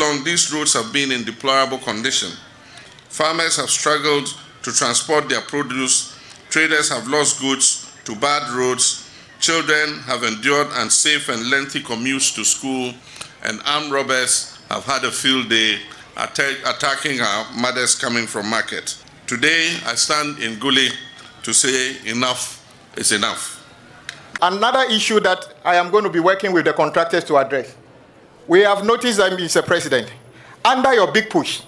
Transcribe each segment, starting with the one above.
long, these roads have been in deplorable condition. Farmers have struggled to transport their produce, traders have lost goods to bad roads, children have endured unsafe and lengthy commutes to school, and armed robbers have had a field day attacking our mothers coming from market. Today, I stand in Guli to say enough is enough. Another issue that I am going to be working with the contractors to address. We have noticed that, Mr. President, under your big push,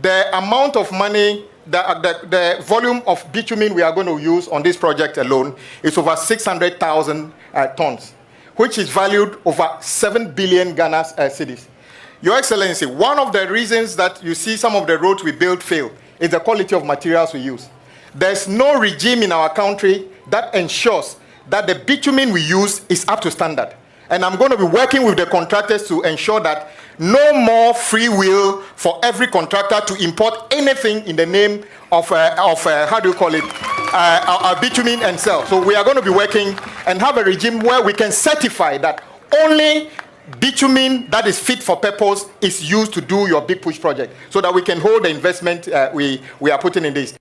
the amount of money, the volume of bitumen we are going to use on this project alone is over 600,000 tons, which is valued over 7 billion Ghana cedis. Your Excellency, one of the reasons that you see some of the roads we build fail is the quality of materials we use. There's no regime in our country that ensures that the bitumen we use is up to standard. And I'm going to be working with the contractors to ensure that no more free will for every contractor to import anything in the name of how do you call it, bitumen and sell. So we are going to be working and have a regime where we can certify that only bitumen that is fit for purpose is used to do your big push project, so that we can hold the investment we are putting in this.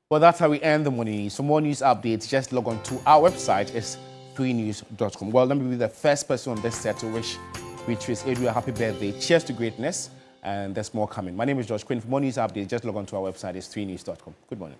Well, that's how we end the morning news. For more news updates, just log on to our website. It's 3news.com. Well, let me be the first person on this set to wish Beatrice Edu a happy birthday. Cheers to greatness, and there's more coming. My name is George Quinn. For more news updates, just log on to our website. It's 3news.com. Good morning.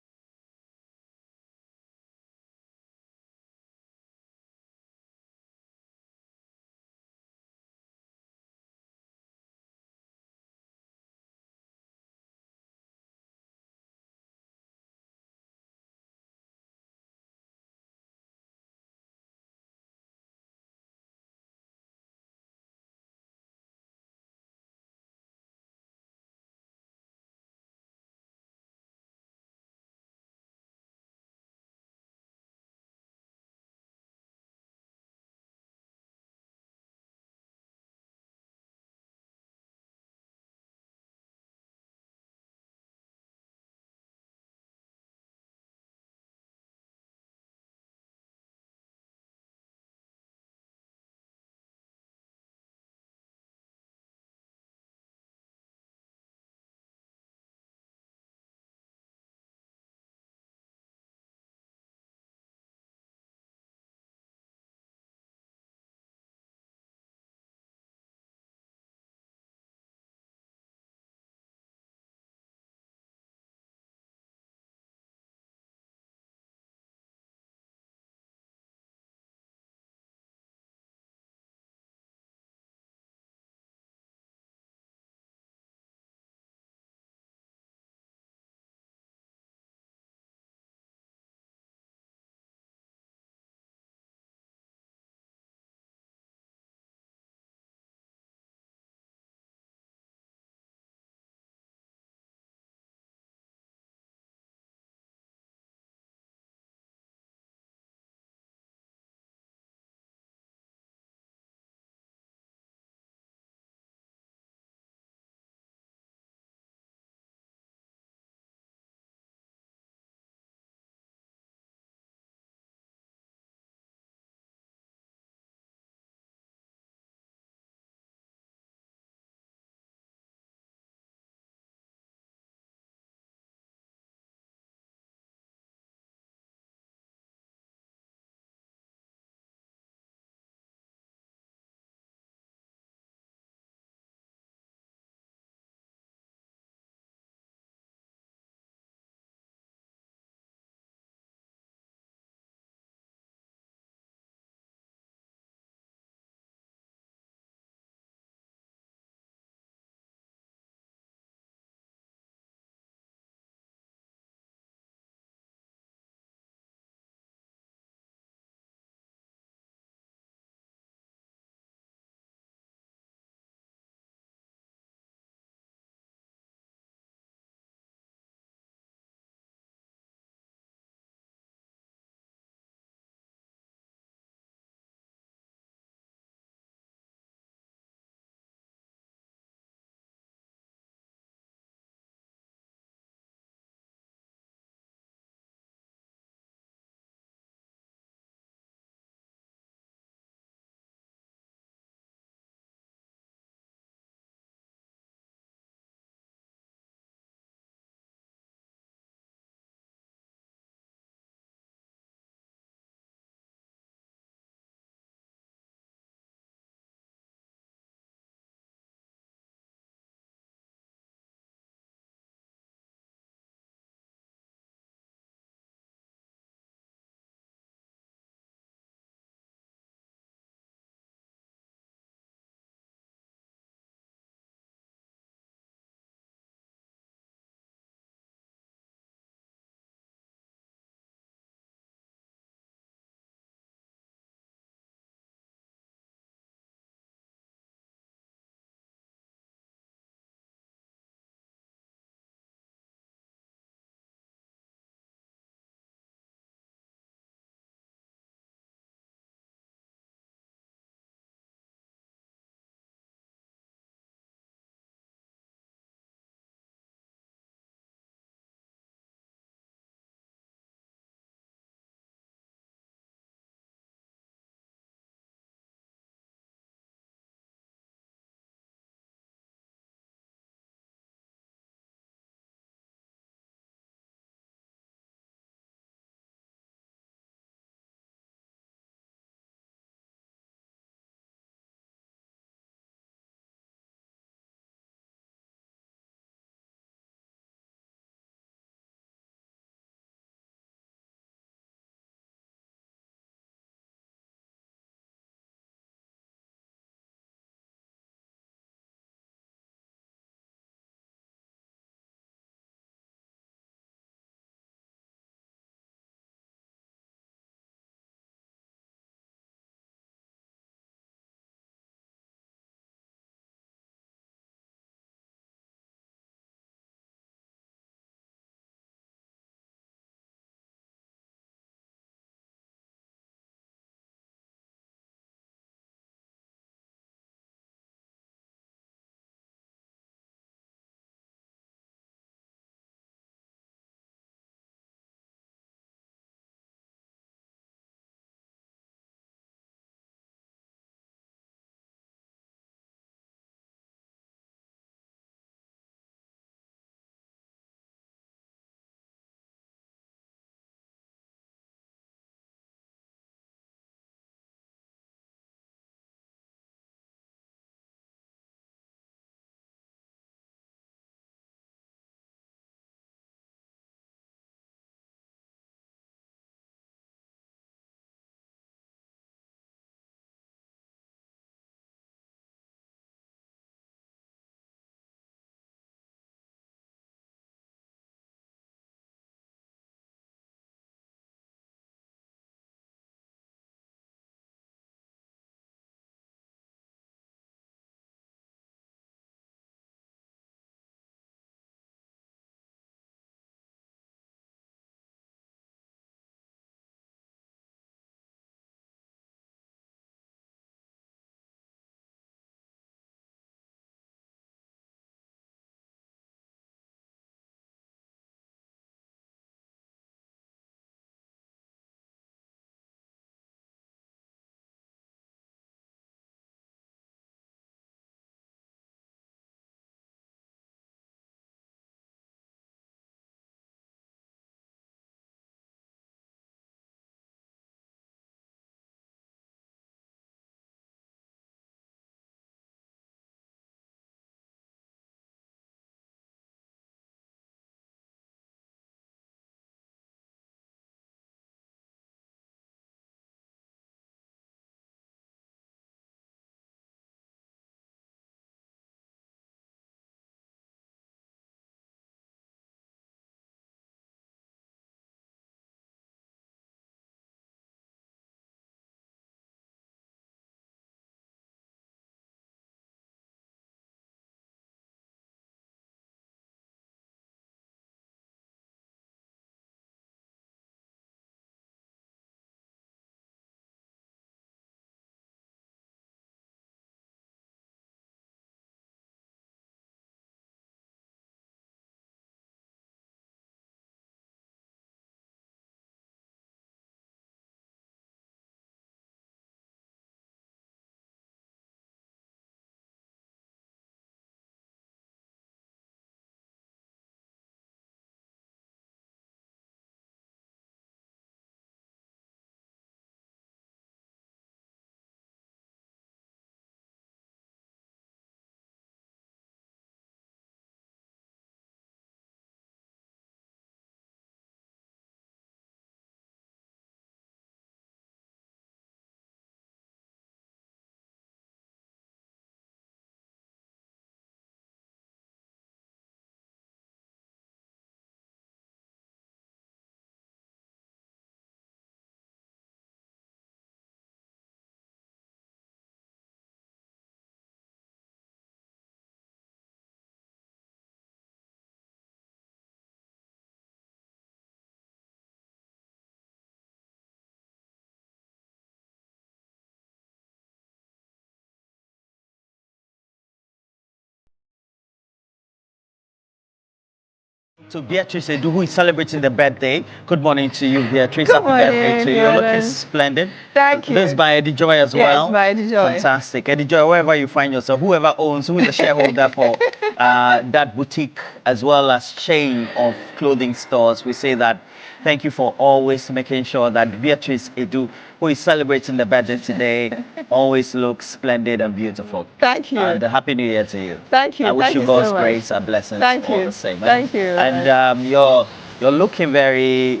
to Beatrice Edu, who is celebrating the birthday. Good morning to you, Beatrice. Good Happy birthday morning, to you. You're looking splendid. Thank you. This is by Eddie Joy as well. Yes, by Eddie Joy. Fantastic. Eddie Joy, wherever you find yourself, who is a shareholder for that boutique as well as chain of clothing stores, we say that thank you for always making sure that Beatrice Edu, who is celebrating the birthday today, always looks splendid and beautiful. Thank you. And Happy New Year to you. Thank you. I wish Thank you you God's so much. grace and blessings. Thank all you. the same. Thank you. And you're looking very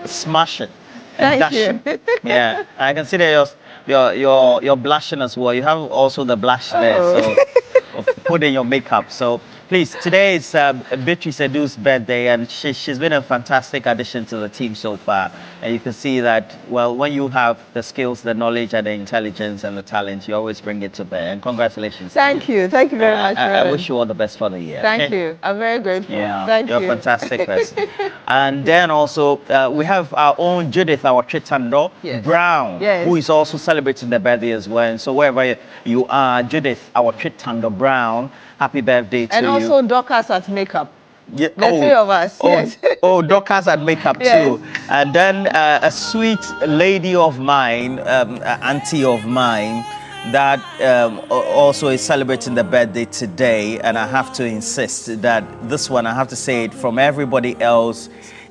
smashing. And Thank you. Yeah, I can see that you're blushing as well. You have also the blush there, so of putting your makeup. So please, today is Beatrice Edu's birthday, and she's been a fantastic addition to the team so far. And you can see that, well, when you have the skills, the knowledge, and the intelligence and the talent, you always bring it to bear. And congratulations. Thank you. Thank you very much. I wish you all the best for the year. Thank you. I'm very grateful. Yeah, Thank you're you. a fantastic person. And then also, we have our own Judith, our Tritando Brown, who is also celebrating their birthday as well. And so wherever you are, Judith, our Tritando Brown, happy birthday to you. And also Dorcas at makeup. Yeah. The three of us. Yes. Dorcas at makeup too. And then a sweet lady of mine, auntie of mine, that also is celebrating the birthday today. And I have to insist that this one, I have to say it from everybody else,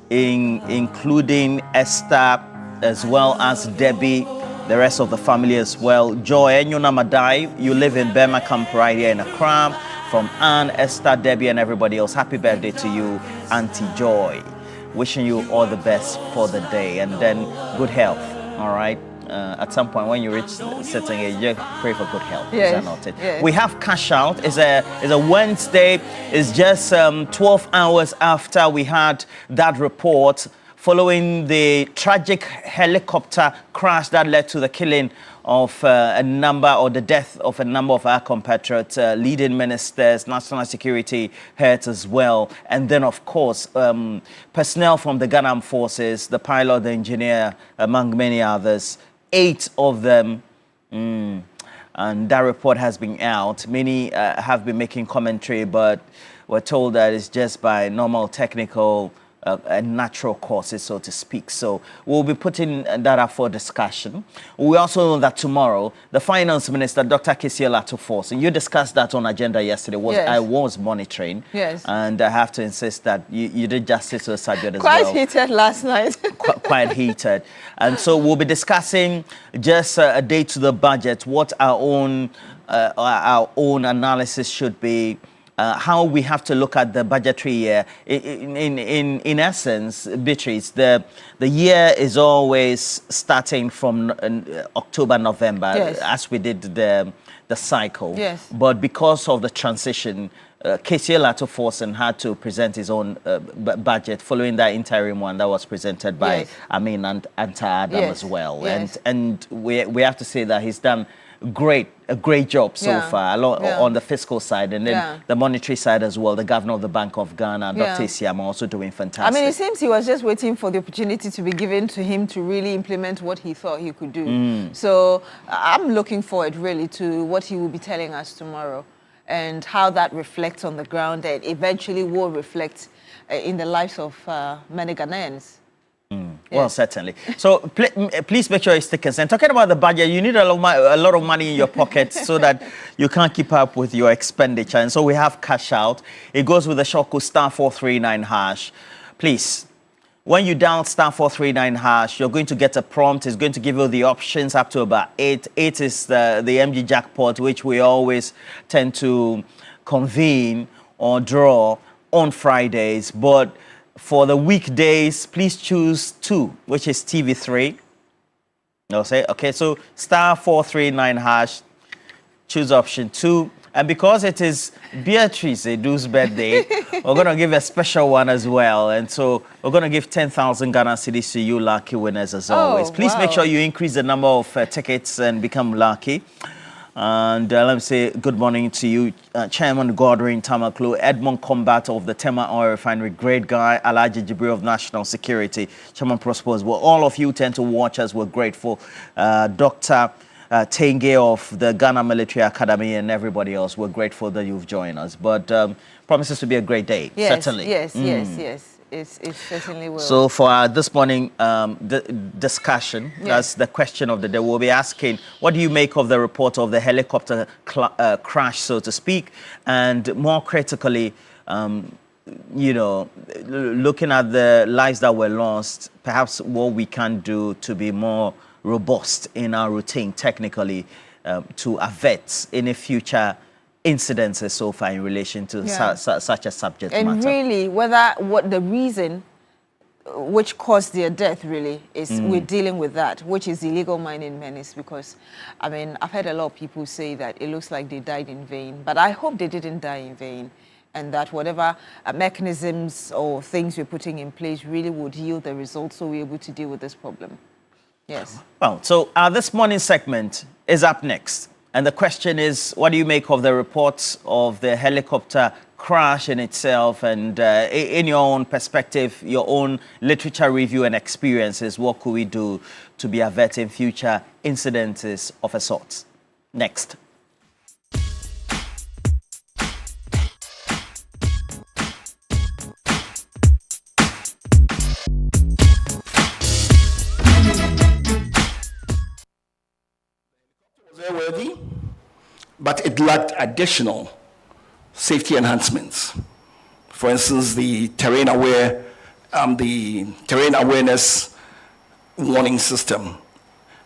including Esther, as well as Debbie, the rest of the family as well. Joy, Enyona Madai, you live in Burma Camp right here in Accra. From Anne, Esther, Debbie, and everybody else, happy birthday to you, Auntie Joy. Wishing you all the best for the day, and then good health, all right? At some point when you reach a certain age, you pray for good health. Yes. Is that not it? Yes. We have cash out. It's a Wednesday. It's just 12 hours after we had that report following the tragic helicopter crash that led to the killing of the death of a number of our compatriots, leading ministers, national security heads as well. And then, of course, personnel from the Ghana Armed Forces, the pilot, the engineer, among many others, 8 of them. And that report has been out. Many have been making commentary, but we're told that it's just by normal technical natural causes, so to speak. So we'll be putting that up for discussion. We also know that tomorrow, the Finance Minister, Dr. Kisiel Atufos, and you discussed that on agenda yesterday, I was monitoring. Yes. And I have to insist that you did justice to the subject as Quite well. heated last night. Quite heated. And so we'll be discussing just a day to the budget, what our own analysis should be, how we have to look at the budgetary year. In essence, Beatrice, the year is always starting from October, November, as we did the cycle. Yes. But because of the transition, Kisiel Atufos had to present his own budget following that interim one that was presented by Amin and Anta Adam as well. Yes. And we have to say that he's done a great job so far on the fiscal side, and then the monetary side as well. The governor of the Bank of Ghana, Dr. Isiama, also doing fantastic. I mean, it seems he was just waiting for the opportunity to be given to him to really implement what he thought he could do. So I'm looking forward really to what he will be telling us tomorrow and how that reflects on the ground and eventually will reflect in the lives of many Ghanaians. Well, certainly. So please make sure you stick and talking about the budget, you need a lot of money in your pockets so that you can't keep up with your expenditure. And so we have cash out. It goes with the shortcode *439#. Please, when you dial *439#, you're going to get a prompt. It's going to give you the options up to about 8. 8 is the MG jackpot, which we always tend to convene or draw on Fridays. But for the weekdays, please choose 2, which is TV3. Okay, so *439#, choose option 2. And because it is Beatrice Edu's birthday, we're going to give a special one as well. And so we're going to give 10,000 Ghana cedis to you lucky winners as always. Please make sure you increase the number of tickets and become lucky. And let me say good morning to you, Chairman Godwin Tamaklo, Edmond Combat of the Tema Oil Refinery, great guy, Alaji Jibril of National Security, Chairman Prosper as well. All of you tend to watch us, we're grateful. Dr. Tenge of the Ghana Military Academy and everybody else. We're grateful that you've joined us. But promises to be a great day, Yes, certainly. yes, yes. It certainly will. So for this morning discussion, that's the question of the day. We'll be asking, what do you make of the report of the helicopter crash, so to speak? And more critically, you know, looking at the lives that were lost, perhaps what we can do to be more robust in our routine technically to avert any future incidences so far in relation to such a subject matter. And really, what the reason which caused their death really is we're dealing with that, which is illegal mining menace. Because, I mean, I've heard a lot of people say that it looks like they died in vain, but I hope they didn't die in vain, and that whatever mechanisms or things we're putting in place really would yield the results so we're able to deal with this problem. Yes. Well, so this morning's segment is up next. And the question is, what do you make of the reports of the helicopter crash in itself? And in your own perspective, your own literature review and experiences, what could we do to be averting future incidences of a sort? Next. Worthy, but it lacked additional safety enhancements. For instance, the terrain awareness warning system.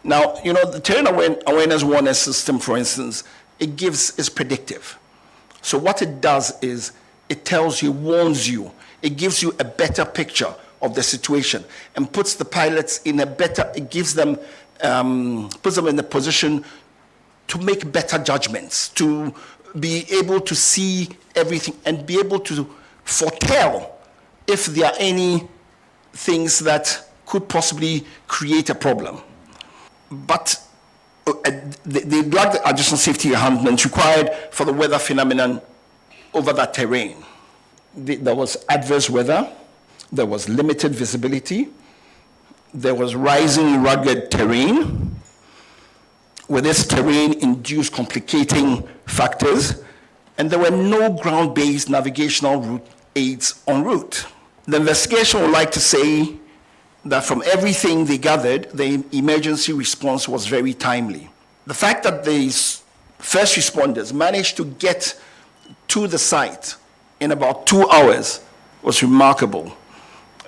Now, you know, the terrain awareness warning system, for instance, is predictive. So what it does is it tells you, warns you, it gives you a better picture of the situation and puts the pilots in a better, it gives them, puts them in a position to make better judgments, to be able to see everything and be able to foretell if there are any things that could possibly create a problem. But they lack the additional safety enhancements required for the weather phenomenon over that terrain. There was adverse weather, there was limited visibility, there was rising rugged terrain, with this terrain-induced complicating factors, and there were no ground-based navigational route aids en route. The investigation would like to say that from everything they gathered, the emergency response was very timely. The fact that these first responders managed to get to the site in about 2 hours was remarkable,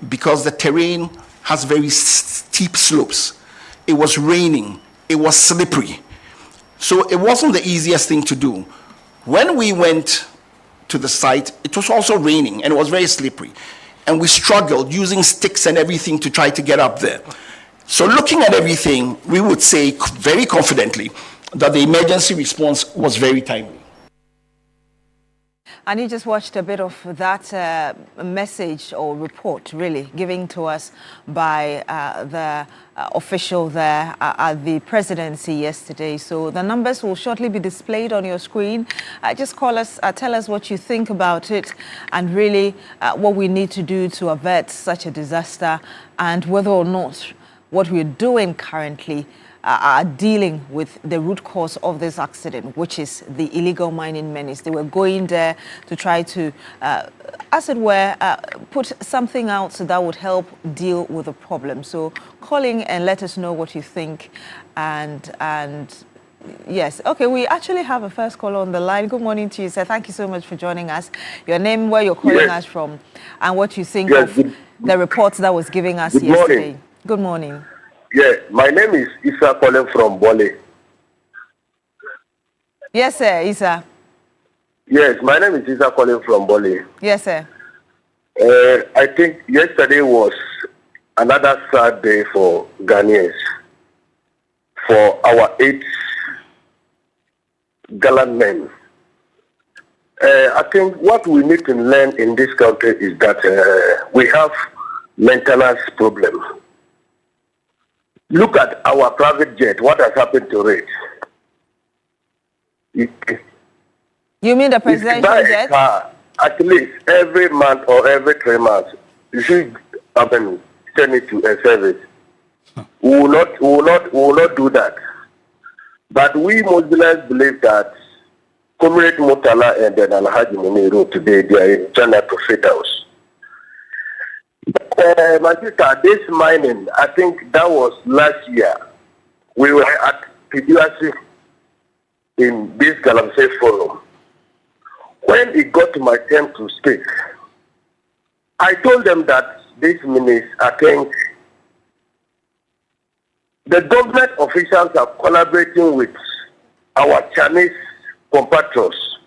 because the terrain has very steep slopes. It was raining. It was slippery. So it wasn't the easiest thing to do. When we went to the site, it was also raining and it was very slippery. And we struggled using sticks and everything to try to get up there. So looking at everything, we would say very confidently that the emergency response was very timely. And you just watched a bit of that message or report, really, given to us by the official there at the presidency yesterday. So the numbers will shortly be displayed on your screen. Just call us, tell us what you think about it, and really what we need to do to avert such a disaster, and whether or not what we're doing currently are dealing with the root cause of this accident, which is the illegal mining menace. They were going there to try to, as it were, put something out so that would help deal with the problem. So calling and let us know what you think. And yes, okay, we actually have a first caller on the line. Good morning to you, sir. Thank you so much for joining us. Your name, where you're calling us from, and what you think of the reports that was giving us yesterday. Morning. Good morning. Yeah, my name is Isa calling from Bole. Yes, sir, Isa. Yes, my name is Isa calling from Bole. Yes, sir. I think yesterday was another sad day for Ghanaians. For our 8 gallant men. I think what we need to learn in this country is that we have maintenance problems. Look at our private jet. What has happened to it? You mean the presidential jet? At least every month or every 3 months, you should send it to a service. We will not do that. But we Muslims believe that Comrade Murtala and then Alhaji Muniru today, they are in Jannah Prophet House. My sister, this mining, I think that was last year. We were at PDRC in this Galamsey forum. When it got to my turn to speak, I told them that this minute, I think the government officials are collaborating with our Chinese compatriots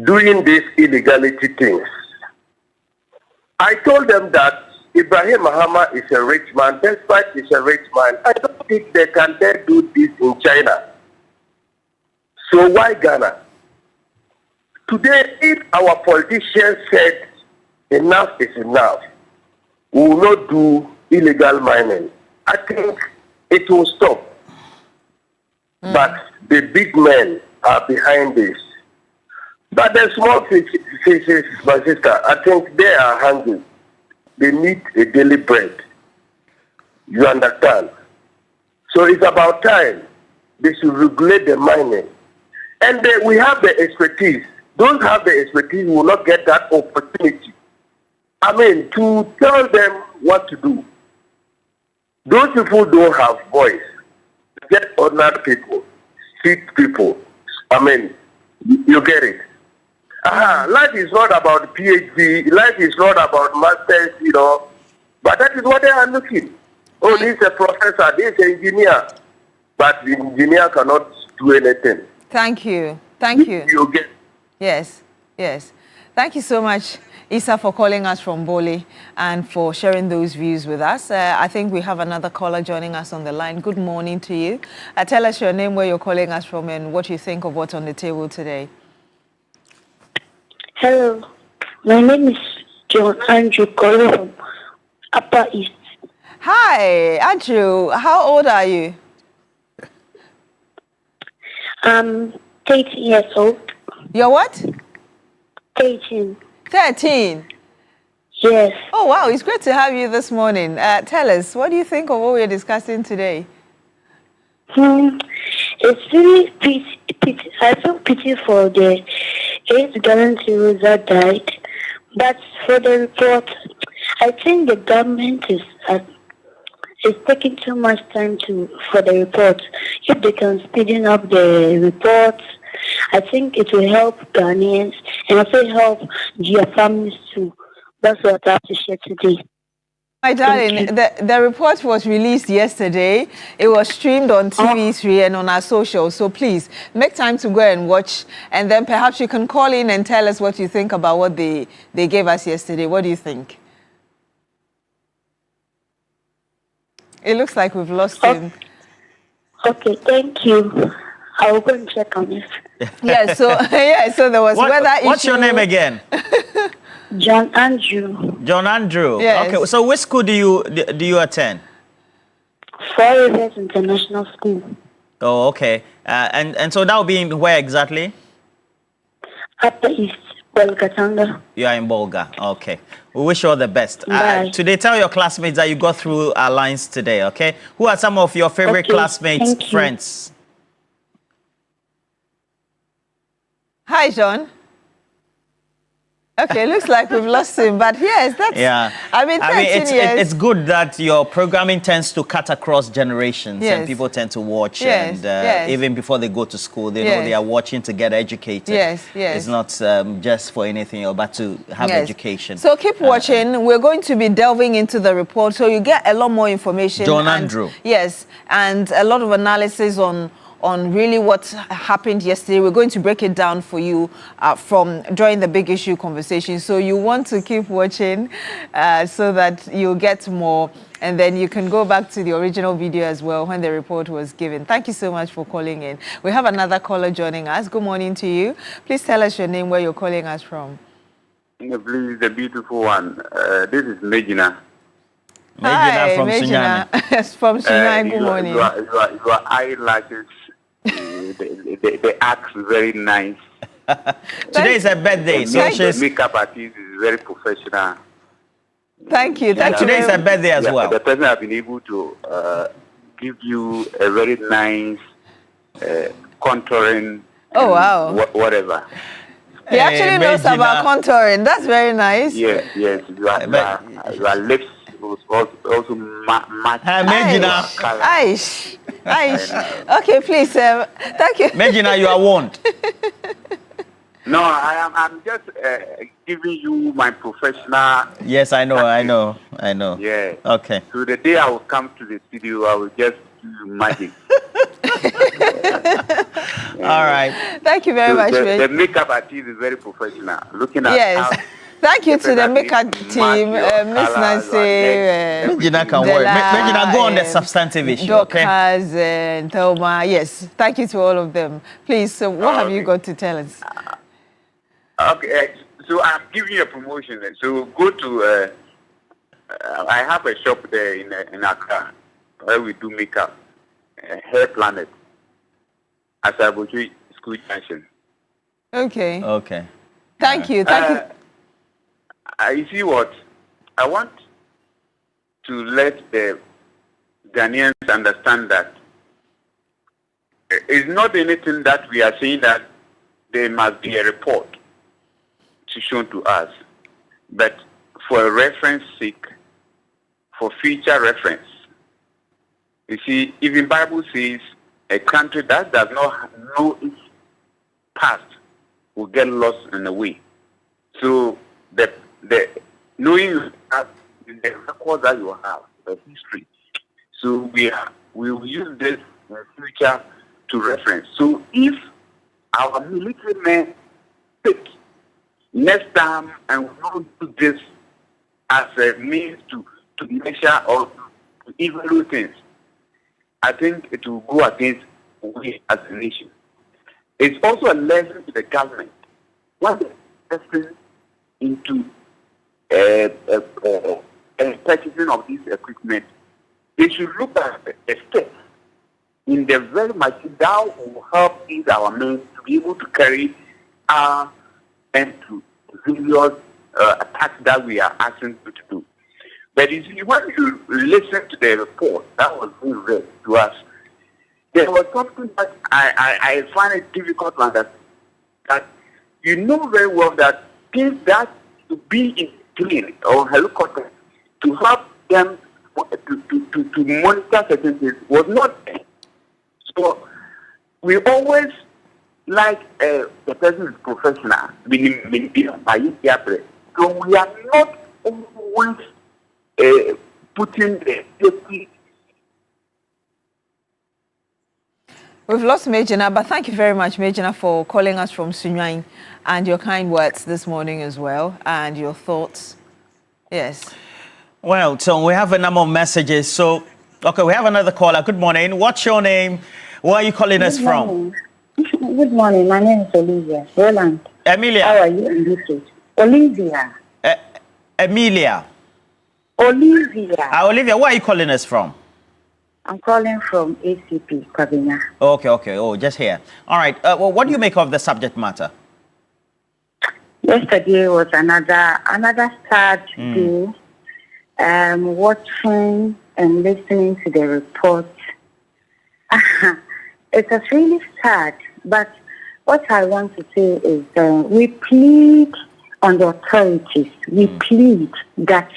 doing these illegality things. I told them that Ibrahim Mahama is a rich man, despite he's a rich man. I don't think they can dare do this in China. So why Ghana? Today, if our politicians said enough is enough, we will not do illegal mining, I think it will stop. But the big men are behind this. But the small fishes, my sister, I think they are hungry. They need a daily bread. You understand? So it's about time they should regulate the mining. And we have the expertise. Those who have the expertise will not get that opportunity. I mean, to tell them what to do. Those people don't have voice. Just ordinary people, street people. I mean, you get it. Life is not about PhD. Life is not about masters, you know. But that is what they are looking. Oh, this is a professor, this is an engineer. But the engineer cannot do anything. Thank you. Thank you. You get. Yes, yes. Thank you so much, Issa, for calling us from Bole and for sharing those views with us. I think we have another caller joining us on the line. Good morning to you. Tell us your name, where you're calling us from, and what you think of what's on the table today. Hello, my name is John Andrew calling from Upper East. Hi, Andrew. How old are you? I'm 13 years old. You're what? 13. 13. Yes. Oh, wow. It's great to have you this morning. Tell us, what do you think of what we're discussing today? It's really pity. I feel pity for the 8 gallant heroes that died. But for the report, I think the government is taking too much time for the report. If they can speeding up the reports, I think it will help Ghanaians and also help their families too. That's what I have to share today. My darling, the report was released yesterday. It was streamed on TV3 and on our socials. So please, make time to go and watch. And then perhaps you can call in and tell us what you think about what they gave us yesterday. What do you think? It looks like we've lost him. Okay, thank you. I will go and check on it. So there was weather issue. What's your name again? John Andrew. John Andrew. Yes. Okay. So which school do you attend? Four Rivers International School. Oh, okay. And so that will be in where exactly? Upper East, Bolgatanga. You are in Bolga. Okay. We wish you all the best. Bye. Today, tell your classmates that you got through our lines today, okay? Who are some of your favorite classmates, friends? Hi, John. Okay, looks like we've lost him, but yes, that's... Yeah. I mean, 13 years. It's good that your programming tends to cut across generations and people tend to watch and even before they go to school, they know they are watching to get educated. Yes. It's not just for anything else, but to have education. So keep watching. We're going to be delving into the report, so you get a lot more information. John Andrew. Yes, and a lot of analysis on really what happened yesterday. We're going to break it down for you during the big issue conversation. So you want to keep watching so that you'll get more. And then you can go back to the original video as well when the report was given. Thank you so much for calling in. We have another caller joining us. Good morning to you. Please tell us your name, where you're calling us from. Please, the beautiful one. This is Megina. Megina from Sunyani. Yes, from Sunyani. Good morning. Your eyelashes, the acts very nice. Today is her birthday, so the makeup artist is very professional. Thank you. Today is her birthday as well. The person has been able to give you a very nice contouring. Oh, wow. Whatever. He actually knows about contouring. That's very nice. Yes. Your lips also match. Aish. Okay, please, thank you. Megina, you are warned. No, I'm just giving you my professional. Yes, I know. Yeah. Okay. So the day I will come to the studio, I will just do magic. All right. Thank you very much. The makeup artist is very professional. Looking at yes. Thank you to the makeup team, Miss Nancy. Megina can work. Megina, go on the substantive issue. Doctors and Thelma. Yes. Thank you to all of them. Please, what have you got to tell us? Okay, so I'm giving you a promotion. So go to, I have a shop there in Accra where we do makeup, Hair Planet, Asabochi School Junction. Okay. Okay. Thank you. You see what? I want to let the Ghanaians understand that it's not anything that we are saying that there must be a report to show to us, but for a reference sake, for future reference. You see, even Bible says a country that does not know its past will get lost in the way. So the knowing that the record that you have, the history. So we will use this in the future to reference. So if our military men pick next time and we don't do this as a means to measure or to evaluate things, I think it will go against we as a nation. It's also a lesson to the government. Once they invest into purchasing of this equipment, they should look at the steps in the very much that will help ease our men to be able to carry our and to various attacks that we are asking you to do. But you see, when you listen to the report that was being read to us, there was something that I find it difficult to understand. That you know very well that things that to be in plane or helicopter to help them to monitor certain things was not there. So we always like the person is professional, meaning so we are not always putting the safety. We've lost Megina, but thank you very much, Megina, for calling us from Sunyani and your kind words this morning as well, and your thoughts. Yes. Well, so we have a number of messages. So, okay, we have another caller. Good morning. What's your name? Where are you calling us from? Good morning. My name is Olivia. Roland. Emilia. How are you in this case? Olivia. Emilia. Olivia. Olivia, where are you calling us from? I'm calling from ACP, Kwabena. Okay. Oh, just here. All right. Well, what do you make of the subject matter? Yesterday was another sad day. Watching and listening to the report. It was really sad. But what I want to say is we plead on the authorities. We plead that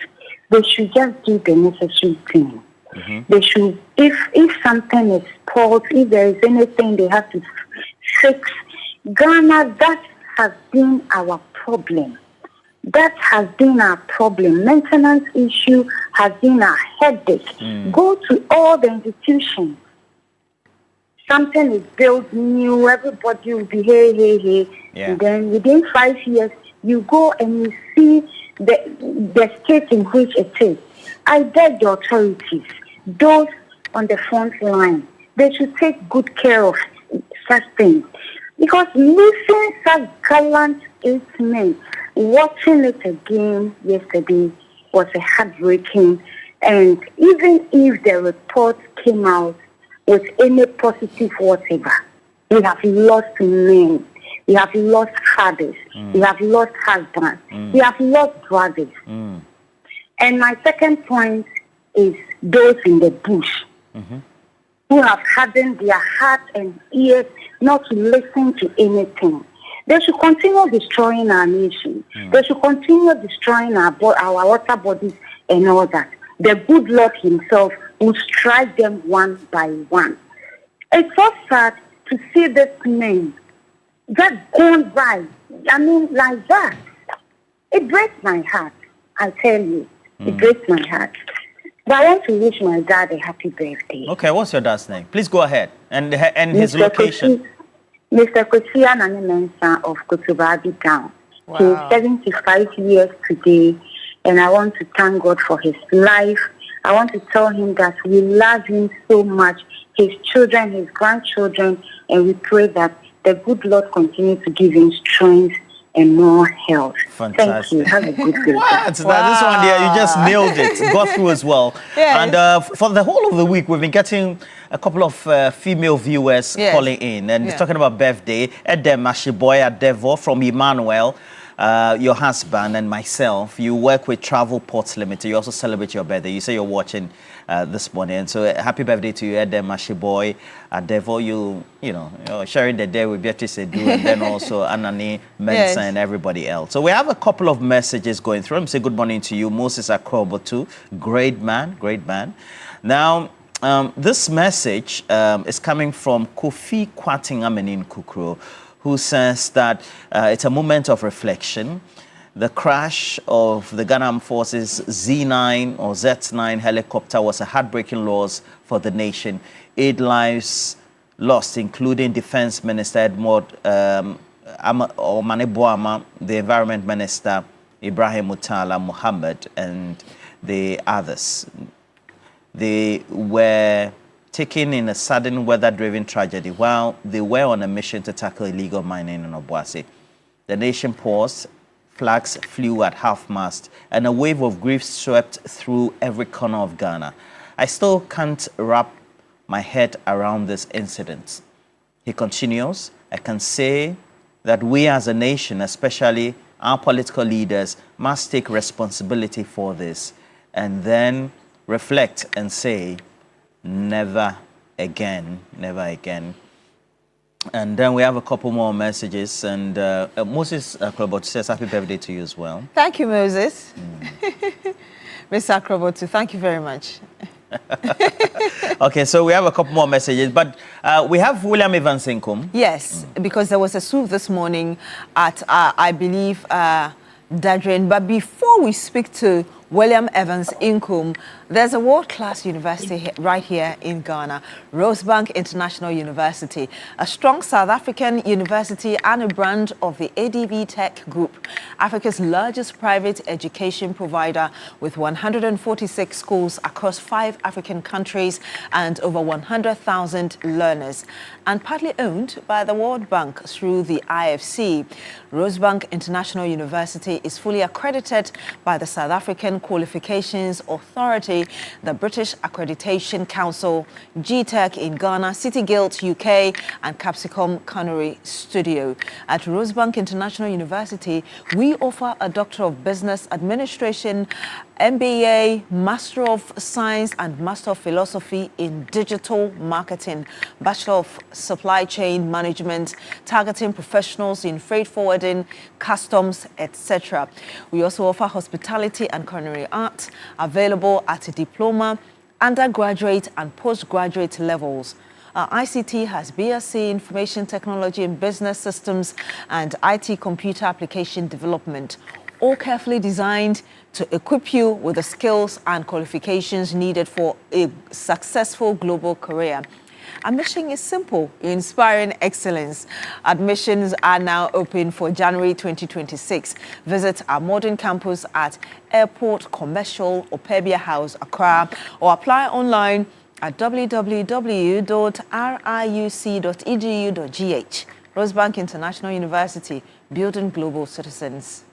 they should just do the necessary thing. They should, if something is spoiled, if there is anything they have to fix, Ghana, that has been our problem. That has been our problem. Maintenance issue has been our headache. Go to all the institutions. Something is built new, everybody will be hey. Yeah. And then within 5 years, you go and you see the state in which it is. I beg the authorities, those on the front line, they should take good care of such things. Because losing such gallant 8 men, watching it again yesterday was a heartbreaking. And even if the report came out with any positive whatever, we have lost men, we have lost fathers, we have lost husbands, we have lost brothers. And my second point is those in the bush. who have hardened their hearts and ears not to listen to anything. They should continue destroying our nation. They should continue destroying our water bodies and all that. The good Lord himself will strike them one by one. It's so sad to see this man just going by. I mean, like that. It breaks my heart, I tell you. It breaks my heart. But I want to wish my dad a happy birthday. Okay, what's your dad's name? Please go ahead. And his location. Mr. Kosia Nanimensa of Kotobabi Town. Wow. He's 75 years today, and I want to thank God for his life. I want to tell him that we love him so much, his children, his grandchildren, and we pray that the good Lord continue to give him strength and more health. Fantastic. Thank you. Have a good day. What? This one there, you just nailed it. Got through as well. Yes. And for the whole of the week, we've been getting a couple of female viewers calling in and talking about birthday. Edem Ashiboy Adevo from Emmanuel, your husband and myself. You work with Travel Ports Limited. You also celebrate your birthday. You say you're watching this morning. And so happy birthday to you, Edem Ashiboy Adevo. You're sharing the day with Beatrice Edu and then also Anani Mensa and everybody else. So we have a couple of messages going through. I'm saying good morning to you, Moses Akrobotu. Great man, great man. Now, this message is coming from Kofi Kwating Amenin Kukro, who says that it's a moment of reflection. The crash of the Ghana Armed Forces Z9 or Z9 helicopter was a heartbreaking loss for the nation. 8 lives lost, including Defense Minister Edmond Maneboama, the Environment Minister Ibrahim Mutala Muhammad, and the others. They were taken in a sudden weather-driven tragedy while they were on a mission to tackle illegal mining in Obuasi. The nation paused, flags flew at half-mast, and a wave of grief swept through every corner of Ghana. I still can't wrap my head around this incident. He continues, I can say that we as a nation, especially our political leaders, must take responsibility for this and then reflect and say, never again, never again. And then we have a couple more messages. And Moses Akrobotu says, happy birthday to you as well. Thank you, Moses. Mr. Akrobotu, thank you very much. Okay, so we have a couple more messages, but we have William Evans Inkum. Yes, because there was a swoop this morning at, I believe, Dadrin. But before we speak to William Evans Inkum, there's a world-class university right here in Ghana, Rosebank International University, a strong South African university and a brand of the ADV Tech Group, Africa's largest private education provider with 146 schools across 5 African countries and over 100,000 learners, and partly owned by the World Bank through the IFC. Rosebank International University is fully accredited by the South African Qualifications Authority, the British Accreditation Council, GTEC in Ghana, City Guild UK, and Capsicum Culinary Studio. At Rosebank International University, we offer a Doctor of Business Administration, MBA, Master of Science and Master of Philosophy in Digital Marketing, Bachelor of Supply Chain Management, targeting professionals in freight forwarding, customs, etc. We also offer hospitality and culinary arts, available at a diploma, undergraduate and postgraduate levels. ICT has BSc Information Technology and Business Systems and IT Computer Application Development, all carefully designed to equip you with the skills and qualifications needed for a successful global career. Our mission is simple, inspiring excellence. Admissions are now open for January 2026. Visit our modern campus at Airport Commercial Opebia House, Accra, or apply online at www.riuc.edu.gh. Rosebank International University, building global citizens.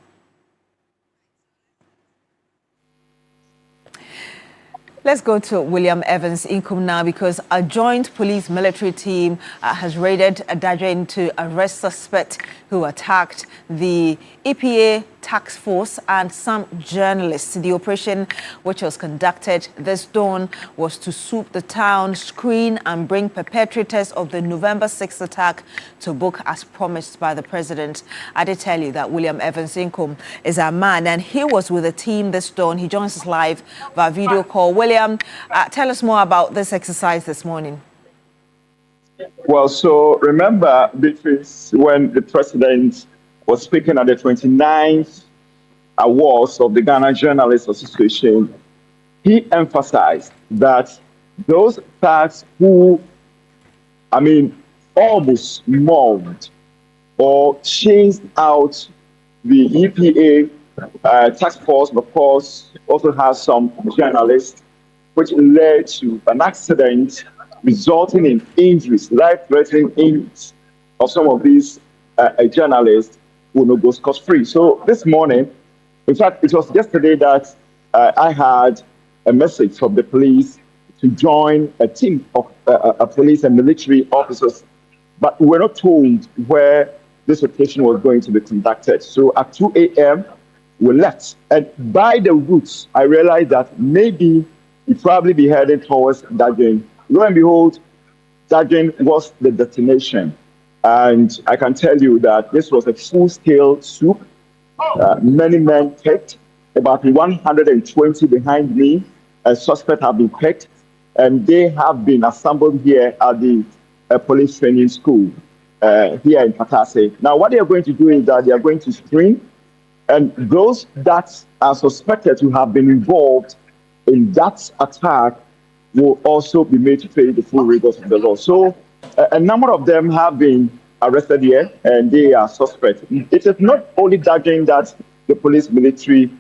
Let's go to William Evans Inkum now, because a joint police military team has raided Dadrin to arrest suspect who attacked the EPA task force and some journalists. The operation, which was conducted this dawn, was to sweep the town, screen and bring perpetrators of the November 6th attack to book as promised by the president. I did tell you that William Evans Inkom is our man, and he was with the team this dawn. He joins us live via video call. William, tell us more about this exercise this morning. Well, so remember, Beatrice, when the president was speaking at the 29th awards of the Ghana Journalists Association, he emphasized that those thugs who, almost mobbed or chased out the EPA task force, of course, also has some journalists, which led to an accident resulting in injuries, life-threatening injuries of some of these journalists who will not go scot-free. So this morning, in fact, it was yesterday that I had a message from the police to join a team of police and military officers, but we were not told where this operation was going to be conducted. So at 2 a.m., we left. And by the routes, I realized that maybe we'd probably be headed towards Dagin. Lo and behold, Dagin was the destination. And I can tell you that this was a full-scale swoop. Many men picked, about 120 behind me. A suspect have been picked, and they have been assembled here at the police training school here in Patase. Now, what they are going to do is that they are going to screen, and those that are suspected to have been involved in that attack will also be made to pay the full rigors of the law. So a number of them have been arrested here, and they are suspects. It is not only Dagin that the police military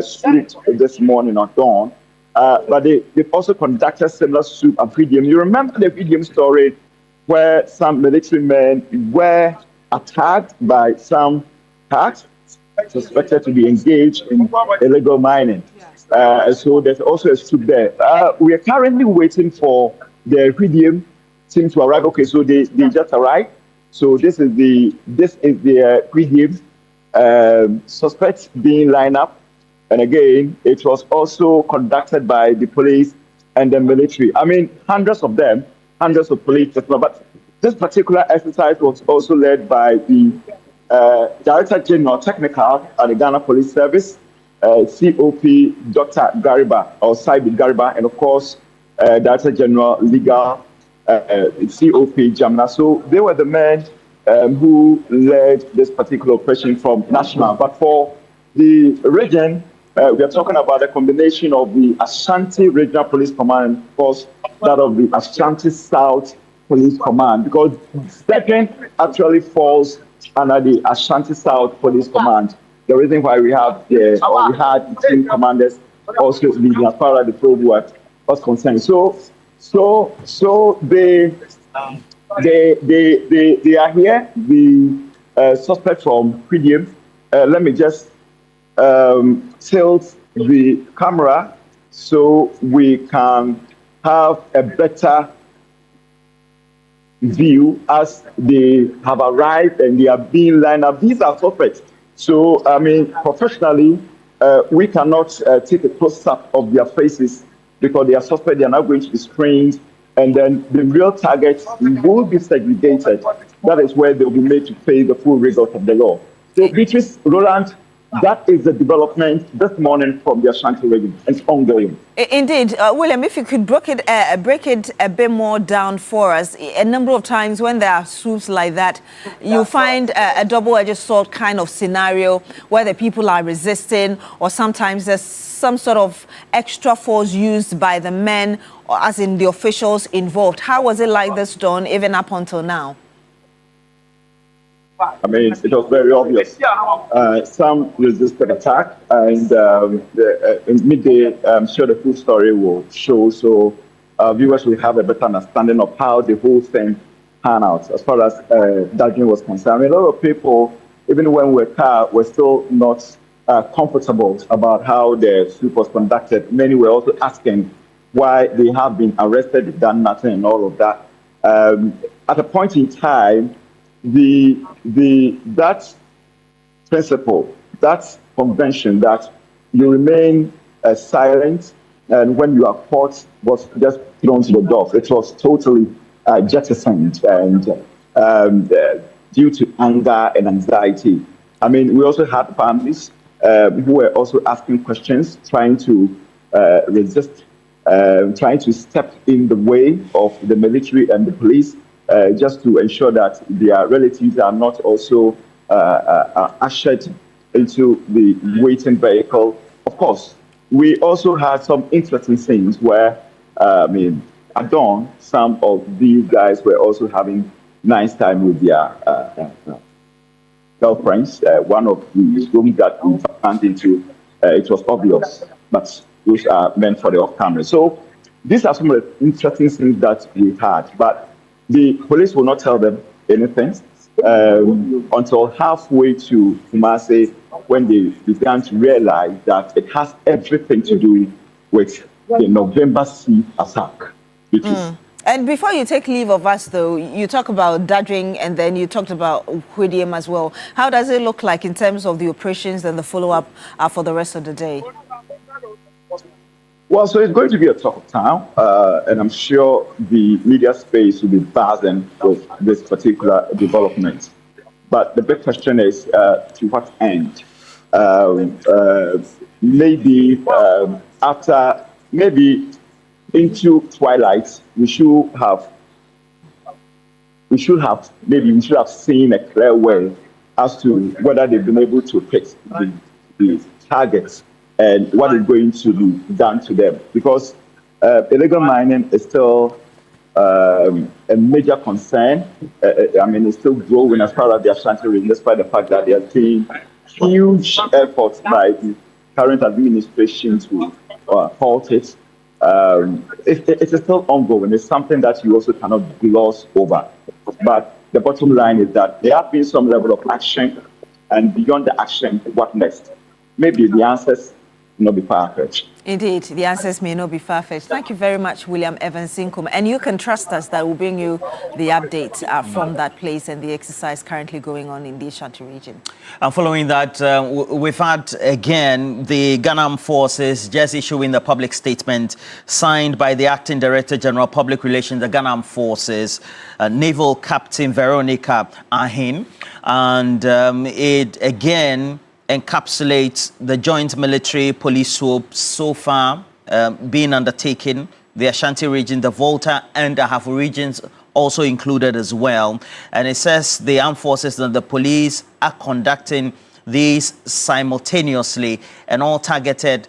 swooped this morning at dawn, but they've also conducted similar swoop at Freedom. You remember the Freedom story where some military men were attacked by some thugs suspected to be engaged in illegal mining. So there's also a swoop there. We are currently waiting for the Freedom team to arrive. Okay, so they just arrived. So this is the Freedom suspects being lined up. And again, it was also conducted by the police and the military. Hundreds of them, hundreds of police. But this particular exercise was also led by the Director General Technical at the Ghana Police Service, COP Dr. Gariba, or Saibid Gariba, and of course, Director General Legal, COP Jamna. So they were the men who led this particular operation from national. But for the region, we are talking about a combination of the Ashanti Regional Police Command, of course, that of the Ashanti South Police Command, because second actually falls under the Ashanti South Police Command. The reason why we had the team commanders also leading as far as the probe was concerned. So they are here. The suspect from Freedom. Let me just tilt the camera so we can have a better view as they have arrived and they are being lined up. These are suspects. So, professionally, we cannot take a close-up of their faces because they are suspect. They are not going to be screened. And then the real targets will be segregated. That is where they will be made to pay the full result of the law. So, Beatrice, Roland, that is the development this morning from the Ashanti region. It's ongoing. Indeed. William, if you could break it a bit more down for us. A number of times when there are swoops like that, you find a double-edged sword kind of scenario where the people are resisting, or sometimes there's some sort of extra force used by the men, or as in the officials involved. How was it like this done, even up until now? It was very obvious. Some resisted attack, and in midday, I'm sure the full story will show, so viewers will have a better understanding of how the whole thing panned out. As far as Dagin was concerned, a lot of people, even when we were still not comfortable about how the swoop was conducted. Many were also asking why they have been arrested, done nothing, and all of that. At a point in time, that principle, that convention that you remain silent, and when you are caught, was just thrown to the dogs. It was totally jettisoned, and due to anger and anxiety. I mean, we also had families who were also asking questions, trying to resist, trying to step in the way of the military and the police, just to ensure that their relatives are not also ushered into the waiting vehicle. Of course, we also had some interesting scenes where, I mean, at dawn, some of these guys were also having nice time with their girlfriends. One of the rooms that we found into, it was obvious, but those are meant for the off-camera. So these are some of the interesting things that we had, but the police will not tell them anything until halfway to Kumasi, when they began to realize that it has everything to do with the November Sea attack. And before you take leave of us, though, you talk about Dadring and then you talked about Hwediem as well. How does it look like in terms of the operations and the follow-up for the rest of the day? Well, so it's going to be a talk of town, and I'm sure the media space will be buzzing with this particular development. But the big question is, to what end? Maybe after, maybe into twilight, we should have seen a clear way as to whether they've been able to fix the targets and what is going to be done to them. Because illegal mining is still a major concern. I mean, it's still growing as far as the Ashanti region, despite the fact that they are seeing huge efforts by the current administration to halt it. It is still ongoing. It's something that you also cannot gloss over. But the bottom line is that there has been some level of action, and beyond the action, what next? Maybe the answers may not be far-fetched. Indeed, the answers may not be far-fetched. Thank you very much, William Evans Sinkum. And you can trust us that we'll bring you the updates from that place and the exercise currently going on in the Ashanti region. And following that, we've had, again, the Ghana Armed Forces just issuing the public statement signed by the Acting Director General Public Relations, the Ghana Armed Forces, Naval Captain Veronica Ahin. And it, again, encapsulates the joint military police swoop so far being undertaken, the Ashanti region, the Volta and the Ahafo regions also included as well. And it says the armed forces and the police are conducting these simultaneously and all targeted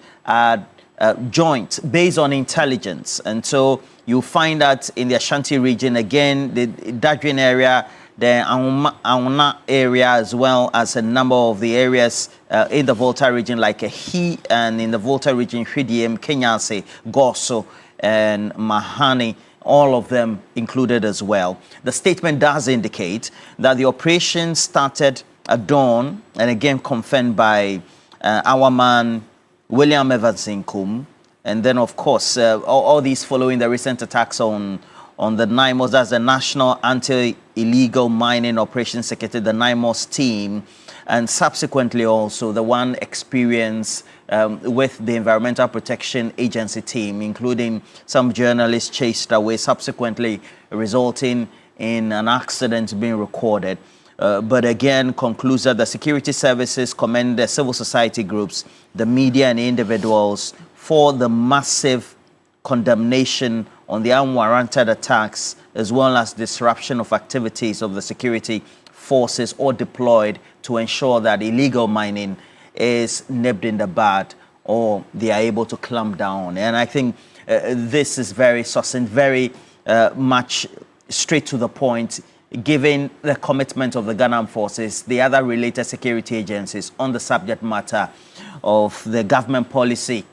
joint based on intelligence. And so you find that in the Ashanti region, again, the Dadrin area, the Auna area, as well as a number of the areas in the Volta region, like He, and in the Volta region, Hwediem, Kenyase, Goso, and Mahani, all of them included as well. The statement does indicate that the operation started at dawn, and again confirmed by our man, William Evans Sinkum, and then, of course, all these following the recent attacks on the NIMOS, that's the National Anti-Illegal Mining Operations Secretary, the NIMOS team, and subsequently also the one experience with the Environmental Protection Agency team, including some journalists chased away, subsequently resulting in an accident being recorded. But again, concludes that the security services commend the civil society groups, the media and individuals for the massive condemnation on the unwarranted attacks, as well as disruption of activities of the security forces or deployed to ensure that illegal mining is nipped in the bud or they are able to clamp down. And I think this is very succinct, very much straight to the point, given the commitment of the Ghana Armed Forces, the other related security agencies on the subject matter of the government policy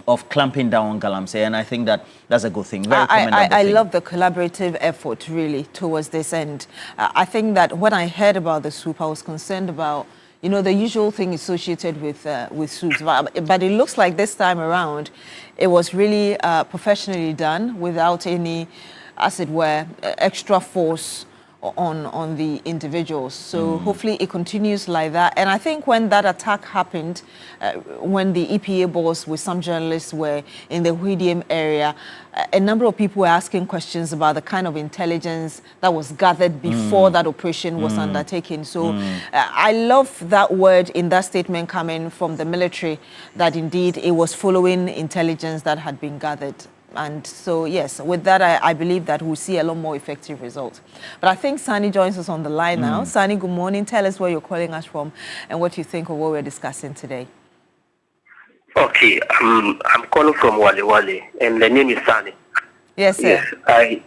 of clamping down on Galamsey, and I think that that's a good thing. Very commendable I thing. love the collaborative effort, really, towards this end. I think that when I heard about the swoop, I was concerned about, you know, the usual thing associated with swoops. But it looks like this time around, it was really professionally done without any, as it were, extra force on the individuals. So hopefully it continues like that. And I think when that attack happened, when the EPA boss with some journalists were in the Huidiam area, a number of people were asking questions about the kind of intelligence that was gathered before that operation was undertaken. So I love that word in that statement coming from the military, that indeed it was following intelligence that had been gathered. And so, yes, with that, I believe that we'll see a lot more effective results. But I think Sani joins us on the line now. Sani, good morning. Tell us where you're calling us from and what you think of what we're discussing today. Okay, I'm calling from Wale Wale, and the name is Sani. Yes, sir. Yes,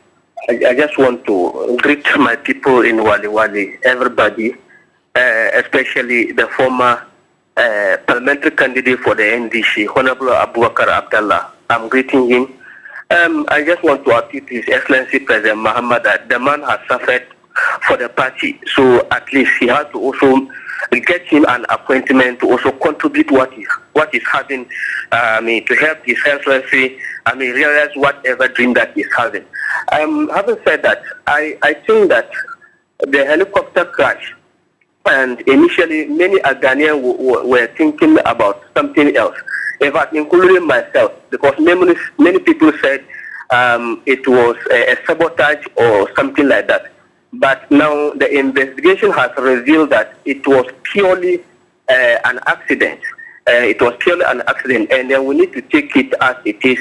I just want to greet my people in Wale Wale, everybody, especially the former parliamentary candidate for the NDC, Honorable Abubakar Abdallah. I'm greeting him. I just want to appeal to His Excellency President Muhammad that the man has suffered for the party, so at least he has to also get him an appointment to also contribute what is having, to help His Excellency, realize whatever dream that he's having. Having said that, I think that the helicopter crash, and initially many Ghanaians were thinking about something else. In fact, including myself, because many people said it was a sabotage or something like that. But now the investigation has revealed that it was purely an accident. It was purely an accident, and then we need to take it as it is,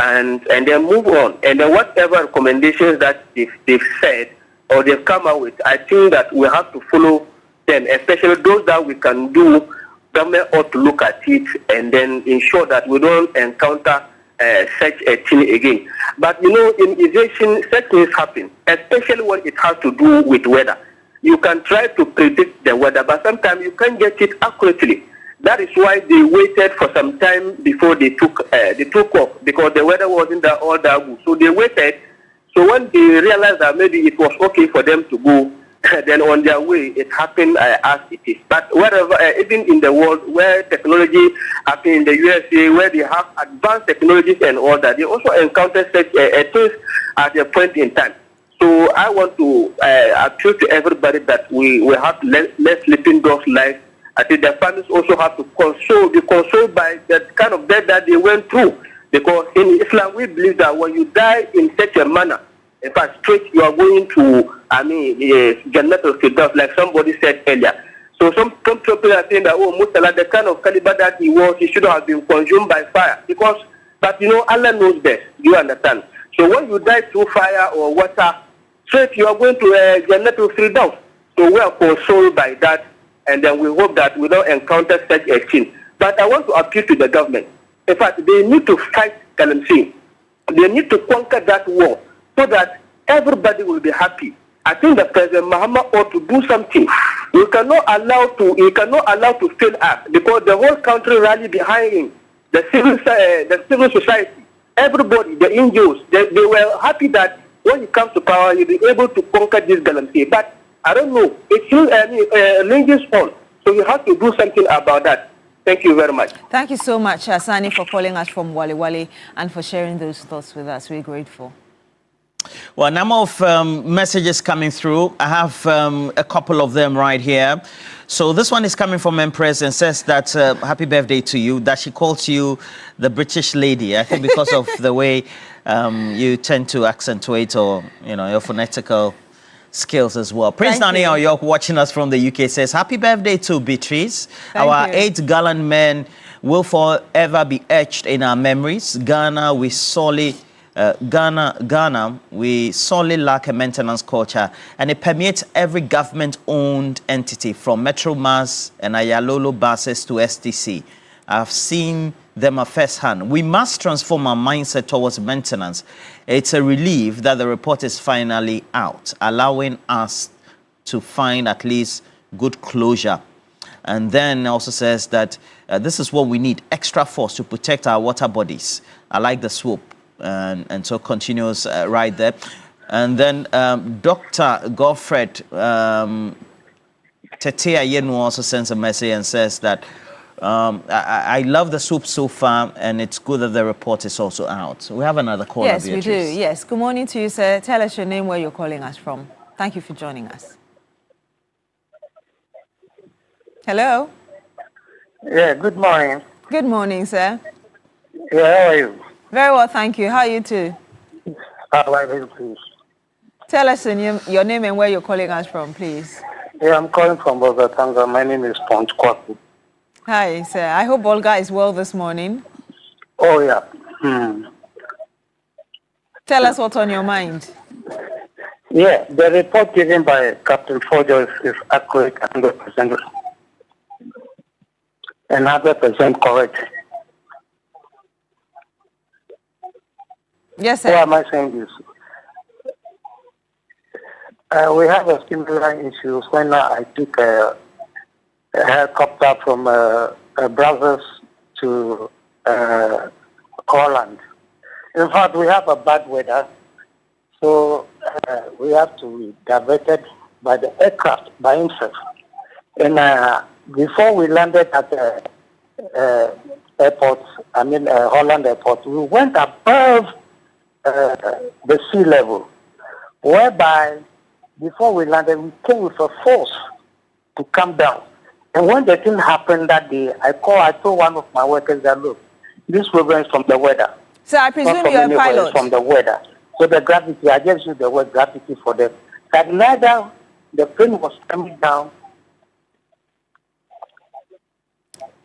and then move on. And then whatever recommendations that they've said or they've come out with, I think that we have to follow them, especially those that we can do. Government ought to look at it and then ensure that we don't encounter such a thing again. But in aviation, such things happen, especially when it has to do with weather. You can try to predict the weather, but sometimes you can't get it accurately. That is why they waited for some time before they took off, because the weather wasn't all that good. So they waited. So when they realized that maybe it was okay for them to go, then on their way, it happened as it is. But wherever, even in the world where technology happened, in the USA, where they have advanced technologies and all that, they also encounter such things at a point in time. So I want to appeal to everybody that we have to let sleeping dogs lie. I think the families also have to be consoled by the kind of death that they went through. Because in Islam, we believe that when you die in such a manner, in fact, straight you are going to, Jannat al-Firdaus, like somebody said earlier. So some people are saying that, Murtala, the kind of caliber that he was, he should have been consumed by fire. But Allah knows best. Do you understand? So when you die through fire or water, straight you are going to Jannat al-Firdaus. So we are consoled by that, and then we hope that we don't encounter such a thing. But I want to appeal to the government. In fact, they need to fight Galamsey. They need to conquer that war, so that everybody will be happy. I think that President Muhammad ought to do something. We cannot allow to fail us, because the whole country rallied behind him. The civil society, everybody, the NGOs, they were happy that when he comes to power, he'll be able to conquer this Galamsey. But I don't know. It still ranges on. So we have to do something about that. Thank you very much. Thank you so much, Sani, for calling us from Wale Wale and for sharing those thoughts with us. We're grateful. Well, a number of messages coming through. I have a couple of them right here. So this one is coming from Empress and says that happy birthday to you, that she calls you the British lady. I think because of the way you tend to accentuate or, your phonetical skills as well. Prince Nani York, watching us from the UK, says happy birthday to Beatrice. Our 8 gallant men will forever be etched in our memories. Ghana, we sorely lack a maintenance culture, and it permeates every government-owned entity from Metro Mass and Ayalolo buses to STC. I've seen them at first hand. We must transform our mindset towards maintenance. It's a relief that the report is finally out, allowing us to find at least good closure. And then also says that this is what we need, extra force to protect our water bodies. I like the swoop. And so continues right there. And then Dr. Godfred Tetea Yenu also sends a message and says that I love the soup so far, and it's good that the report is also out. We have another caller. Yes, Beatrice. We do. Yes. Good morning to you, sir. Tell us your name, where you're calling us from. Thank you for joining us. Hello? Yeah, good morning. Good morning, sir. Yeah, how are you? Very well, thank you. How are you too? How are you, please? Tell us your name and where you're calling us from, please. Yeah, I'm calling from Bogatanga. My name is Pont Kwaku. Hi, sir. I hope Olga is well this morning. Oh, yeah. Tell us what's on your mind. Yeah, the report given by Captain Forger is accurate 100%. And 100% correct. Yes, sir. Why am I saying this? We have a similar issue when I took a helicopter from Brussels to Holland. In fact, we have a bad weather, so we have to be diverted by the aircraft by himself. And before we landed at the airport, Holland airport, we went above the sea level, whereby before we landed, we came with a force to come down. And when the thing happened that day, I told one of my workers that, look, this problem is from the weather. So I presume you're a pilot. From the weather. So the gravity, I just use the word gravity for them. That neither the plane was coming down.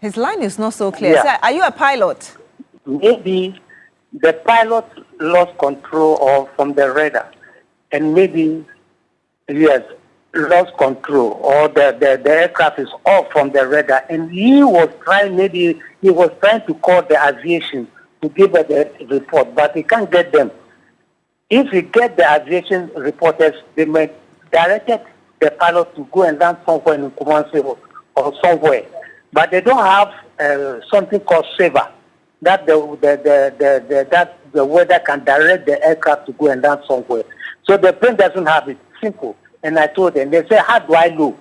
His line is not so clear. Yeah. Sir, are you a pilot? Maybe the pilot lost control from the radar. And maybe, yes, lost control, or the aircraft is off from the radar. And he was trying to call the aviation to give us the report, but he can't get them. If he get the aviation reporters, they may directed the pilot to go and land somewhere in Kumasi or somewhere. But they don't have something called saver, that the weather can direct the aircraft to go and land somewhere. So the plane doesn't have it. Simple. And I told them, they say, how do I know?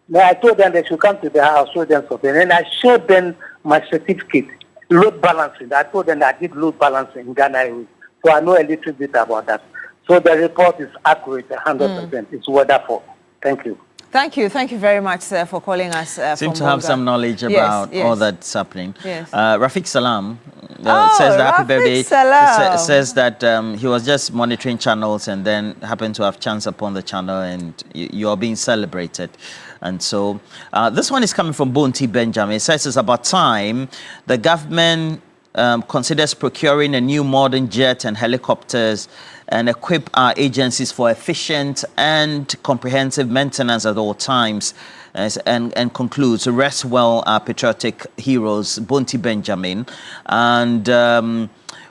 Then I told them they should come to the house, show them something. And I showed them my certificate, load balancing. I told them I did load balancing in Ghana. So I know a little bit about that. So the report is accurate, 100%. It's wonderful. Thank you. Thank you. Thank you very much, sir, for calling us. Seem to have some knowledge about all that's happening. Yes. Rafiq Salam says that happy birthday. Says that he was just monitoring channels and then happened to have chance upon the channel and you're being celebrated. And so this one is coming from Bonti Benjamin. It says it's about time the government considers procuring a new modern jet and helicopters and equip our agencies for efficient and comprehensive maintenance at all times. And concludes, rest well our patriotic heroes, Bonti Benjamin. And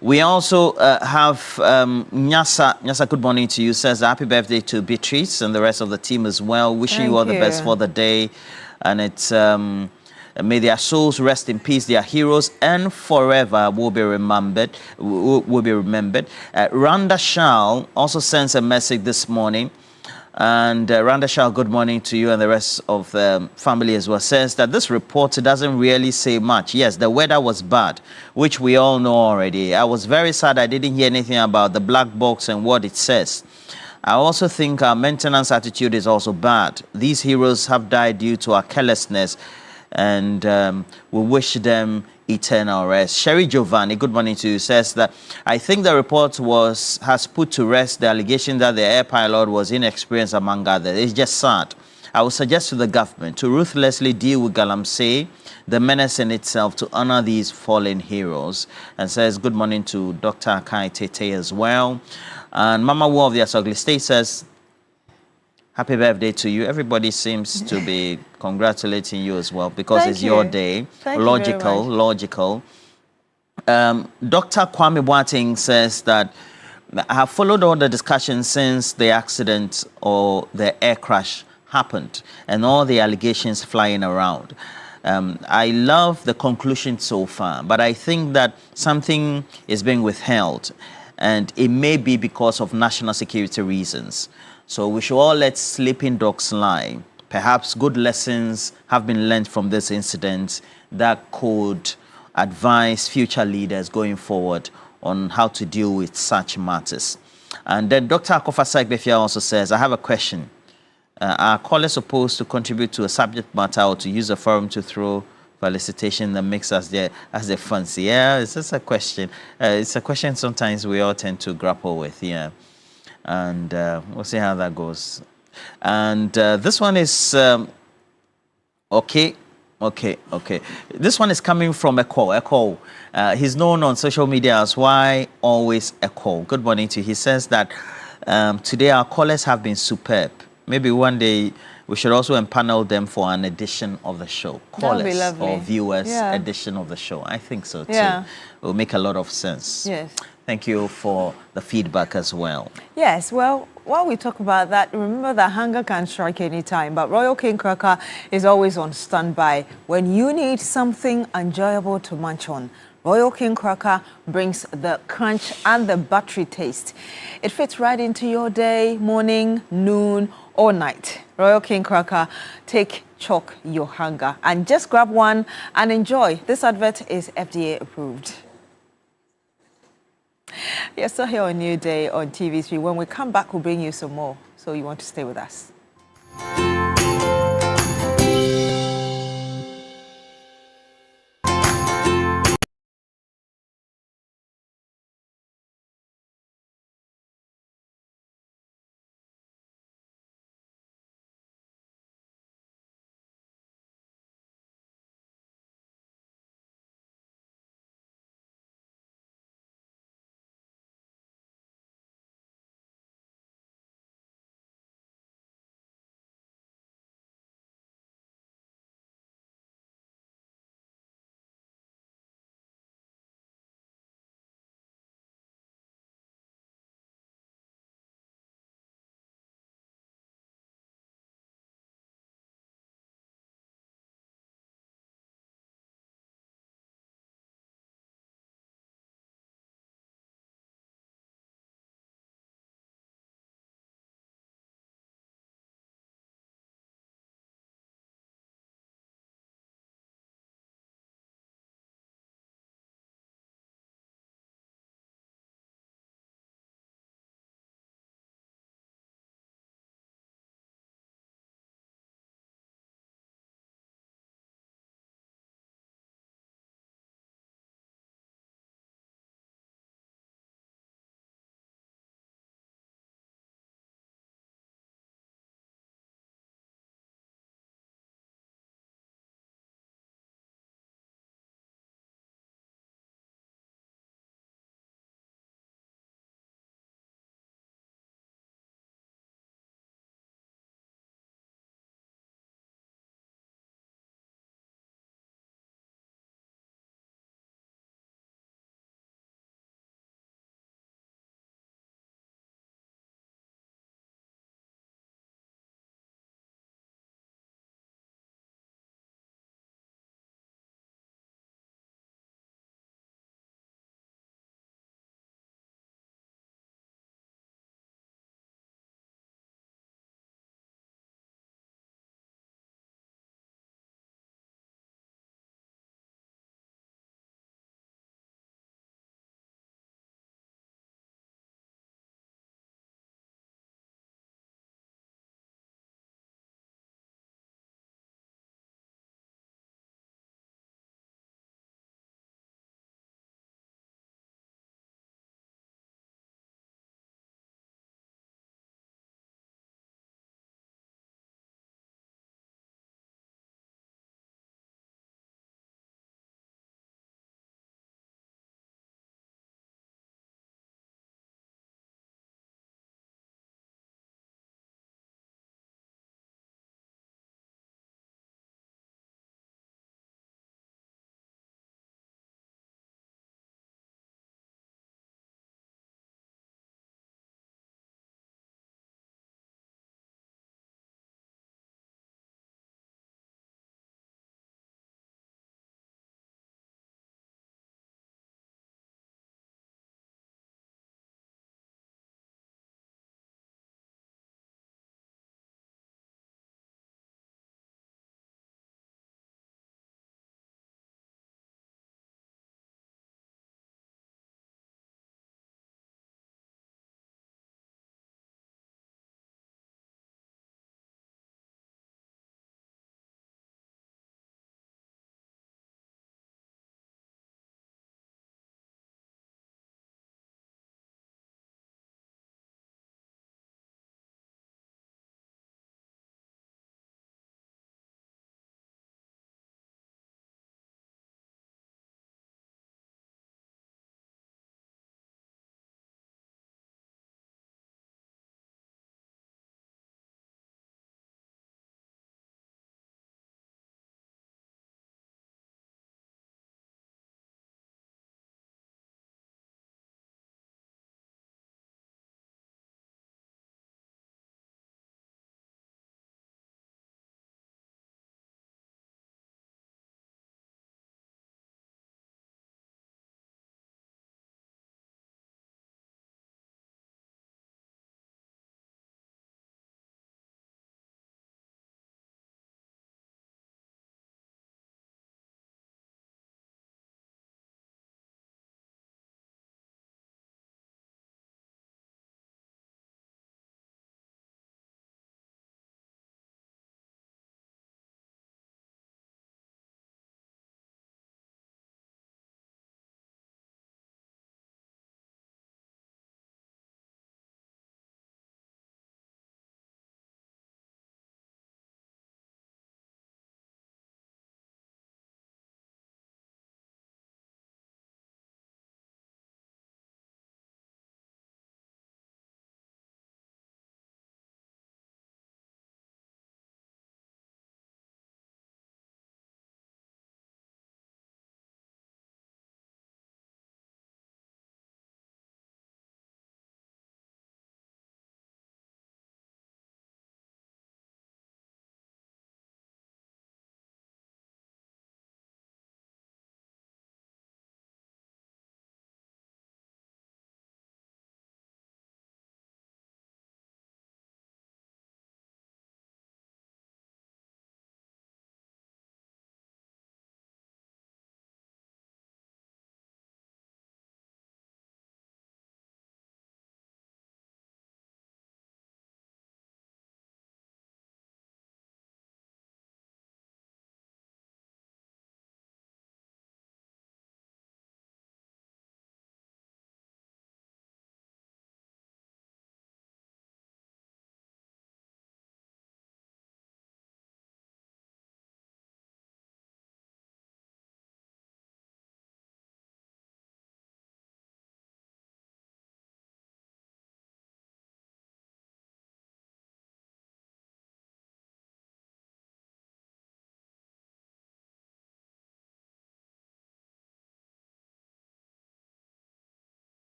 we also have Nyasa. Nyasa, good morning to you. Says happy birthday to Beatrice and the rest of the team as well. Wishing you all the best for the day. And it's may their souls rest in peace. Their heroes and forever will be remembered. Randa Shal also sends a message this morning. And Randa Shah, good morning to you and the rest of the family as well, says that this report doesn't really say much. Yes, the weather was bad, which we all know already. I was very sad I didn't hear anything about the black box and what it says. I also think our maintenance attitude is also bad. These heroes have died due to our carelessness, and we wish them eternal rest. Sherry Giovanni, good morning to you, says that I think the report has put to rest the allegation that the air pilot was inexperienced, among others. It's just sad. I would suggest to the government to ruthlessly deal with Galamsey, the menace in itself, to honor these fallen heroes. And says good morning to Dr. Akai Tete as well. And Mama Wu of the Asogli State says, happy birthday to you. Everybody seems to be congratulating you as well because it's your day. Logical. Dr. Kwame Boateng says that I have followed all the discussions since the accident or the air crash happened and all the allegations flying around. I love the conclusion so far, but I think that something is being withheld and it may be because of national security reasons. So we should all let sleeping dogs lie. Perhaps good lessons have been learned from this incident that could advise future leaders going forward on how to deal with such matters. And then Dr. Akofa Sagbefia also says, I have a question. Are callers supposed to contribute to a subject matter or to use a forum to throw felicitation in the mix as they fancy? Yeah, it's just a question. It's a question sometimes we all tend to grapple with, yeah. And we'll see how that goes. And this one is, okay. This one is coming from Echo. He's known on social media as Why Always Echo. Good morning to you. He says that today our callers have been superb. Maybe one day we should also empanel them for an edition of the show. Callers or viewers edition of the show. I think so too. Yeah. It will make a lot of sense. Yes. Thank you for the feedback as well. Yes, well, while we talk about that, remember that hunger can strike any time, but Royal King Cracker is always on standby when you need something enjoyable to munch on. Royal King Cracker brings the crunch and the buttery taste. It fits right into your day, morning, noon, or night. Royal King Cracker, choke your hunger and just grab one and enjoy. This advert is FDA approved. You're still here on New Day on TV3. When we come back, we'll bring you some more. So you want to stay with us.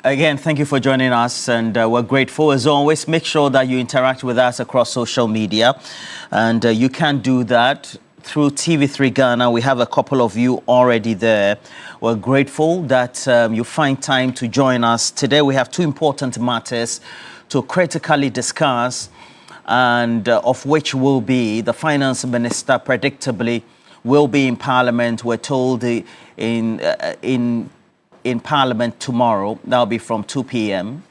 Again, thank you for joining us, and we're grateful as always. Make sure that you interact with us across social media, and you can do that through TV3 Ghana. We have a couple of you already there. We're grateful that you find time to join us. Today we have two important matters to critically discuss, and of which will be the finance minister predictably will be in Parliament. We're told in Parliament tomorrow. That'll be from 2 p.m.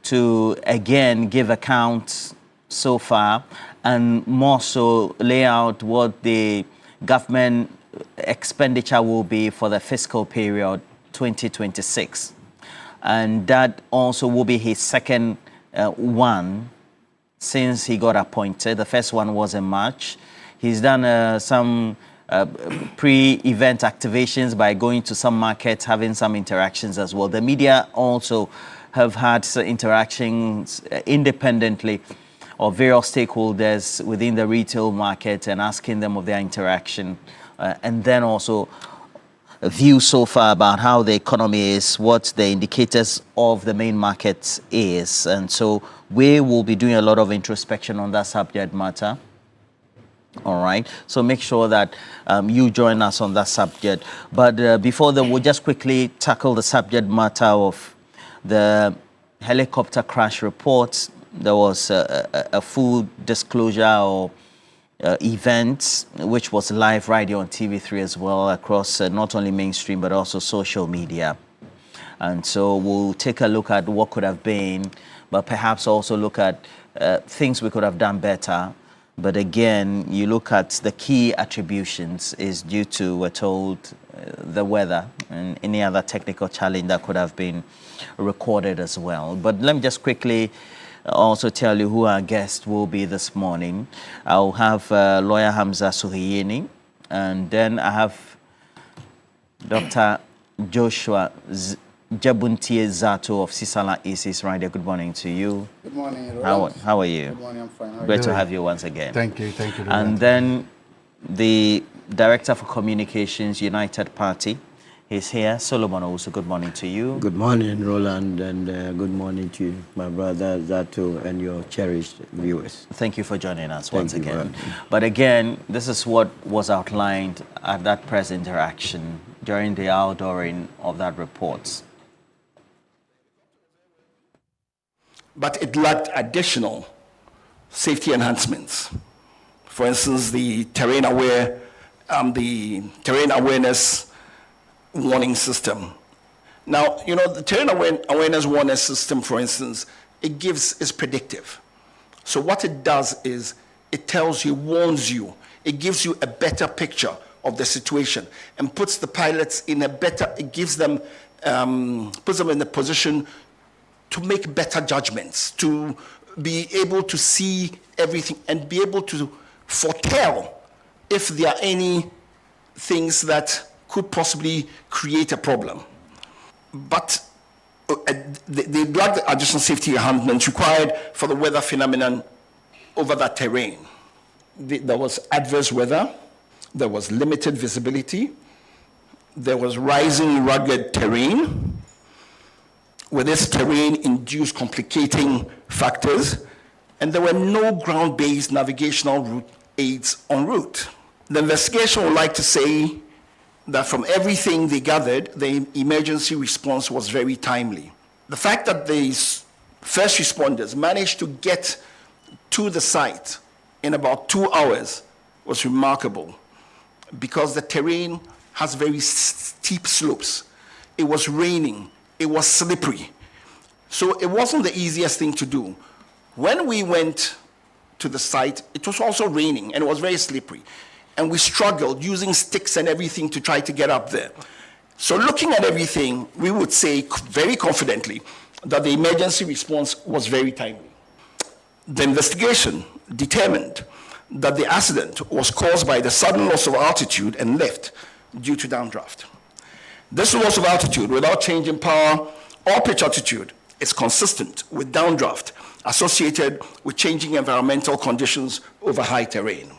to again give accounts so far, and more so lay out what the government expenditure will be for the fiscal period 2026. And that also will be his second one since he got appointed. The first one was in March. He's done some pre-event activations by going to some markets, having some interactions as well. The media also have had interactions independently of various stakeholders within the retail market and asking them of their interaction, and then also a view so far about how the economy is, what the indicators of the main markets is. And so we will be doing a lot of introspection on that subject matter. All right, so make sure that you join us on that subject. But before that, we'll just quickly tackle the subject matter of the helicopter crash reports. There was a full disclosure or event which was live radio on TV3 as well, across not only mainstream but also social media. And so we'll take a look at what could have been, but perhaps also look at things we could have done better. But again, you look at the key attributions is due to, we're told, the weather and any other technical challenge that could have been recorded as well. But let me just quickly also tell you who our guest will be this morning. I'll have lawyer Hamza Suhiyini, and then I have Dr. Joshua Jabuntie Zato of Sisala Isis Radio. Good morning to you. Good morning, Roland. How are you? Good morning, I'm fine. Great to have you once again. Thank you. And then the Director for Communications, United Party, is here. Solomon also, good morning to you. Good morning, Roland, and good morning to you, my brother Zato, and your cherished viewers. Thank you for joining us once Thank you, again. man. But again, this is what was outlined at that press interaction during the outdooring of that report. But it lacked additional safety enhancements. For instance, the terrain awareness warning system. Now, the terrain awareness warning system, for instance, is predictive. So what it does is it tells you, warns you, it gives you a better picture of the situation and puts the pilots in it gives them, puts them in a position to make better judgments, to be able to see everything and be able to foretell if there are any things that could possibly create a problem. But they lacked the additional safety enhancements required for the weather phenomenon over that terrain. There was adverse weather, there was limited visibility, there was rising rugged terrain, with this terrain induced complicating factors, and there were no ground-based navigational route aids en route. The investigation would like to say that from everything they gathered, the emergency response was very timely. The fact that these first responders managed to get to the site in about 2 hours was remarkable, because the terrain has very steep slopes. It was raining. It was slippery. So it wasn't the easiest thing to do. When we went to the site, it was also raining and it was very slippery. And we struggled using sticks and everything to try to get up there. So looking at everything, we would say very confidently that the emergency response was very timely. The investigation determined that the accident was caused by the sudden loss of altitude and lift due to downdraft. This loss of altitude without change in power or pitch altitude is consistent with downdraft associated with changing environmental conditions over high terrain.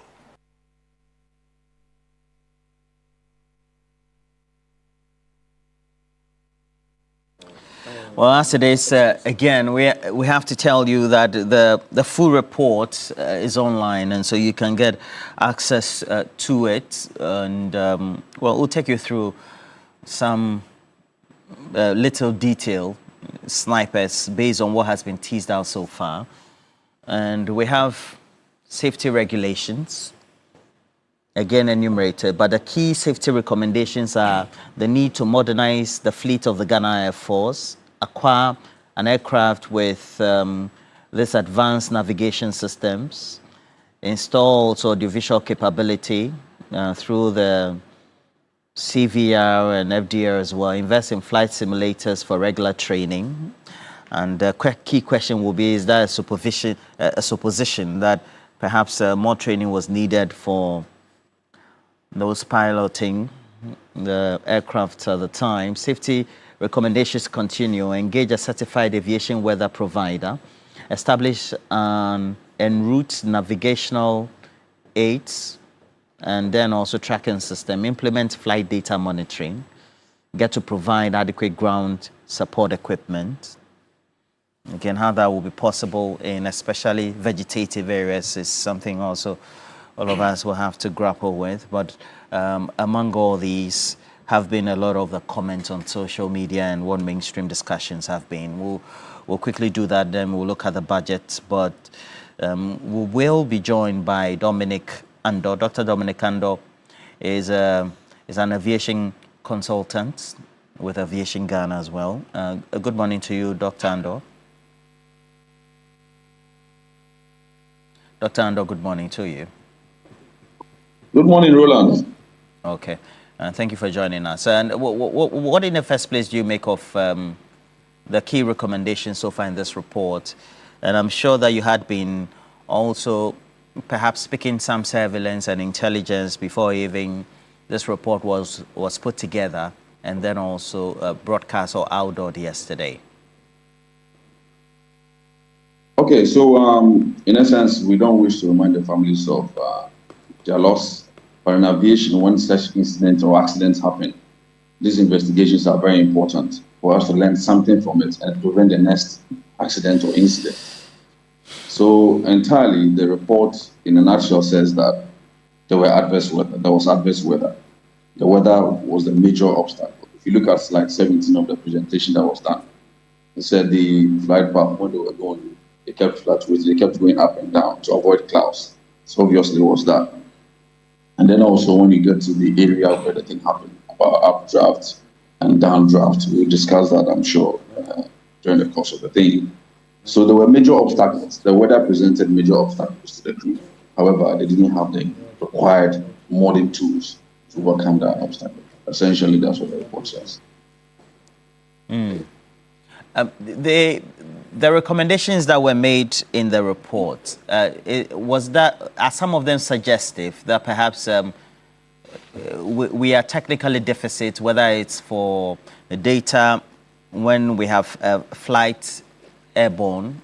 Well, as it is, again, we have to tell you that the full report is online, and so you can get access to it. And, well, we'll take you through some little detail, snipers, based on what has been teased out so far. And we have safety regulations, again enumerated, but the key safety recommendations are the need to modernize the fleet of the Ghana Air Force, acquire an aircraft with this advanced navigation systems, install also audiovisual capability through the CVR and FDR as well, invest in flight simulators for regular training. And the key question will be, is there a supposition that perhaps more training was needed for those piloting the aircraft at the time? Safety recommendations continue. Engage a certified aviation weather provider. Establish en route navigational aids, and then also tracking system. Implement flight data monitoring. Get to provide adequate ground support equipment. Again, how that will be possible in especially vegetative areas is something also all of us will have to grapple with. But among all these have been a lot of the comments on social media and what mainstream discussions have been. We'll quickly do that, then we'll look at the budget. But we will be joined by Dominic Andor. Dr. Dominic Andor is an aviation consultant with Aviation Ghana as well. Good morning to you, Dr. Andor. Dr. Andor, good morning to you. Good morning, Roland. Okay, thank you for joining us. And what in the first place do you make of the key recommendations so far in this report? And I'm sure that you had been also perhaps picking some surveillance and intelligence before even this report was put together and then also broadcast or outlawed yesterday. Okay, so in essence, we don't wish to remind the families of their loss. But in aviation, when such incidents or accidents happen, these investigations are very important for us to learn something from it and prevent the next accident or incident. So entirely, the report in a nutshell says that there was adverse weather. The weather was the major obstacle. If you look at slide 17 of the presentation that was done, it said the flight path, when they were going, they kept fluctuating, they kept going up and down to avoid clouds. So obviously it was that. And then also when you get to the area where the thing happened, about updraft and downdraft, we'll discuss that, I'm sure, during the course of the thing. So there were major obstacles. The weather presented major obstacles to the crew. However, they didn't have the required modern tools to overcome that obstacle. Essentially, that's what the report says. The recommendations that were made in the report, are some of them suggestive that perhaps we are technically deficit, whether it's for the data when we have flights airborne,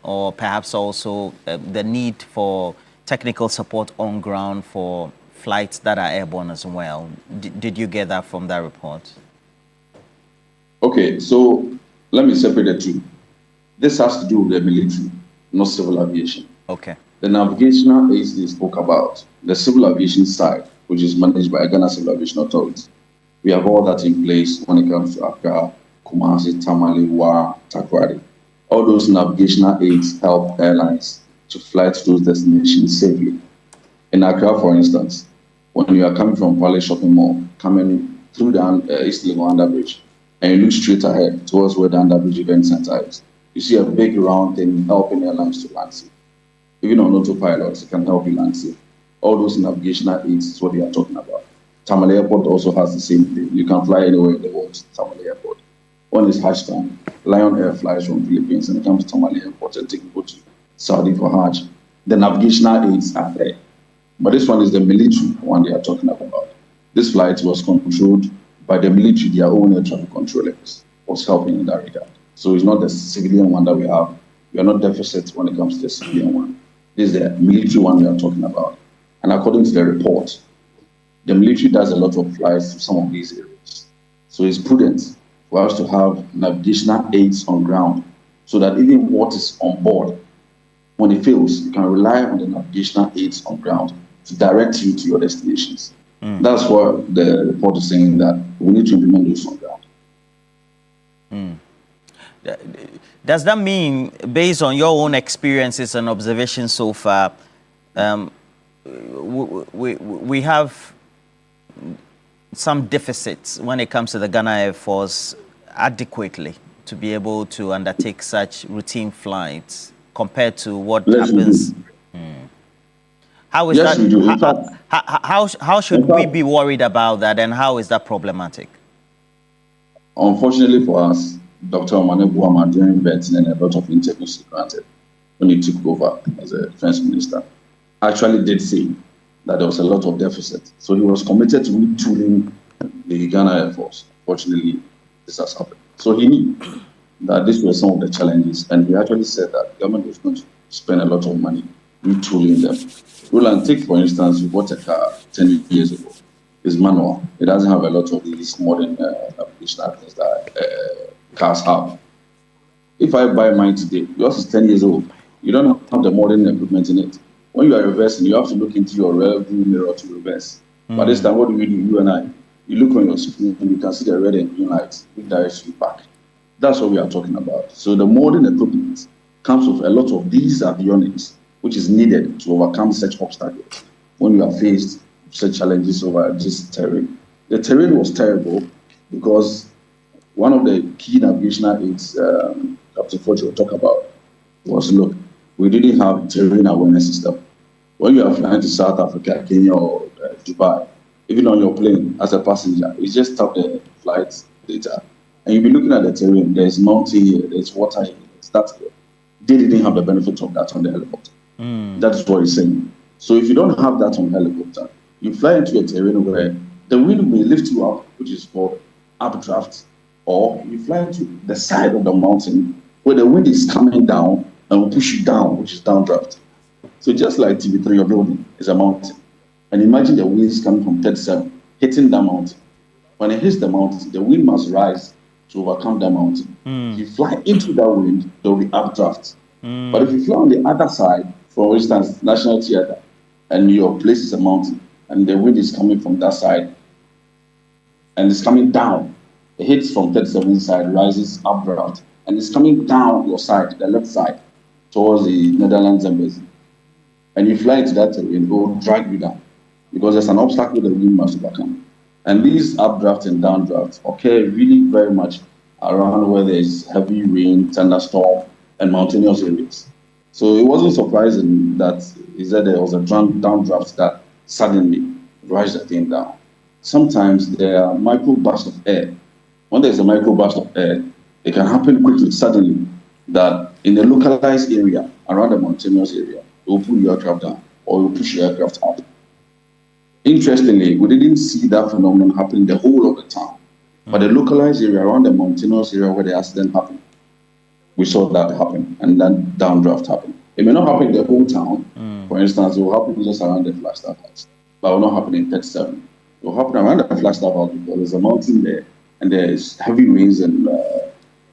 or perhaps also the need for technical support on ground for flights that are airborne as well. Did you get that from that report? Okay, so let me separate the two. This has to do with the military, not civil aviation. Okay. The navigational aids they spoke about, the civil aviation side, which is managed by Ghana Civil Aviation Authority. We have all that in place when it comes to Accra, Kumasi, Tamale, Wa, Takoradi. All those navigational aids help airlines to fly to those destinations safely. In Accra, for instance, when you are coming from Palace Shopping Mall, coming through the East Legon Underbridge, and you look straight ahead towards where the Underbridge Event Center is, you see a big round thing helping airlines to land safe. Even on autopilots, it can help you land safe. All those navigational aids is what they are talking about. Tamale Airport also has the same thing. You can fly anywhere in the world to Tamale Airport. When it's Hajj time, Lion Air flies from Philippines and it comes to Tamale Airport and take people to Saudi for Hajj. The navigational aids are there. But this one is the military one they are talking about. This flight was controlled by the military, their own air traffic controllers, was helping in that regard. So it's not the civilian one that we have. We are not deficit when it comes to the civilian one. This is the military one we are talking about. And according to the report, the military does a lot of flights to some of these areas. So it's prudent for us to have navigational aids on ground so that even what is on board, when it fails, you can rely on the navigational aids on ground to direct you to your destinations. That's what the report is saying, that we need to implement those on ground. Does that mean, based on your own experiences and observations so far, we have some deficits when it comes to the Ghana Air Force adequately to be able to undertake such routine flights compared to what happens? How is Yes, that? we do. How should we be worried about that, and how is that problematic? Unfortunately for us, Dr. Omane Buama, during vetting and a lot of interviews he granted when he took over as a defense minister, actually did say that there was a lot of deficit. So he was committed to retooling the Ghana Air Force. Fortunately, this has happened. So he knew that these were some of the challenges, and he actually said that the government was going to spend a lot of money retooling them. Roland, take for instance, you bought a car 10 years ago. It's manual. It doesn't have a lot of these modern application things that cars have. If I buy mine today, yours is 10 years old. You don't have the modern equipment in it. When you are reversing, you have to look into your rearview mirror to reverse. But this time, what do we do, you and I? You look on your screen and you can see the red and green lights, which directs you back. That's what we are talking about. So the modern equipment comes with a lot of these avionics, which is needed to overcome such obstacles when you are faced with such challenges over this terrain. The terrain was terrible because one of the key navigational aids Captain Forge will talk about was, look, we didn't have terrain awareness system. When you are flying to South Africa, Kenya, or Dubai, even on your plane as a passenger, you just tap the flight data, and you'll be looking at the terrain. There's mountain here, there's water here, there's that here. They didn't have the benefit of that on the helicopter. That is what he's saying. So if you don't have that on helicopter, you fly into a terrain where the wind may lift you up, which is called updraft, or you fly into the side of the mountain where the wind is coming down and will push you down, which is downdraft. So just like TV3, your building is a mountain. And imagine the winds coming from 37, hitting that mountain. When it hits the mountain, the wind must rise to overcome that mountain. If you fly into that wind, there will be updraft. But if you fly on the other side, for instance, National Theatre, and your place is a mountain, and the wind is coming from that side, and it's coming down, it hits from 37 side, rises updraft, and it's coming down your side, the left side, towards the Netherlands embassy. And you fly into that terrain, it will drag you down, because there's an obstacle the wind must overcome. And these updrafts and downdrafts occur really very much around where there's heavy rain, thunderstorm, and mountainous areas. So it wasn't surprising that he said there was a downdraft that suddenly rushed the thing down. Sometimes there are micro bursts of air. When there's a micro burst of air, it can happen quickly, suddenly, that in a localized area, around a mountainous area, it will pull your aircraft down or it will push your aircraft up. Interestingly, we didn't see that phenomenon happen the whole of the town. But the localized area, around the mountainous area where the accident happened, we saw that happen, and then downdraft happen. It may not happen in the whole town. For instance, it will happen just around the Flagstaff House, but it will not happen in 37. It will happen around the Flagstaff House because there's a mountain there, and there's heavy rains and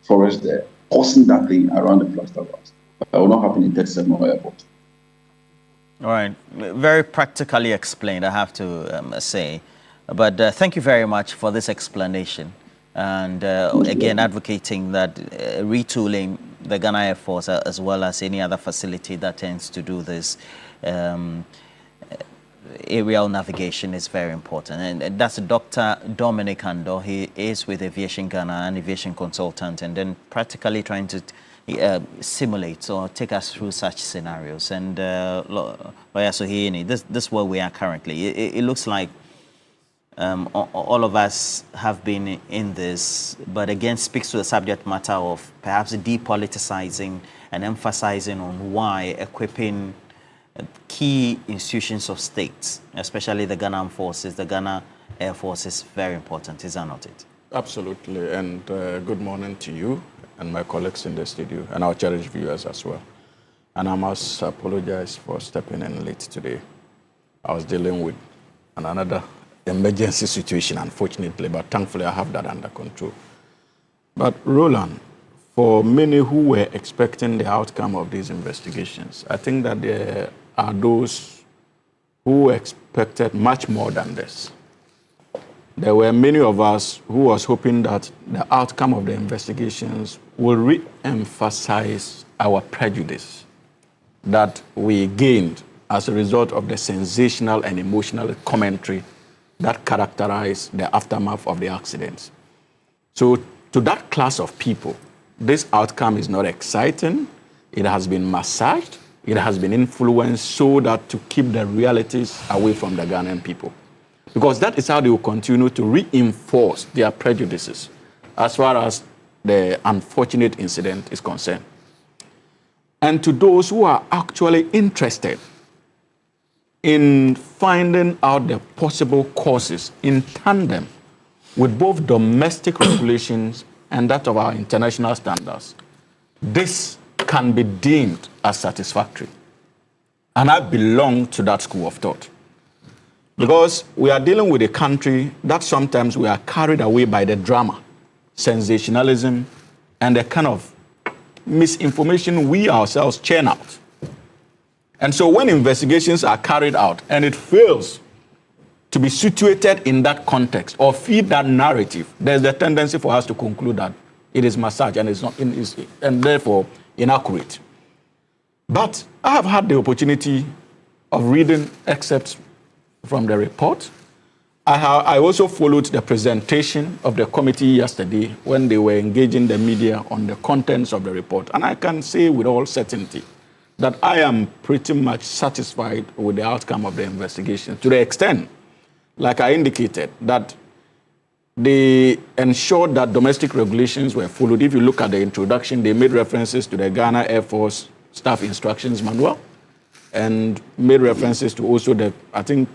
forest there, causing that thing around the Flagstaff House. But it will not happen in 37 or airport. All right, very practically explained, I have to say. But thank you very much for this explanation. And again, advocating that retooling the Ghana Air Force as well as any other facility that tends to do this aerial navigation is very important. And that's Dr. Dominic Ando. He is with Aviation Ghana, an aviation consultant, and then practically trying to simulate or take us through such scenarios. And Lawyer Sohini, this is where we are currently. It looks like all of us have been in this, but again speaks to the subject matter of perhaps depoliticizing and emphasizing on why equipping key institutions of states, especially the Ghana Armed Forces, the Ghana Air Force, is very important. Is that not it? Absolutely, and good morning to you and my colleagues in the studio and our cherished viewers as well. And I must apologize for stepping in late today. I was dealing with another emergency situation, unfortunately, but thankfully I have that under control. But Roland, for many who were expecting the outcome of these investigations, I think that there are those who expected much more than this. There were many of us who was hoping that the outcome of the investigations will re-emphasize our prejudice that we gained as a result of the sensational and emotional commentary that characterized the aftermath of the accidents. So to that class of people, this outcome is not exciting. It has been massaged. It has been influenced so that to keep the realities away from the Ghanaian people. Because that is how they will continue to reinforce their prejudices as far as the unfortunate incident is concerned. And to those who are actually interested in finding out the possible causes in tandem with both domestic regulations and that of our international standards, this can be deemed as satisfactory. And I belong to that school of thought. Because we are dealing with a country that sometimes we are carried away by the drama, sensationalism, and the kind of misinformation we ourselves churn out. And so when investigations are carried out and it fails to be situated in that context or feed that narrative, there's the tendency for us to conclude that it is massaged and, and therefore inaccurate. But I have had the opportunity of reading excerpts from the report. I also followed the presentation of the committee yesterday when they were engaging the media on the contents of the report. And I can say with all certainty that I am pretty much satisfied with the outcome of the investigation, to the extent, like I indicated, that they ensured that domestic regulations were followed. If you look at the introduction, they made references to the Ghana Air Force Staff Instructions Manual and made references to also the, I think,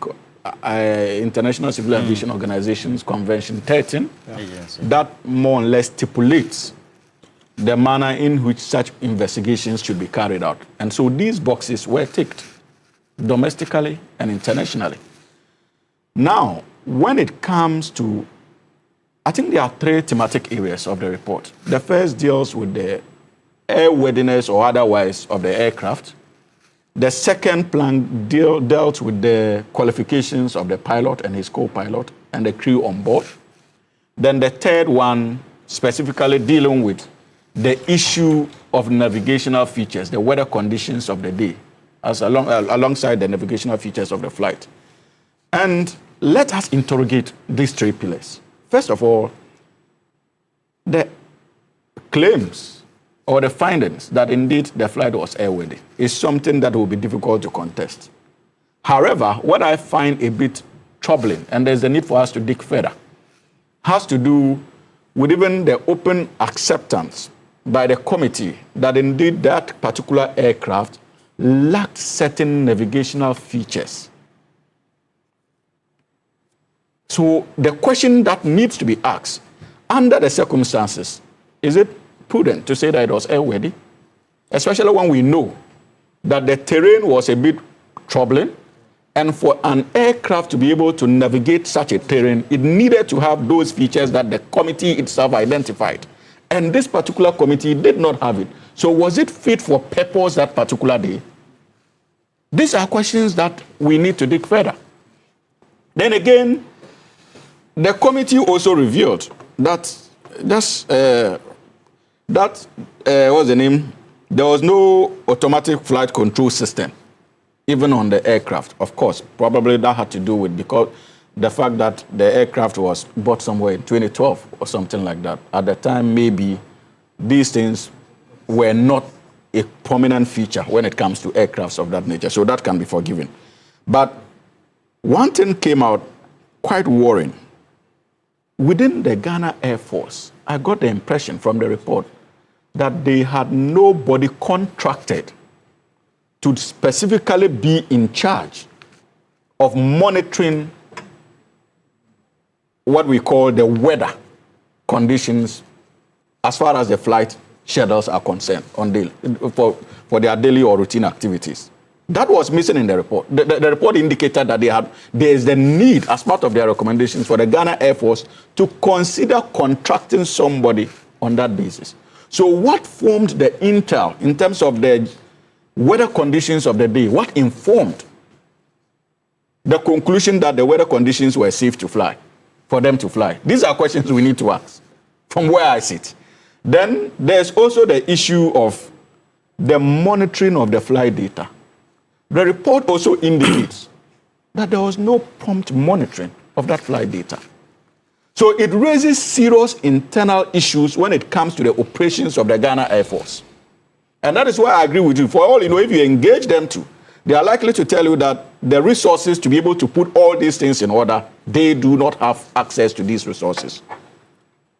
International Civil Aviation Organization's Convention 13, that more or less stipulates the manner in which such investigations should be carried out. And so these boxes were ticked domestically and internationally. Now, when it comes to, I think there are three thematic areas of the report. The first deals with the airworthiness or otherwise of the aircraft. The second plank dealt with the qualifications of the pilot and his co-pilot and the crew on board. Then the third one specifically dealing with the issue of navigational features, the weather conditions of the day, alongside the navigational features of the flight. And let us interrogate these three pillars. First of all, the claims or the findings that indeed the flight was airworthy is something that will be difficult to contest. However, what I find a bit troubling, and there's a need for us to dig further, has to do with even the open acceptance by the committee that indeed that particular aircraft lacked certain navigational features. So the question that needs to be asked, under the circumstances, is it prudent to say that it was airworthy, especially when we know that the terrain was a bit troubling, and for an aircraft to be able to navigate such a terrain, it needed to have those features that the committee itself identified. And this particular committee did not have it. So was it fit for purpose that particular day? These are questions that we need to dig further. Then again, the committee also revealed that what's the name? There was no automatic flight control system, even on the aircraft. Of course, probably that had to do with because the fact that the aircraft was bought somewhere in 2012 or something like that. At the time, maybe these things were not a prominent feature when it comes to aircrafts of that nature. So that can be forgiven. But one thing came out quite worrying. Within the Ghana Air Force, I got the impression from the report that they had nobody contracted to specifically be in charge of monitoring what we call the weather conditions as far as the flight schedules are concerned for their daily or routine activities. That was missing in the report. The report indicated that there is the need, as part of their recommendations, for the Ghana Air Force to consider contracting somebody on that basis. So what formed the intel in terms of the weather conditions of the day? What informed the conclusion that the weather conditions were safe to fly, for them to fly? These are questions we need to ask from where I sit. Then there's also the issue of the monitoring of the flight data. The report also indicates that there was no prompt monitoring of that flight data. So it raises serious internal issues when it comes to the operations of the Ghana Air Force. And that is why I agree with you. For all you know, if you engage them to, they are likely to tell you that the resources to be able to put all these things in order, they do not have access to these resources.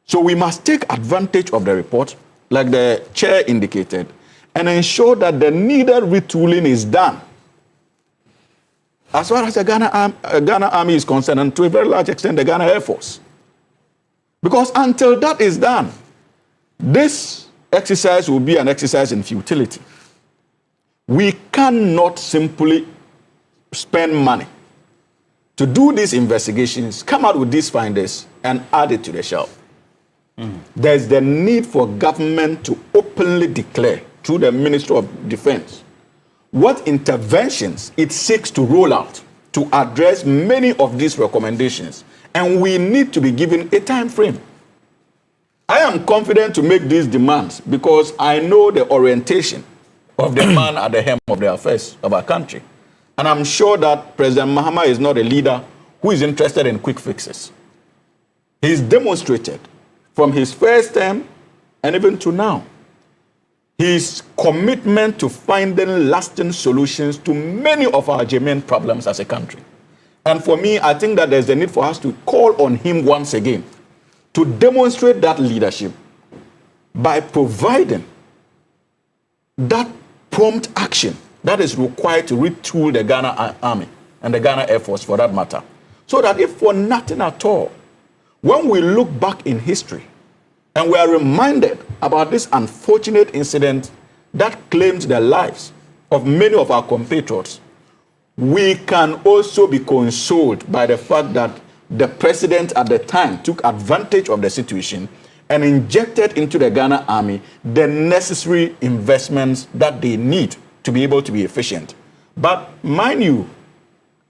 So we must take advantage of the report, like the chair indicated, and ensure that the needed retooling is done. As far as the Ghana Army is concerned, and to a very large extent, the Ghana Air Force. Because until that is done, this exercise will be an exercise in futility. We cannot simply spend money to do these investigations, come out with these findings, and add it to the shelf. There's the need for government to openly declare through the Ministry of Defense what interventions it seeks to roll out to address many of these recommendations. And we need to be given a time frame. I am confident to make these demands because I know the orientation of the man at the helm of the affairs of our country. And I'm sure that President Mahama is not a leader who is interested in quick fixes. He's demonstrated from his first term and even to now his commitment to finding lasting solutions to many of our germane problems as a country. And for me, I think that there's a need for us to call on him once again to demonstrate that leadership by providing that prompt action that is required to retool the Ghana Army and the Ghana Air Force for that matter. So that if for nothing at all, when we look back in history and we are reminded about this unfortunate incident that claimed the lives of many of our compatriots, we can also be consoled by the fact that the president at the time took advantage of the situation and injected into the Ghana Army the necessary investments that they need to be able to be efficient. But mind you,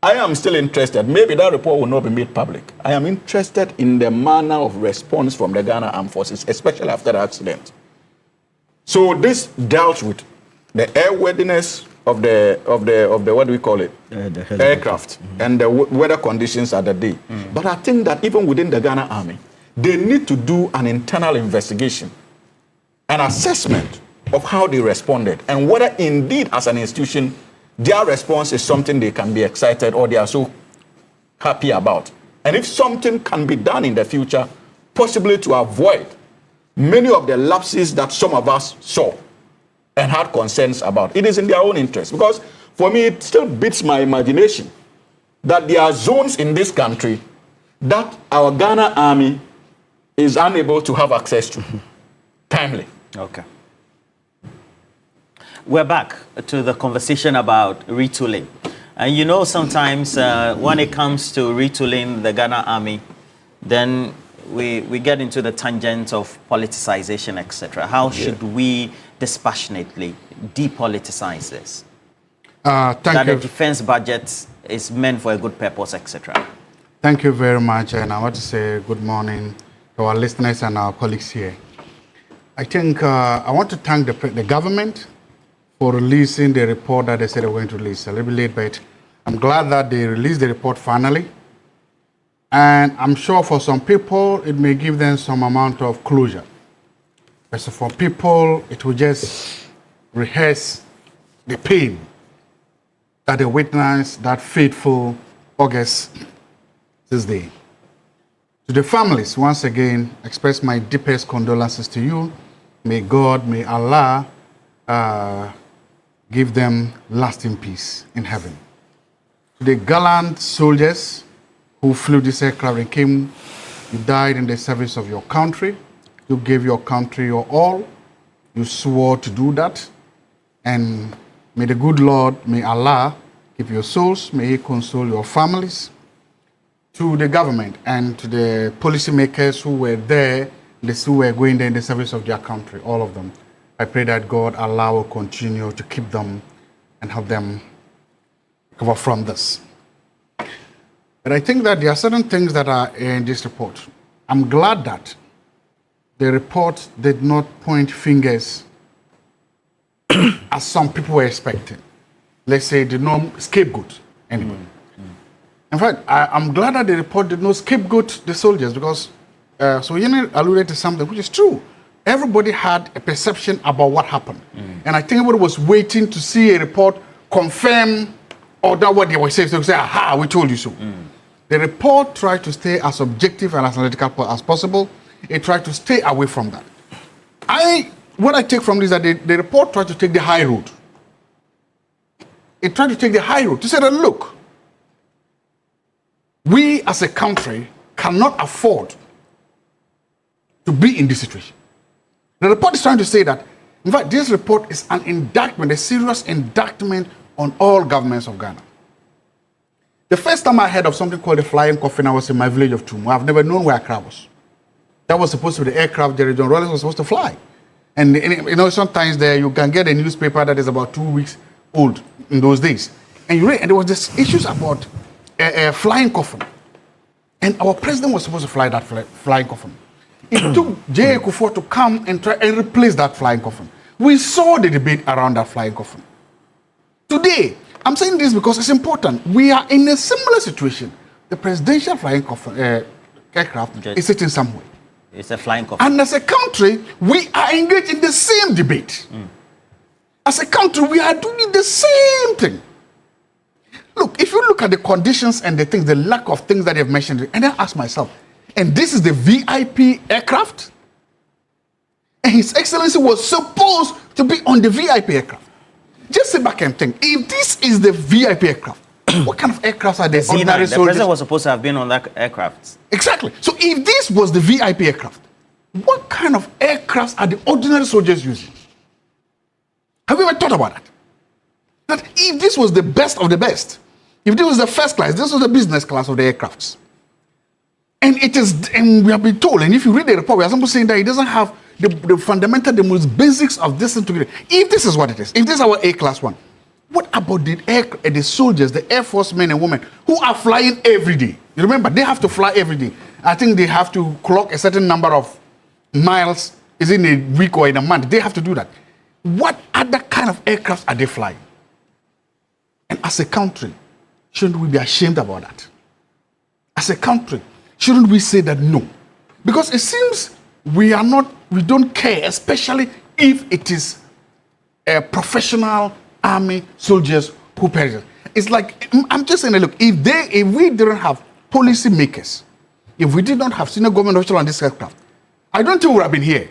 I am still interested. Maybe that report will not be made public. I am interested in the manner of response from the Ghana Armed Forces, especially after the accident. So this dealt with the airworthiness of the what do we call it? The aircraft and the weather conditions at the day. But I think that even within the Ghana Army, they need to do an internal investigation, an assessment of how they responded and whether indeed as an institution their response is something they can be excited or they are so happy about. And if something can be done in the future, possibly to avoid many of the lapses that some of us saw and had concerns about. It is in their own interest. Because for me, it still beats my imagination that there are zones in this country that our Ghana Army is unable to have access to timely. Okay. We're back to the conversation about retooling. And you know, sometimes when it comes to retooling the Ghana Army, then we get into the tangent of politicization, etc. How should we dispassionately depoliticize this? Thank that you. The defense budget is meant for a good purpose, etc. Thank you very much, and I want to say good morning to our listeners and our colleagues here. I think I want to thank the government for releasing the report that they said they were going to release. A little bit late, but I'm glad that they released the report finally. And I'm sure for some people, it may give them some amount of closure. But so for people, it will just rehearse the pain that they witnessed that fateful August this day. To the families, once again, express my deepest condolences to you. May God, may Allah give them lasting peace in heaven. To the gallant soldiers who flew this aircraft and came, you died in the service of your country. You gave your country your all. You swore to do that. And may the good Lord, may Allah keep your souls. May He console your families. To the government and to the policymakers who were there those who were going there in the service of their country, all of them. I pray that God allow will continue to keep them and help them recover from this. But I think that there are certain things that are in this report. I'm glad that the report did not point fingers as some people were expecting. Let's say did not scapegoat anybody. In fact, I'm glad that the report did not scapegoat the soldiers because so you alluded to something which is true. Everybody had a perception about what happened. And I think everybody was waiting to see a report confirm or that what they were saying. So they say, aha, we told you so. The report tried to stay as objective and as analytical as possible. It tried to stay away from that. What I take from this is that the report tried to take the high road. It tried to take the high road to say that, look, we as a country cannot afford to be in this situation. The report is trying to say that, in fact, this report is an indictment, a serious indictment on all governments of Ghana. The first time I heard of something called a flying coffin, I was in my village of Tumu. I've never known where Accra was. That was supposed to be the aircraft Jerry John Rawlings was supposed to fly. And you know, sometimes there you can get a newspaper that is about 2 weeks old in those days. And you read, and there was this issues about a flying coffin. And our president was supposed to fly that flying coffin. It took J.A. Kufuor to come and try and replace that flying coffin. We saw the debate around that flying coffin. Today, I'm saying this because it's important. We are in a similar situation. The presidential flying coffin, aircraft is sitting somewhere. It's a flying coffin. And as a country, we are engaged in the same debate. As a country, we are doing the same thing. Look, if you look at the conditions and the things, the lack of things that you've mentioned, and I ask myself, and this is the VIP aircraft? And His Excellency was supposed to be on the VIP aircraft. Just sit back and think, if this is the VIP aircraft, what kind of aircraft are the ordinary soldiers? The president was supposed to have been on that aircraft. Exactly. So if this was the VIP aircraft, what kind of aircraft are the ordinary soldiers using? Have you ever thought about that? That if this was the best of the best, if this was the first class, this was the business class of the aircrafts. And it is, and we have been told, and if you read the report, we are simply saying that it doesn't have the fundamental, the most basics of this integrity. If this is what it is, if this is our A-class one, what about the soldiers, the Air Force men and women who are flying every day? You remember, they have to fly every day. I think they have to clock a certain number of miles, is in a week or in a month. They have to do that. What other kind of aircraft are they flying? And as a country, shouldn't we be ashamed about that? As a country, shouldn't we say that no? Because it seems we don't care, especially if it is a professional army soldiers who perish. It's like, I'm just saying, look, if we didn't have policy makers, if we did not have senior government officials on this aircraft, I don't think we would have been here.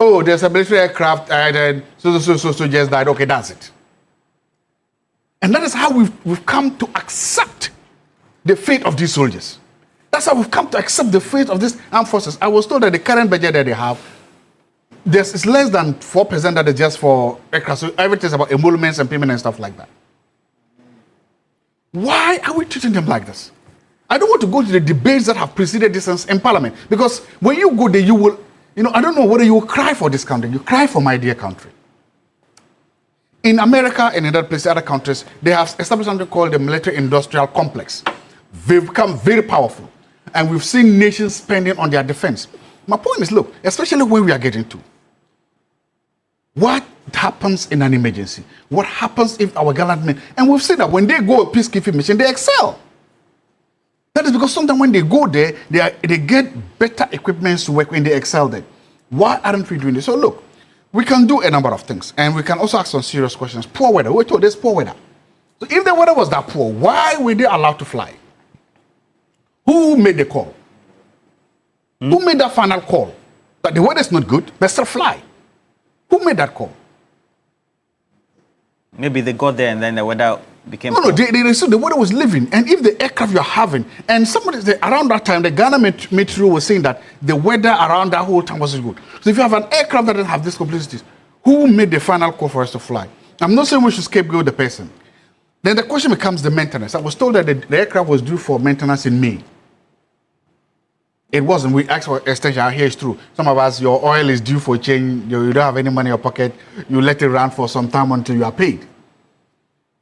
Oh, there's a military aircraft, and so just died. Okay, that's it. And that is how we've come to accept the fate of these soldiers. That's how we've come to accept the fate of these armed forces. I was told that the current budget that they have, it's less than 4% that is just for aircraft. So everything is about emoluments and payment and stuff like that. Why are we treating them like this? I don't want to go to the debates that have preceded this in Parliament. Because when you go there, you will, I don't know whether you will cry for this country. You cry for my dear country. In America and in other countries, they have established something called the military-industrial complex. They've become very powerful. And we've seen nations spending on their defense. My point is, look, especially when we are getting to, what happens in an emergency? What happens if our gallant men, and we've seen that when they go a peacekeeping mission, they excel. That is because sometimes when they go there, they get better equipment to work when they excel there. Why aren't we doing this? So look, we can do a number of things, and we can also ask some serious questions. Poor weather. We're told there's poor weather. So if the weather was that poor, why were they allowed to fly? Who made the call? Who made that final call? That the weather is not good, but still fly. Who made that call? Maybe they got there and then the weather became... No, the weather was living. And if the aircraft you're having, and around that time, the Ghana Metro was saying that the weather around that whole time wasn't good. So if you have an aircraft that doesn't have these complicities, who made the final call for us to fly? I'm not saying we should scapegoat the person. Then the question becomes the maintenance. I was told that the aircraft was due for maintenance in May. It wasn't. We asked for extension. Here it's true. Some of us, your oil is due for change. You don't have any money in your pocket. You let it run for some time until you are paid.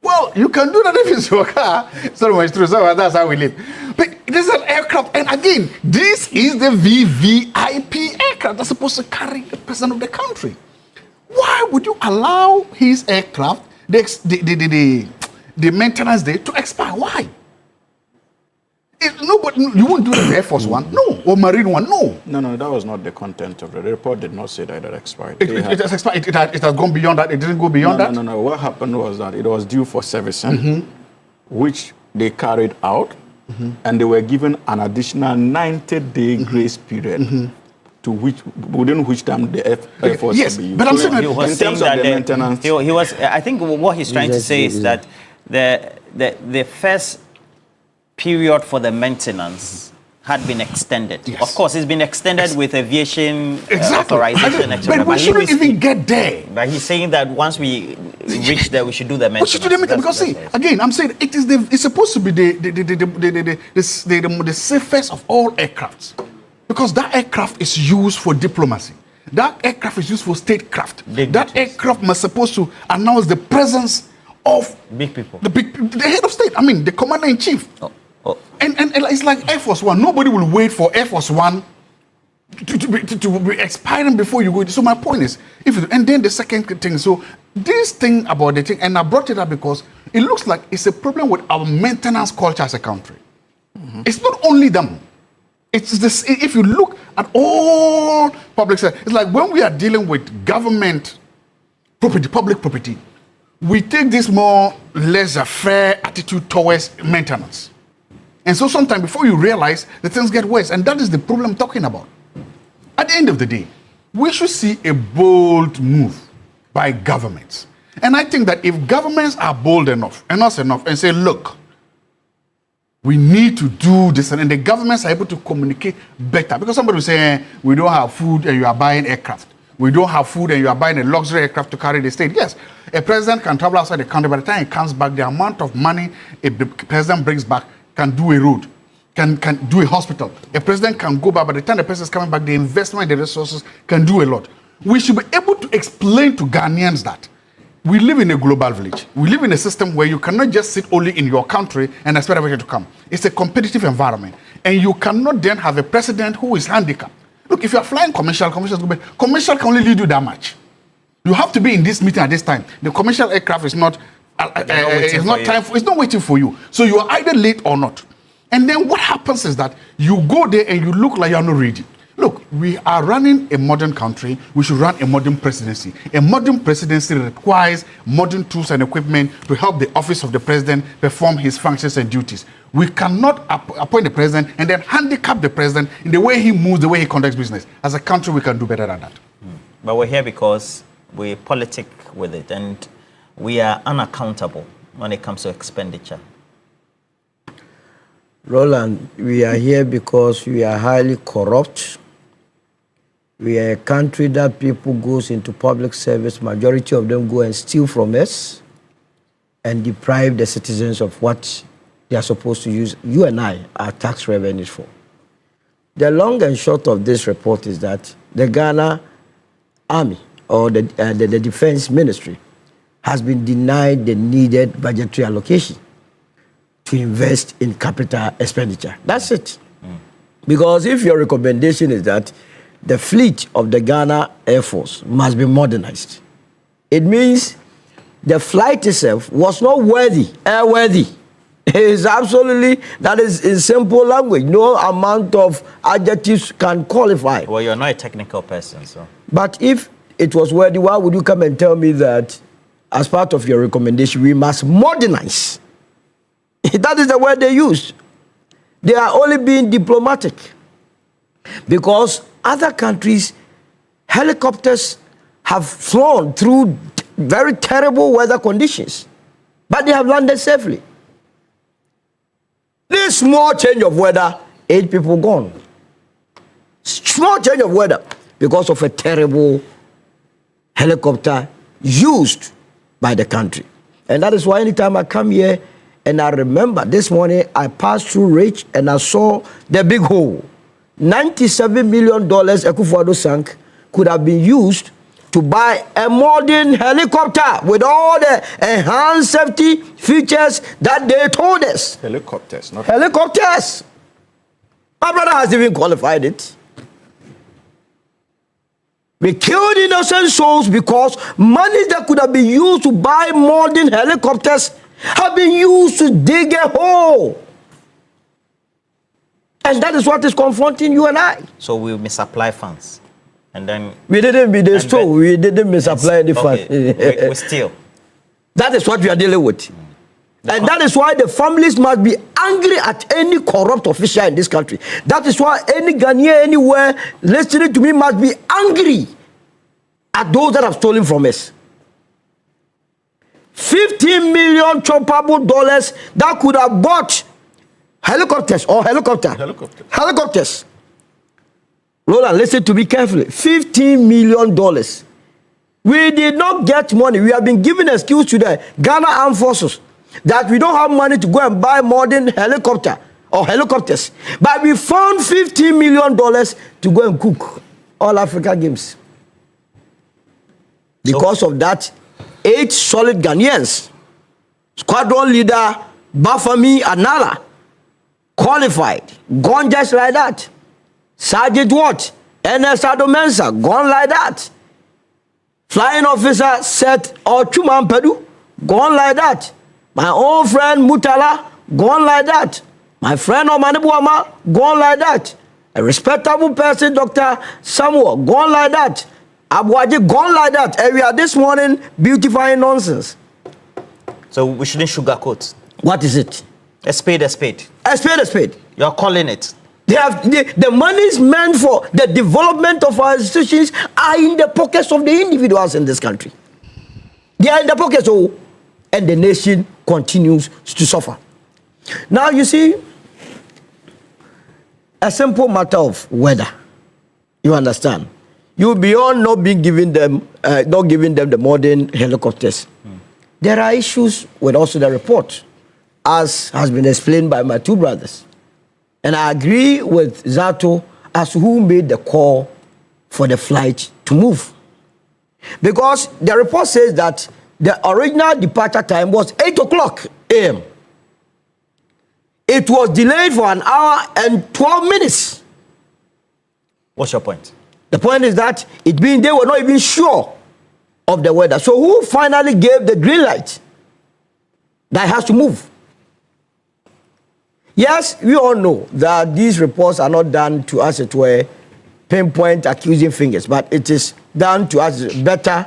Well, you can do that if it's your car. So it's true. So that's how we live. But this is an aircraft. And again, this is the VVIP aircraft that's supposed to carry the president of the country. Why would you allow his aircraft, the maintenance day, to expire? Why? No, but you won't do the Air Force One, no, or Marine One, no. No, that was not the content of it. The report did not say that it expired. It has expired. It has gone beyond that. It didn't go beyond that. No. What happened was that it was due for servicing, which they carried out, and they were given an additional 90-day grace period. To within which time the Air Force yes, will be used. But I'm saying he was saying that he was. I think what he's trying to say is that the first period for the maintenance had been extended. Yes. Of course, it's been extended with aviation authorization. But we shouldn't even get there. But he's saying that once we reach there, we should do the maintenance. We should do the maintenance because see, again, I'm saying it's supposed to be the safest of all aircrafts. Because that aircraft is used for diplomacy. That aircraft is used for statecraft. That aircraft was supposed to announce the presence of big people. The head of state. I mean, the commander-in-chief. And it's like Air Force One. Nobody will wait for Air Force One to be expiring before you go. So my point is, and then the second thing. So this thing about the thing, and I brought it up because it looks like it's a problem with our maintenance culture as a country. It's not only them. It's this. If you look at all public sector, it's like when we are dealing with government property, public property, we take this more laissez-faire attitude towards maintenance. And so sometimes before you realize, the things get worse. And that is the problem I'm talking about. At the end of the day, we should see a bold move by governments. And I think that if governments are bold enough, and say, look, we need to do this, and the governments are able to communicate better. Because somebody will say, we don't have food and you are buying aircraft. We don't have food and you are buying a luxury aircraft to carry the state. Yes, a president can travel outside the country. By the time he comes back, the amount of money the president brings back can do a road, can do a hospital. A president can go back. By the time the president is coming back, the investment, the resources can do a lot. We should be able to explain to Ghanaians that we live in a global village. We live in a system where you cannot just sit only in your country and expect everything to come. It's a competitive environment. And you cannot then have a president who is handicapped. Look, if you are flying commercial can only lead you that much. You have to be in this meeting at this time. The commercial aircraft is not waiting for you. So you are either late or not. And then what happens is that you go there and you look like you are not ready. Look, we are running a modern country. We should run a modern presidency. A modern presidency requires modern tools and equipment to help the office of the president perform his functions and duties. We cannot appoint the president and then handicap the president in the way he moves, the way he conducts business. As a country, we can do better than that. But we're here because we politic with it, and we are unaccountable when it comes to expenditure. Roland, we are here because we are highly corrupt. We are a country that people goes into public service, majority of them go and steal from us and deprive the citizens of what they are supposed to use, you and I, our tax revenues for. The long and short of this report is that the Ghana Army or the Defense Ministry has been denied the needed budgetary allocation to invest in capital expenditure. That's it. Because if your recommendation is that the fleet of the Ghana Air Force must be modernized, it means the flight itself was not airworthy. It's absolutely, that is in simple language. No amount of adjectives can qualify. Well, you're not a technical person, so. But if it was worthy, why would you come and tell me that as part of your recommendation, we must modernize? That is the word they use. They are only being diplomatic. Because other countries, helicopters have flown through very terrible weather conditions, but they have landed safely. This small change of weather, 8 people gone. Small change of weather because of a terrible helicopter used by the country. And that is why anytime I come here, and I remember this morning I passed through Rich and I saw the big hole $97 million Akufo-Addo sank could have been used to buy a modern helicopter with all the enhanced safety features that they told us. Helicopters, not helicopters. My brother has even qualified it. We killed innocent souls because money that could have been used to buy modern helicopters have been used to dig a hole. And that is what is confronting you and I. So we misapply funds. And then... We didn't be the store. We didn't misapply the funds. We steal. That is what we are dealing with. And that is why the families must be angry at any corrupt official in this country. That is why any Ghanaian anywhere listening to me must be angry at those that have stolen from us. $15 million choppable dollars that could have bought helicopters. Roland, listen to me carefully. $15 million. We did not get money. We have been given an excuse to the Ghana Armed Forces that we don't have money to go and buy modern helicopter or helicopters. But we found $15 million to go and cook all Africa games. Because of that, 8 solid Ghanaians, squadron leader Bafami Anala, qualified, gone just like that. Sergeant Watt, NS Adomensa, gone like that. Flying officer Seth Ochuman Pedu, gone like that. My own friend Mutala, gone like that. My friend Omanibuama, gone like that. A respectable person, Dr. Samuel, gone like that. Abuaji, gone like that. And we are this morning beautifying nonsense. So we shouldn't sugarcoat. What is it? A spade, a spade. A spade, a spade. You're calling it. They have the monies meant for the development of our institutions are in the pockets of the individuals in this country. They are in the pockets, and the nation continues to suffer. Now you see, a simple matter of weather. You understand? You beyond not giving them the modern helicopters. There are issues with also the report, as has been explained by my 2 brothers. And I agree with Zato as to who made the call for the flight to move. Because the report says that the original departure time was 8 o'clock a.m. It was delayed for 1 hour and 12 minutes. What's your point? The point is that they were not even sure of the weather. So who finally gave the green light that it has to move? Yes, we all know that these reports are not done to us it were pinpoint accusing fingers, but it is done to us better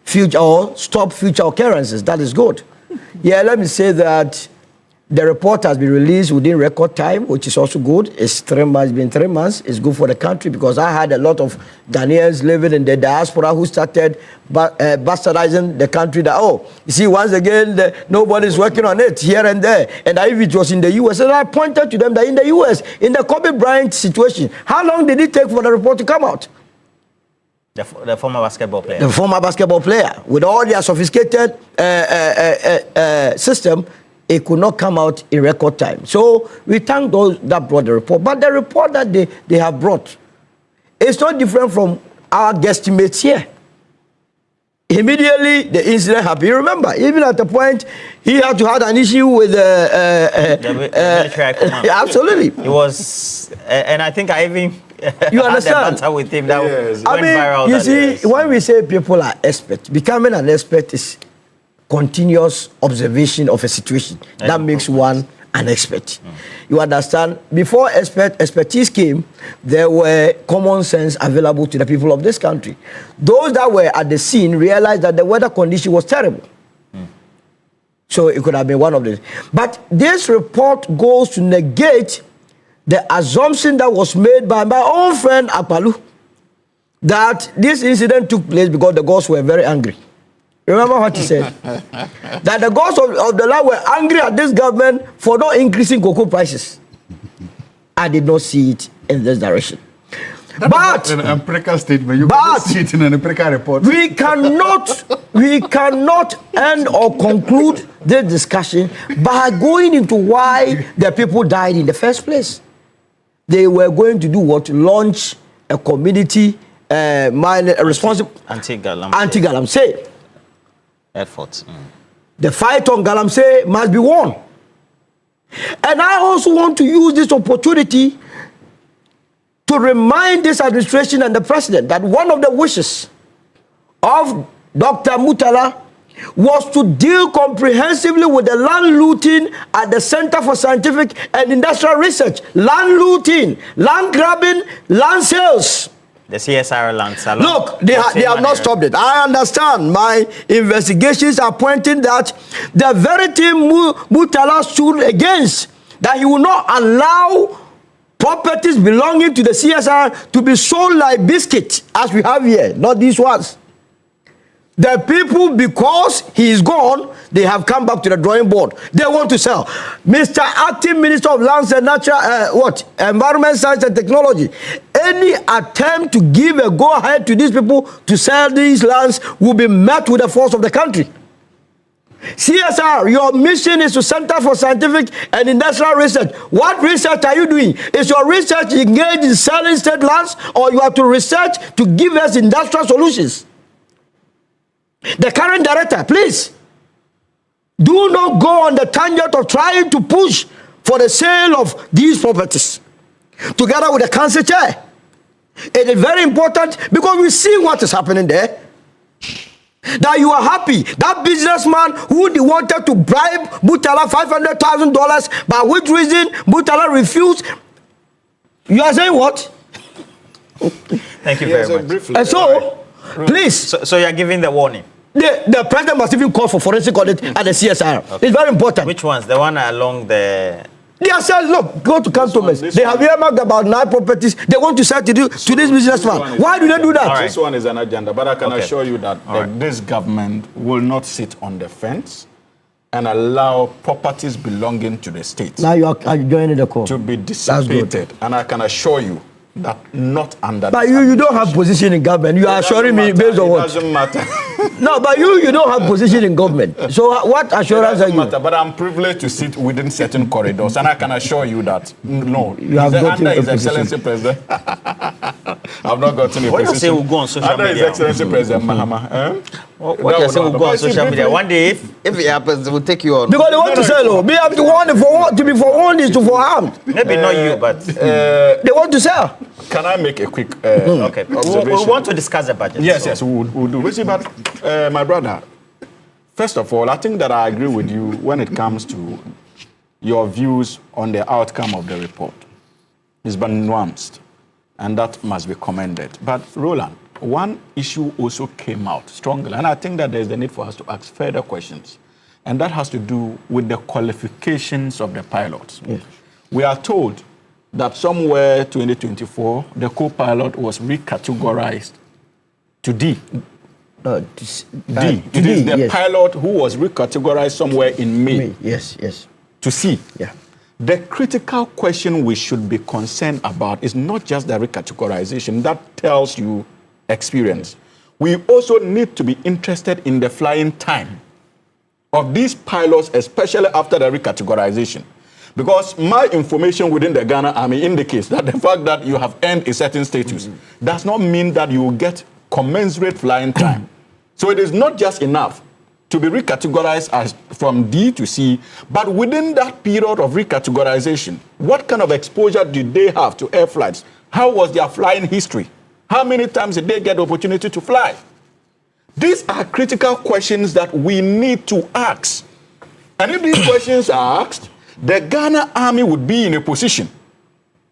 future or stop future occurrences. That is good. Yeah, let me say that the report has been released within record time, which is also good. It's 3 months, it's been 3 months. It's good for the country because I had a lot of Ghanaians living in the diaspora who started bastardizing the country that, you see, once again, nobody's working on it here and there. And if it was in the U.S., and I pointed to them that in the U.S., in the Kobe Bryant situation, how long did it take for the report to come out? The former basketball player. The former basketball player. With all their sophisticated system, it could not come out in record time. So we thank those that brought the report. But the report that they have brought is not different from our guesstimates here. Immediately, the incident happened. You remember, even at the point, he had to have an issue with the military command. Absolutely. It was, and I think I even you understand? Had a with him that went viral. You see, when we say people are experts, becoming an expert is continuous observation of a situation. That makes one an expert. You understand? Before expertise came, there were common sense available to the people of this country. Those that were at the scene realized that the weather condition was terrible. So it could have been one of these. But this report goes to negate the assumption that was made by my own friend Apalu that this incident took place because the gods were very angry. Remember what he said? That the gods of the land were angry at this government for not increasing cocoa prices. I did not see it in this direction. But an empirical statement. You can see it in an empirical report. We cannot end or conclude this discussion by going into why the people died in the first place. they were going to do what? Launch a community responsible anti-Galamsey efforts. The fight on Galamsey must be won. And I also want to use this opportunity to remind this administration and the president that one of the wishes of Dr. Mutala was to deal comprehensively with the land looting at the Center for Scientific and Industrial Research. Land looting, land grabbing, land sales. The CSR land salon. Look, they have not stopped it. I understand. My investigations are pointing that the very thing Mutala stood against, that he will not allow properties belonging to the CSR to be sold like biscuits, as we have here, not these ones. The people, because he is gone, they have come back to the drawing board. They want to sell. Mr. Acting Minister of Lands and Natural, Environment, Science and Technology, any attempt to give a go-ahead to these people to sell these lands will be met with the force of the country. CSR, your mission is to Center for Scientific and Industrial Research. What research are you doing? Is your research engaged in selling state lands, or you have to research to give us industrial solutions? The current director, please, do not go on the tangent of trying to push for the sale of these properties together with the council chair. It is very important because we see what is happening there. That you are happy. That businessman who wanted to bribe Mutala $500,000, by which reason Mutala refused. You are saying what? Thank you very much. Briefly, and so, please. So you are giving the warning? The president must even call for forensic audit at the CSR. Okay. It's very important. Which ones? The one along the... They are saying, look, go to cantonments. They have earmarked about 9 properties. They want to sell to this businessman. Why do they do that? This one is an agenda, but I can assure you that this government will not sit on the fence and allow properties belonging to the state. Now you are joining the call. To be dissipated. And I can assure you that not under. But you don't have position in government. You are assuring me based on what? It doesn't matter. No, but you don't have position in government. So what assurance are you? Matter, but I'm privileged to sit within certain corridors, and I can assure you that no, you have gotten under His Excellency President. I've not gotten a what position. You say will go on social under media? His Excellency President Mahama. What you say will go on social media? One day, if it happens, we'll take you on. Because they want to sell. We have to warn to be forewarned is to forearmed. Maybe not you, but they want to sell. Can I make a quick okay? We want to discuss the budget. Yes, we'll do. See, but my brother, first of all, I think that I agree with you when it comes to your views on the outcome of the report. It's been nuanced, and that must be commended. But Roland, one issue also came out strongly, and I think that there's the need for us to ask further questions, and that has to do with the qualifications of the pilots. Yes. We are told that somewhere 2024, the co-pilot was recategorized to D. D. It is the pilot who was recategorized somewhere in May. Yes. To C. Yeah. The critical question we should be concerned about is not just the recategorization. That tells you experience. We also need to be interested in the flying time of these pilots, especially after the recategorization. Because my information within the Ghana Army indicates that the fact that you have earned a certain status does not mean that you will get commensurate flying time. So it is not just enough to be recategorized as from D to C, but within that period of recategorization, what kind of exposure did they have to air flights? How was their flying history? How many times did they get the opportunity to fly? These are critical questions that we need to ask. And if these questions are asked, the Ghana Army would be in a position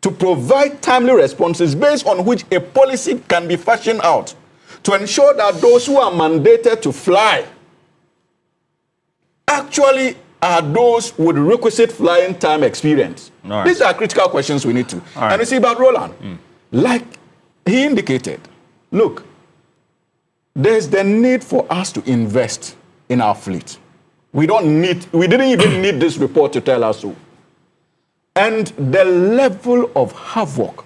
to provide timely responses based on which a policy can be fashioned out to ensure that those who are mandated to fly actually are those with requisite flying time experience. Right. These are critical questions we need to. Right. And you see about Roland, like he indicated, look, there's the need for us to invest in our fleet. We didn't even need this report to tell us so. And the level of havoc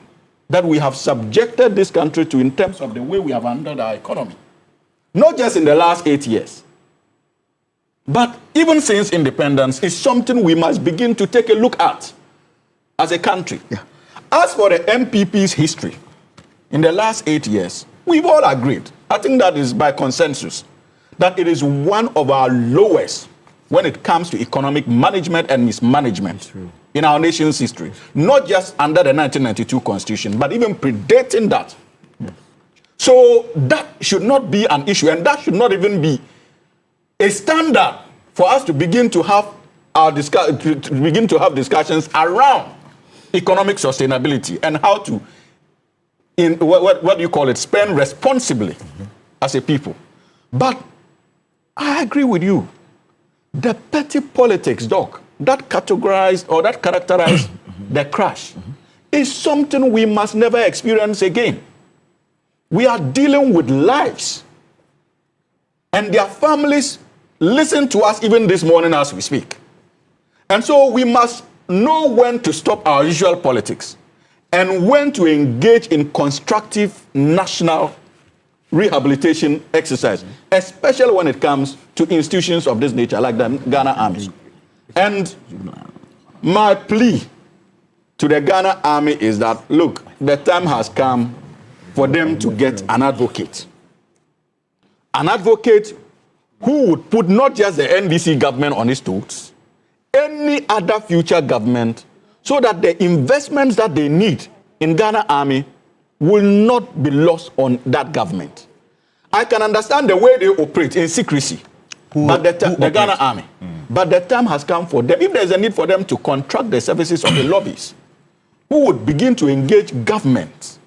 that we have subjected this country to in terms of the way we have handled our economy, not just in the last 8 years, but even since independence, is something we must begin to take a look at as a country. Yeah. As for the MPP's history, in the last 8 years, we've all agreed, I think that is by consensus, that it is one of our lowest when it comes to economic management and mismanagement in our nation's history. Not just under the 1992 Constitution, but even predating that. So that should not be an issue, and that should not even be a standard for us to begin to have discussions around economic sustainability and how to, what do you call it, spend responsibly as a people. But I agree with you. The petty politics, Doc, that categorized or that characterized the crash is something we must never experience again. We are dealing with lives, and their families listen to us even this morning as we speak. And so we must know when to stop our usual politics and when to engage in constructive national rehabilitation exercise, especially when it comes to institutions of this nature, like the Ghana Army. And my plea to the Ghana Army is that, look, the time has come for them to get an advocate. An advocate who would put not just the NDC government on its toes, any other future government, so that the investments that they need in Ghana Army will not be lost on that government. I can understand the way they operate in secrecy, but the Ghana Army. But the time has come for them, if there's a need for them to contract the services of the lobbies, who would begin to engage government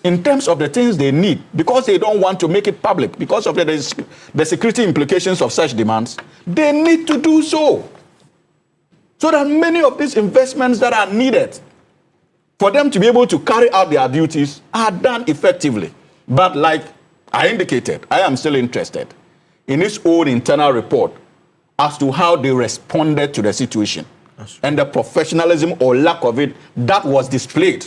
in terms of the things they need, because they don't want to make it public, because of the security implications of such demands, they need to do so. So that many of these investments that are needed for them to be able to carry out their duties are done effectively. But like I indicated, I am still interested in its own internal report as to how they responded to the situation and the professionalism or lack of it that was displayed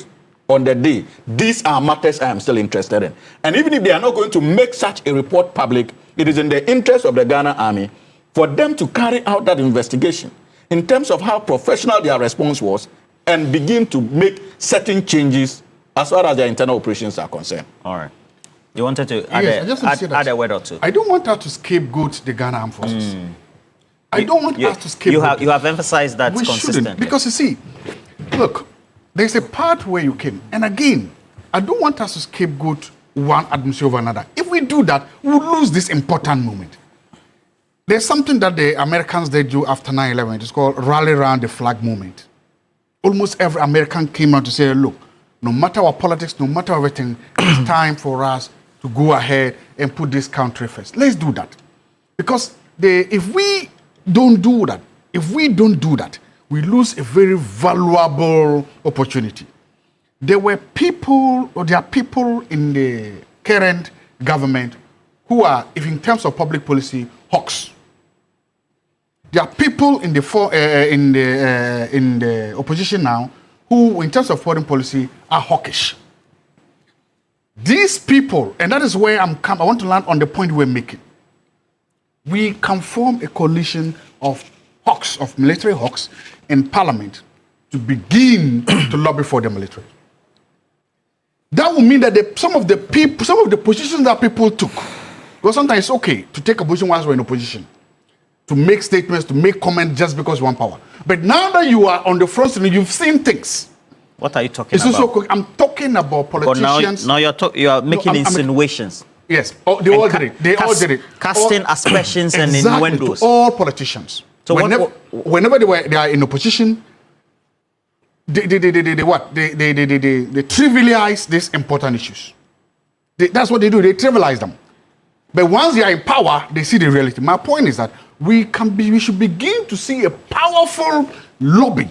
on the day. These are matters I am still interested in. And even if they are not going to make such a report public, it is in the interest of the Ghana Army for them to carry out that investigation in terms of how professional their response was and begin to make certain changes as far as their internal operations are concerned. All right. You wanted to add a word or two? I don't want us to scapegoat the Ghana Armed Forces. I don't want us to scapegoat. You have emphasized that we consistently. Shouldn't, because you see, look, there's a part where you came. And again, I don't want us to scapegoat one administration over another. If we do that, we'll lose this important moment. There's something that the Americans, they do after 9/11. It's called rally around the flag movement. Almost every American came out to say, look, no matter our politics, no matter everything, it's time for us to go ahead and put this country first. Let's do that. Because if we don't do that, we lose a very valuable opportunity. There are people in the current government who are, if in terms of public policy, hawks. There are people in the opposition now who, in terms of foreign policy, are hawkish. These people, and that is where I want to land on the point we're making. We can form a coalition of hawks, of military hawks, in parliament to begin to lobby for the military. That will mean that some of the positions that people took, because sometimes it's okay to take a position once we're in opposition, to make statements, to make comments just because you want power. But now that you are on the front line, you've seen things. What are you talking about? I'm talking about politicians. Now you are making insinuations. Yes, they all did it. Casting aspersions and innuendos. All politicians. So whenever they are in opposition, they trivialize these important issues. That's what they do. They trivialize them. But once they are in power, they see the reality. My point is that we should begin to see a powerful lobby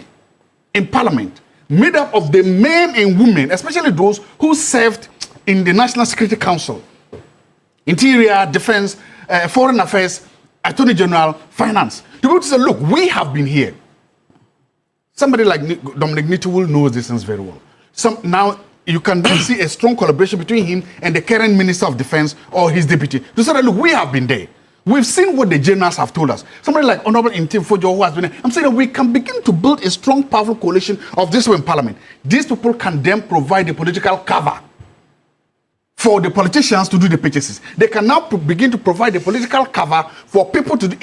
in parliament made up of the men and women, especially those who served in the National Security Council, Interior, Defense, Foreign Affairs, Attorney General, Finance. To be able to say, look, we have been here. Somebody like Dominic Nittiwul knows these things very well. Now, you can then see a strong collaboration between him and the current Minister of Defense or his deputy to say that, look, we have been there. We've seen what the generals have told us. Somebody like Honorable Intim Fojo, who has been, I'm saying that we can begin to build a strong, powerful coalition of this in parliament. These people can then provide the political cover for the politicians to do the purchases. They can now begin to provide the political cover for people to do,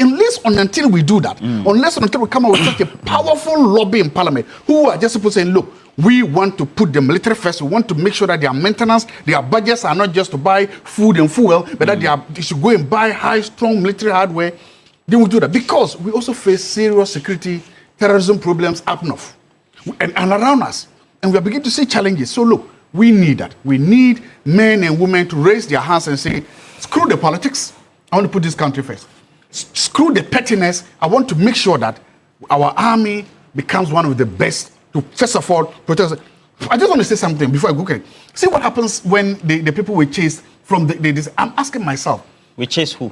until we do that, unless until we come up with such a powerful lobby in parliament who are just supposed to say, look, we want to put the military first. We want to make sure that their maintenance, their budgets are not just to buy food and fuel, but that they should go and buy high, strong military hardware. They will do that because we also face serious security, terrorism problems up north and around us. And we are beginning to see challenges. So look, we need that. We need men and women to raise their hands and say, screw the politics. I want to put this country first. Screw the pettiness. I want to make sure that our army becomes one of the best to, first of all, protect. I just want to say something before I go. Okay. See what happens when the people were chased from the I'm asking myself. We chase who?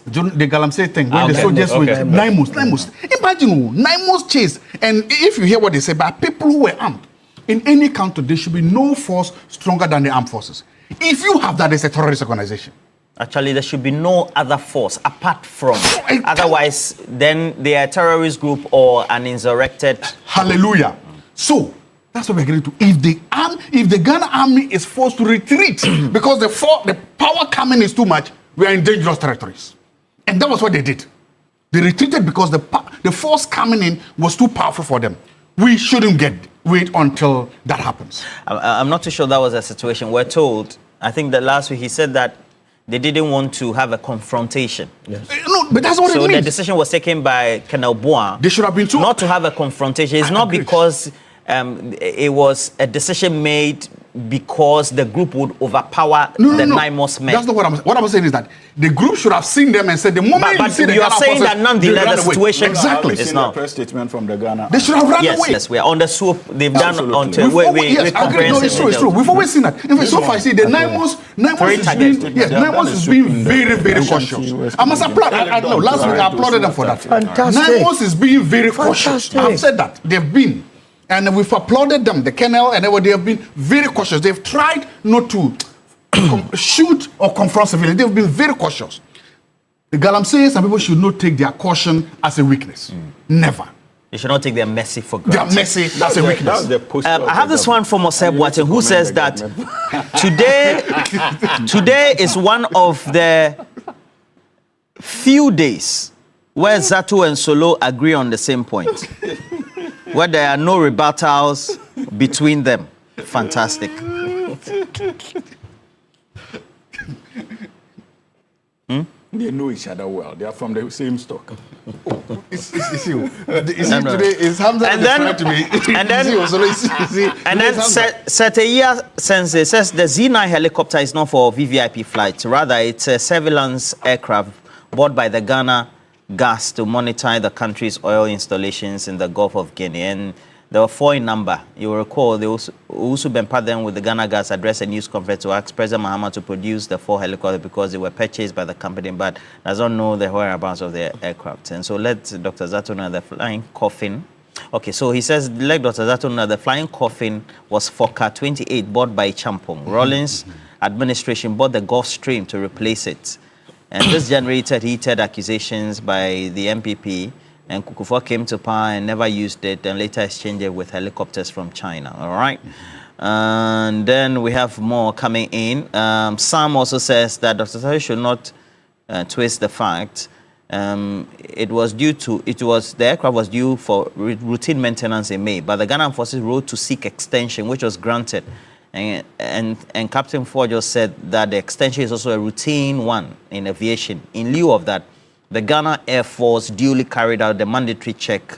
The Galamsey thing, when the soldiers were 9 months. Imagine 9 months chase. And if you hear what they say, by people who were armed, in any country, there should be no force stronger than the armed forces. If you have that, it's a terrorist organization. Actually, there should be no other force apart from. Otherwise, then they are a terrorist group or an insurrected. Hallelujah. So that's what we're getting to. If the Ghana army is forced to retreat because the power coming is too much, we are in dangerous territories. And that was what they did. They retreated because the force coming in was too powerful for them. We shouldn't wait until that happens. I'm not too sure that was a situation. We're told, I think that last week he said that they didn't want to have a confrontation. Yes. No, but that's what it means. So the decision was taken by Colonel Bois. They should have been told not to have a confrontation. It's not because it was a decision made because the group would overpower the 9 months men. That's not what I'm saying is that the group should have seen them and said the moment you see the Ghana forces, that nonetheless the situation exactly. It's not a press statement from the Ghana. They should have run away. Yes, we are on the swoop. They've done on to it's true. We've always seen that. In fact, so far I see the 9 months is being very, very cautious. I must applaud. Last week I applauded them for that. Fantastic. 9 months is being very cautious. I've said that. They've been. And we've applauded them, the Colonel, and they have been very cautious. They've tried not to shoot or confront civilians. They've been very cautious. The Galamsey, some people should not take their caution as a weakness. Never. They should not take their mercy for granted. Their mercy, that's a weakness. I have this one from Oseb Boateng who says that today is one of the few days where Zato and Solo agree on the same point. Where there are no rebuttals between them. Fantastic. They know each other well. They are from the same stock. It's you. Today is Hamza to me. And then Seteia Sensei says the Z9 helicopter is not for VVIP flights. Rather, it's a surveillance aircraft bought by the Ghana Gas to monitor the country's oil installations in the Gulf of Guinea. And there were 4 in number. You will recall, they also been part them with the Ghana Gas address a news conference to ask President Mahama to produce the 4 helicopters because they were purchased by the company, but does not know the whereabouts of the aircraft. And so let Dr. Zato know the flying coffin. Okay, so he says, let Dr. Zato know the flying coffin was Fokker 28 bought by Champong. Rawlings administration bought the Gulfstream to replace it. And this generated heated accusations by the MPP, and Kukufor came to power and never used it, and later exchanged it with helicopters from China. All right. And then we have more coming in. Sam also says that Dr. Zato should not twist the fact. The aircraft was due for routine maintenance in May, but the Ghana forces wrote to seek extension, which was granted. And Captain Ford just said that the extension is also a routine one in aviation. In lieu of that, the Ghana Air Force duly carried out the mandatory check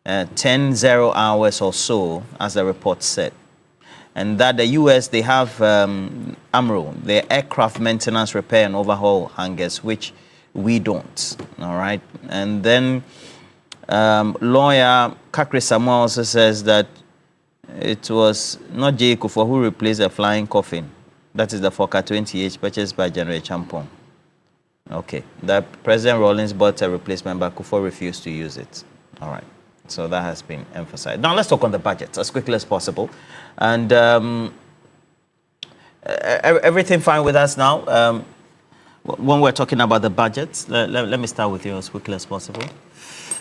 10-0 hours or so, as the report said. And that the US, they have AMRO, the Aircraft Maintenance Repair and Overhaul hangars, which we don't, all right? And then lawyer Kakri Samuel also says that it was not J. Kufuor who replaced the flying coffin. That is the Fokker 20H purchased by General Champong. Okay. The President Rawlings bought a replacement, but Kufuor refused to use it. All right. So that has been emphasized. Now let's talk on the budget as quickly as possible. And everything fine with us now. when we're talking about the budget, let me start with you as quickly as possible.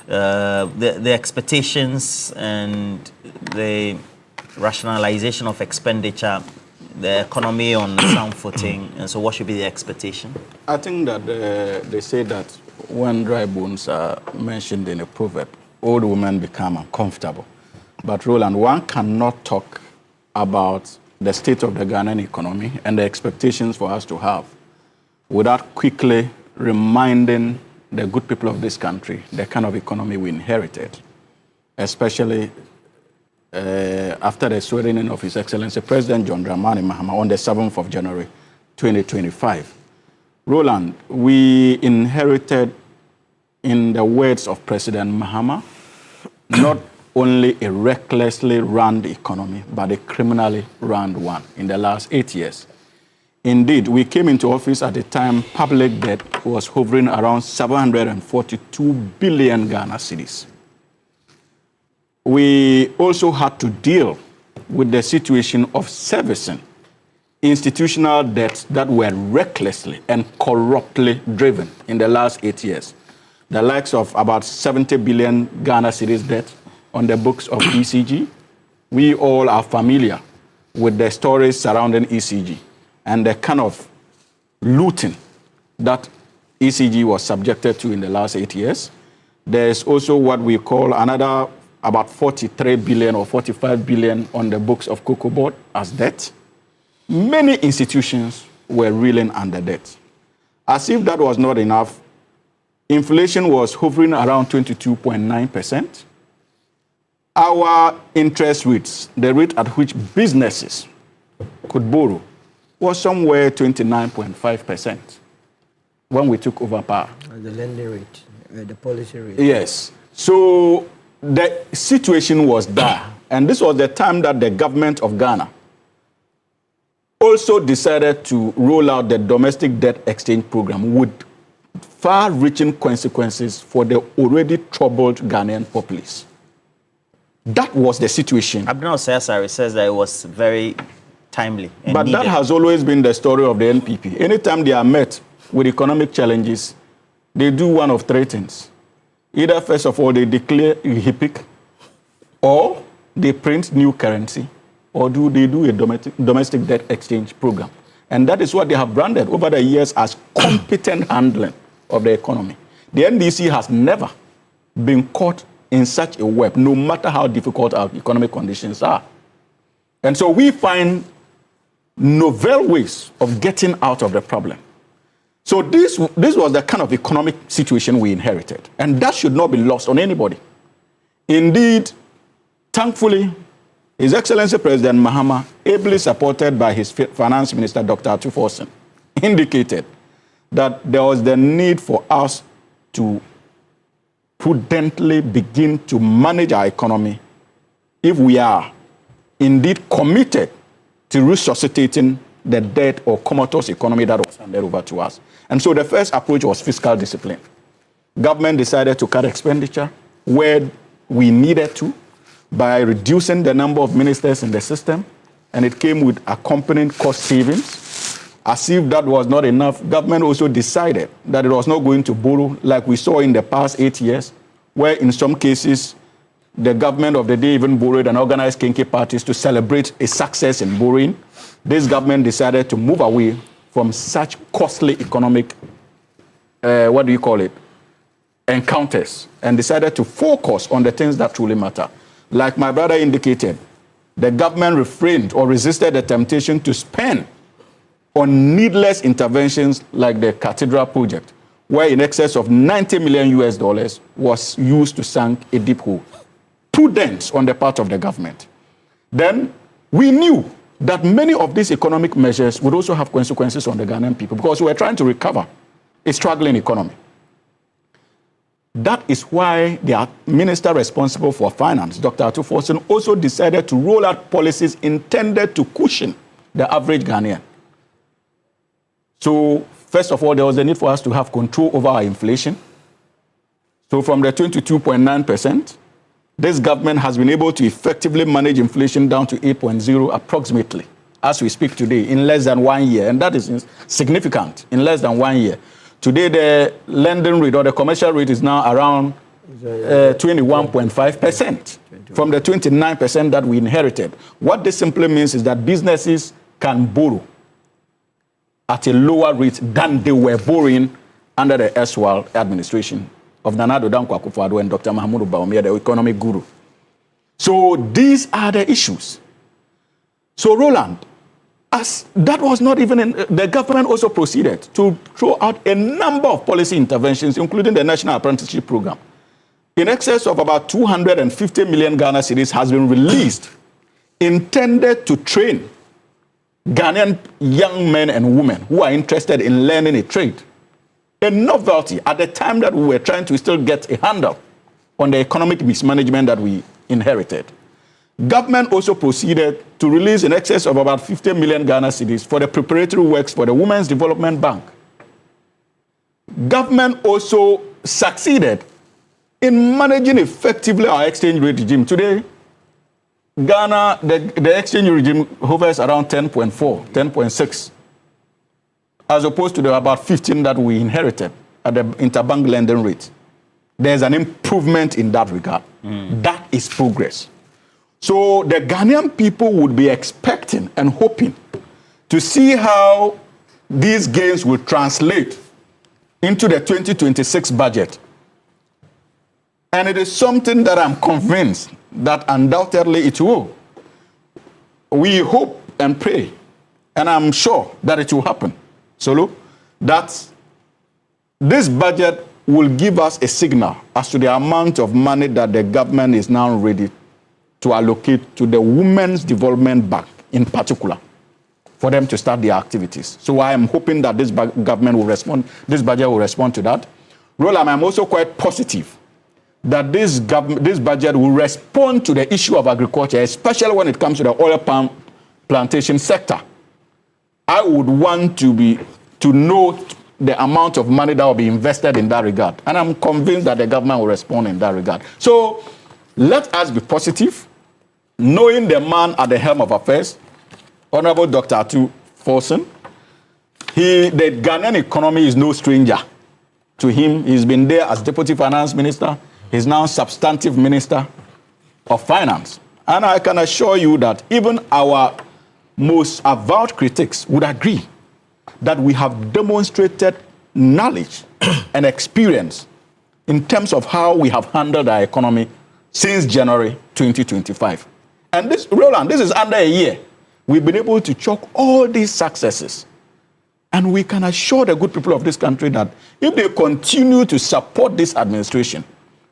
The expectations and the rationalization of expenditure, the economy on sound footing, and so what should be the expectation? I think that they say that when dry bones are mentioned in a proverb, old women become uncomfortable. But Roland, one cannot talk about the state of the Ghanaian economy and the expectations for us to have without quickly reminding the good people of this country the kind of economy we inherited, especially after the swearing in of His Excellency President John Dramani Mahama on the 7th of January 2025. Roland, we inherited, in the words of President Mahama, not only a recklessly run economy, but a criminally run one in the last 8 years. Indeed, we came into office at a time public debt was hovering around 742 billion Ghana cedis. We also had to deal with the situation of servicing institutional debts that were recklessly and corruptly driven in the last 8 years. The likes of about 70 billion Ghana cedis debt on the books of ECG. We all are familiar with the stories surrounding ECG and the kind of looting that ECG was subjected to in the last 8 years. There's also what we call another about 43 billion or 45 billion on the books of Cocoa Board as debt. Many institutions were reeling under debt. As if that was not enough, inflation was hovering around 22.9%. Our interest rates, the rate at which businesses could borrow, was somewhere 29.5% when we took over power. The lending rate, the policy rate. Yes. So the situation was there. And this was the time that the government of Ghana also decided to roll out the domestic debt exchange program with far-reaching consequences for the already troubled Ghanaian populace. That was the situation. Abdul Sayasari says that it was very timely. But needed. That has always been the story of the NPP. Anytime they are met with economic challenges, they do one of three things. Either, first of all, they declare a HIPIC, or they print new currency, or they do a domestic debt exchange program. And that is what they have branded over the years as competent handling of the economy. The NDC has never been caught in such a web, no matter how difficult our economic conditions are. And so we find novel ways of getting out of the problem. So this was the kind of economic situation we inherited, and that should not be lost on anybody. Indeed, thankfully, His Excellency President Mahama, ably supported by his Finance Minister, Dr. Atuforsen, indicated that there was the need for us to prudently begin to manage our economy if we are indeed committed to resuscitating the debt or comatose economy that was handed over to us. And so the first approach was fiscal discipline. Government decided to cut expenditure where we needed to by reducing the number of ministers in the system, and it came with accompanying cost savings. As if that was not enough, government also decided that it was not going to borrow like we saw in the past 8 years, where in some cases, the government of the day even borrowed and organized kinky parties to celebrate a success in borrowing. This government decided to move away from such costly economic, encounters, and decided to focus on the things that truly matter. Like my brother indicated, the government refrained or resisted the temptation to spend on needless interventions like the Cathedral project, where in excess of $90 million was used to sink a deep hole. Prudence on the part of the government. Then we knew that many of these economic measures would also have consequences on the Ghanaian people because we were trying to recover a struggling economy. That is why the minister responsible for finance, Dr. Atuforsen, also decided to roll out policies intended to cushion the average Ghanaian. So, first of all, there was a need for us to have control over our inflation. So from the 22.9%, this government has been able to effectively manage inflation down to 8.0 approximately as we speak today in less than 1 year, and that is significant in less than 1 year. Today, the lending rate or the commercial rate is now around 21.5% from the 29% that we inherited. What this simply means is that businesses can borrow at a lower rate than they were borrowing under the erstwhile administration of Nana Addo Dankwa Akufo-Addo and Dr. Mahamudu Bawumia, the economic guru. So these are the issues. So Roland, as that was not even in, the government also proceeded to throw out a number of policy interventions, including the National Apprenticeship Program. In excess of about 250 million Ghana cedis has been released, intended to train Ghanaian young men and women who are interested in learning a trade. A novelty at the time that we were trying to still get a handle on the economic mismanagement that we inherited. Government also proceeded to release in excess of about 50 million Ghana cedis for the preparatory works for the Women's Development Bank. Government also succeeded in managing effectively our exchange rate regime. Today, Ghana, the exchange regime hovers around 10.4, 10.6, as opposed to the about 15 that we inherited at the interbank lending rate. There's an improvement in that regard. That is progress. So the Ghanaian people would be expecting and hoping to see how these gains will translate into the 2026 budget. And it is something that I'm convinced that undoubtedly it will. We hope and pray, and I'm sure that it will happen, Solo, that this budget will give us a signal as to the amount of money that the government is now ready to allocate to the Women's Development Bank in particular, for them to start their activities. So I am hoping that this government will respond, this budget will respond to that. Roland, I'm also quite positive that this budget will respond to the issue of agriculture, especially when it comes to the oil palm plantation sector. I would want to know the amount of money that will be invested in that regard. And I'm convinced that the government will respond in that regard. So let us be positive, knowing the man at the helm of affairs, Honorable Dr. Atu Forson. The Ghanaian economy is no stranger to him. He's been there as Deputy Finance Minister. He's now Substantive Minister of Finance. And I can assure you that even our most avowed critics would agree that we have demonstrated knowledge and experience in terms of how we have handled our economy since January 2025. And this, Roland, this is under a year. We've been able to chalk all these successes. And we can assure the good people of this country that if they continue to support this administration,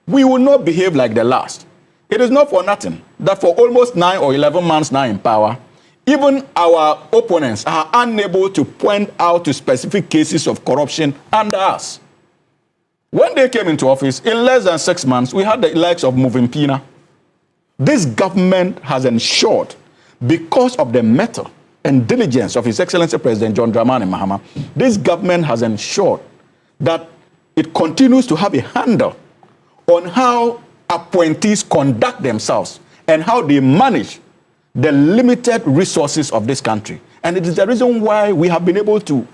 we will not behave like the last. It is not for nothing that for almost 9 or 11 months now in power, even our opponents are unable to point out to specific cases of corruption under us. When they came into office, in less than 6 months, we had the likes of Movimpina. This government has ensured, because of the mettle and diligence of His Excellency President John Dramani Mahama, this government has ensured that it continues to have a handle on how appointees conduct themselves and how they manage the limited resources of this country. And it is the reason why we have been able to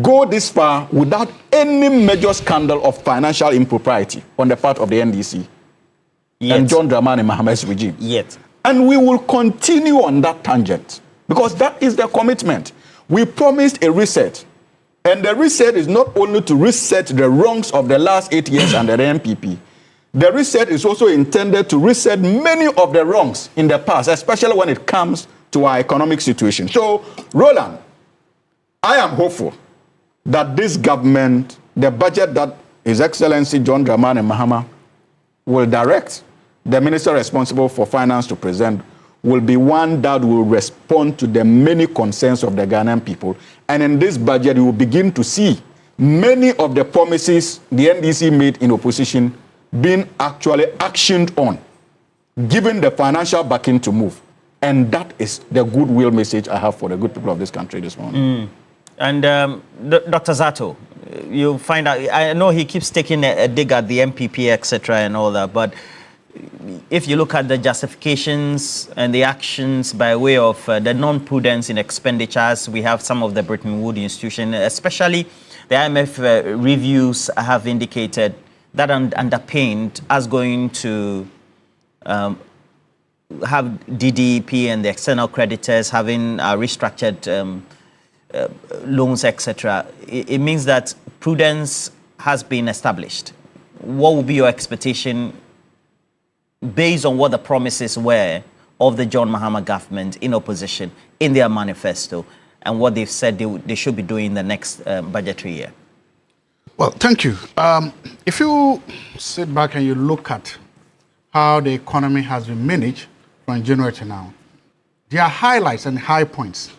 go this far without any major scandal of financial impropriety on the part of the NDC and John Dramani Mahama's regime. And we will continue on that tangent because that is the commitment. We promised a reset. And the reset is not only to reset the wrongs of the last 8 years under the MPP. The reset is also intended to reset many of the wrongs in the past, especially when it comes to our economic situation. So, Roland, I am hopeful that this government, the budget that His Excellency John Dramani Mahama will direct the minister responsible for finance to present, will be one that will respond to the many concerns of the Ghanaian people. And in this budget, you will begin to see many of the promises the NDC made in opposition being actually actioned on, given the financial backing to move. And that is the goodwill message I have for the good people of this country this morning. And Dr. Zato, you find out, I know he keeps taking a dig at the MPP, etc. and all that, but if you look at the justifications and the actions by way of the non-prudence in expenditures, we have some of the Bretton Woods institution, especially the IMF reviews have indicated that underpinned us going to have DDP and the external creditors having restructured loans, etc. It means that prudence has been established. What would be your expectation based on what the promises were of the John Mahama government in opposition in their manifesto and what they've said they should be doing in the next budgetary year? Well, thank you. If you sit back and you look at how the economy has been managed from January to now, there are highlights and high points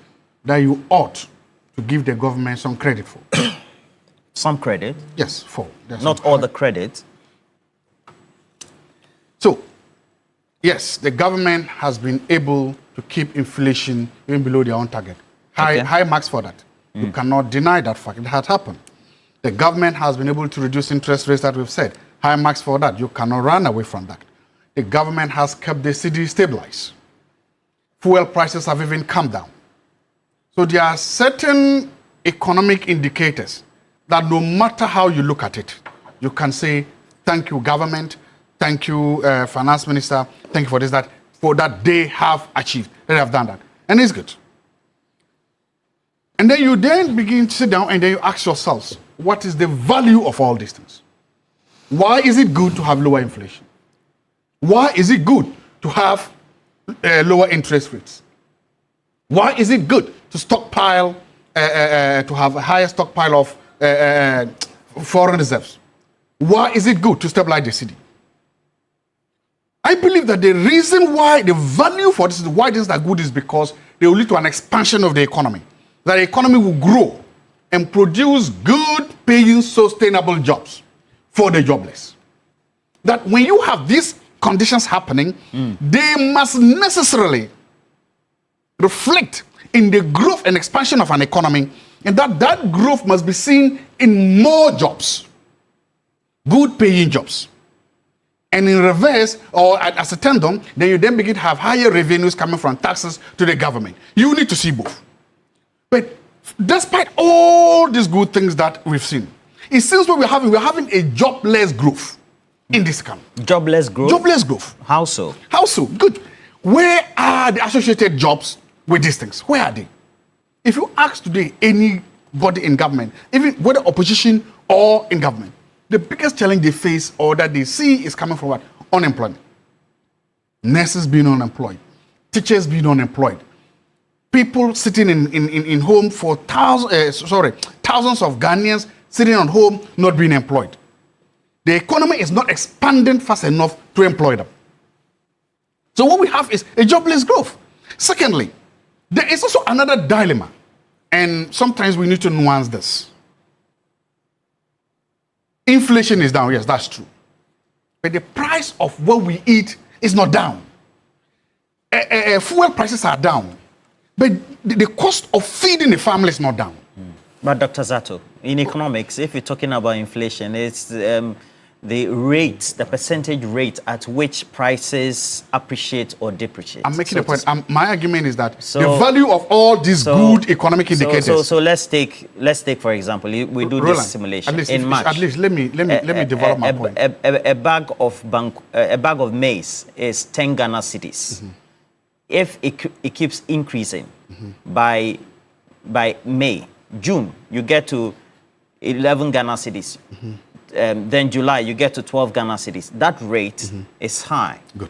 that you ought to give the government some credit for. Some credit? Yes, for. Not all the credit. So, yes, the government has been able to keep inflation even below their own target. High marks for that. You cannot deny that fact. It has happened. The government has been able to reduce interest rates that we've said. High marks for that. You cannot run away from that. The government has kept the city stabilized. Fuel prices have even come down. So there are certain economic indicators that no matter how you look at it, you can say, thank you, government, thank you, finance minister, thank you for this, that, for that they have achieved, they have done that. And it's good. And then you begin to sit down and then you ask yourselves, what is the value of all these things? Why is it good to have lower inflation? Why is it good to have lower interest rates? Why is it good to stockpile, to have a higher stockpile of foreign reserves? Why is it good to stabilize the city? I believe that the reason why the value for this is why things are good is because they will lead to an expansion of the economy. That the economy will grow and produce good paying sustainable jobs for the jobless. That when you have these conditions happening, they must necessarily reflect in the growth and expansion of an economy, and that growth must be seen in more jobs, good paying jobs. And in reverse, or as a tandem, then you then begin to have higher revenues coming from taxes to the government. You need to see both. But despite all these good things that we've seen, it seems we're having a jobless growth in this country. Jobless growth? Jobless growth. How so? How so? Good. Where are the associated jobs with these things? Where are they? If you ask today anybody in government, even whether opposition or in government, the biggest challenge they face or that they see is coming from what? Unemployment. Nurses being unemployed. Teachers being unemployed. People sitting in home for thousands of Ghanaians sitting on home not being employed. The economy is not expanding fast enough to employ them. So what we have is a jobless growth. Secondly, there is also another dilemma, and sometimes we need to nuance this. Inflation is down, yes, that's true. But the price of what we eat is not down. Fuel prices are down. But the cost of feeding the family is not down. But Dr. Zato, in economics, if you're talking about inflation, it's the rate, the percentage rate at which prices appreciate or depreciate. I'm making a point. My argument is that the value of all these good economic indicators. So let's take for example, we do Roland, this simulation at in March. At least let me develop my point. A bag of maize is 10 Ghana cedis. If it keeps increasing by May, June, you get to 11 Ghana cedis. Then July, you get to 12 Ghana cedis. That rate is high. Good.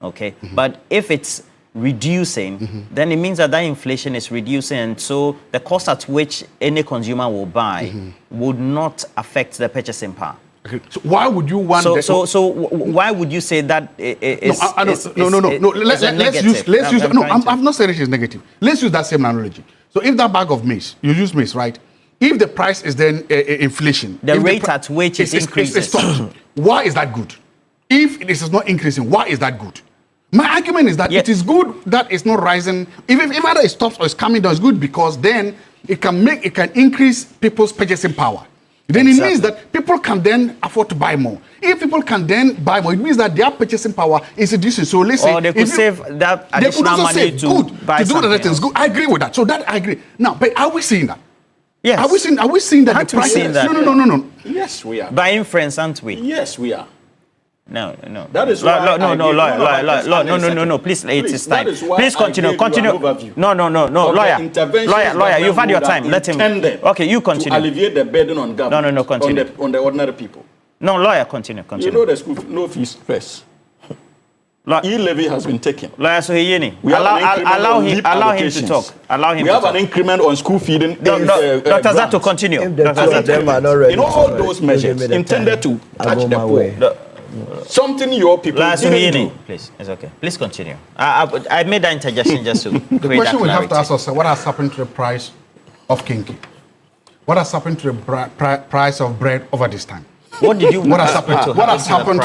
Okay. But if it's reducing, then it means that inflation is reducing, and so the cost at which any consumer will buy would not affect the purchasing power. Okay. So why would you want? So why would you say that? No. Let's use. No, I've not said it is negative. Let's use that same analogy. So if that bag of maize, you use maize, right? If the price is then inflation, the rate at which it increases, why is that good? If it is not increasing, why is that good? My argument is that it is good that it's not rising. If either it stops or it's coming down, it's good because then it can increase people's purchasing power. then it means that people can then afford to buy more. If people can then buy more, it means that their purchasing power is reducing. So let's say, or they could save that additional money to buy do the things. Good. I agree with that. So that I agree. Now, but are we seeing that? Yes. Are we seeing that the price? No. Yes, we are. By inference, aren't we? Yes, we are. No. That is why. No. Please, it is time. Please continue. No. Lawyer, you've had your time. Let him. Okay, you continue. To alleviate the burden on government. No, continue. On the ordinary people. No, lawyer, continue. You know the school no fees first. E-levy has been taken. Lawyer Sohiyeni, allow him to talk. We have an increment on school feeding. Dr. Zato, continue. In all those measures intended to touch the poor. Something your people didn't do. Please, it's okay. Please continue. I made that interjection just to the question we have to ask ourselves: what has happened to the price of kinky? What has happened to the price of bread over this time? What has happened to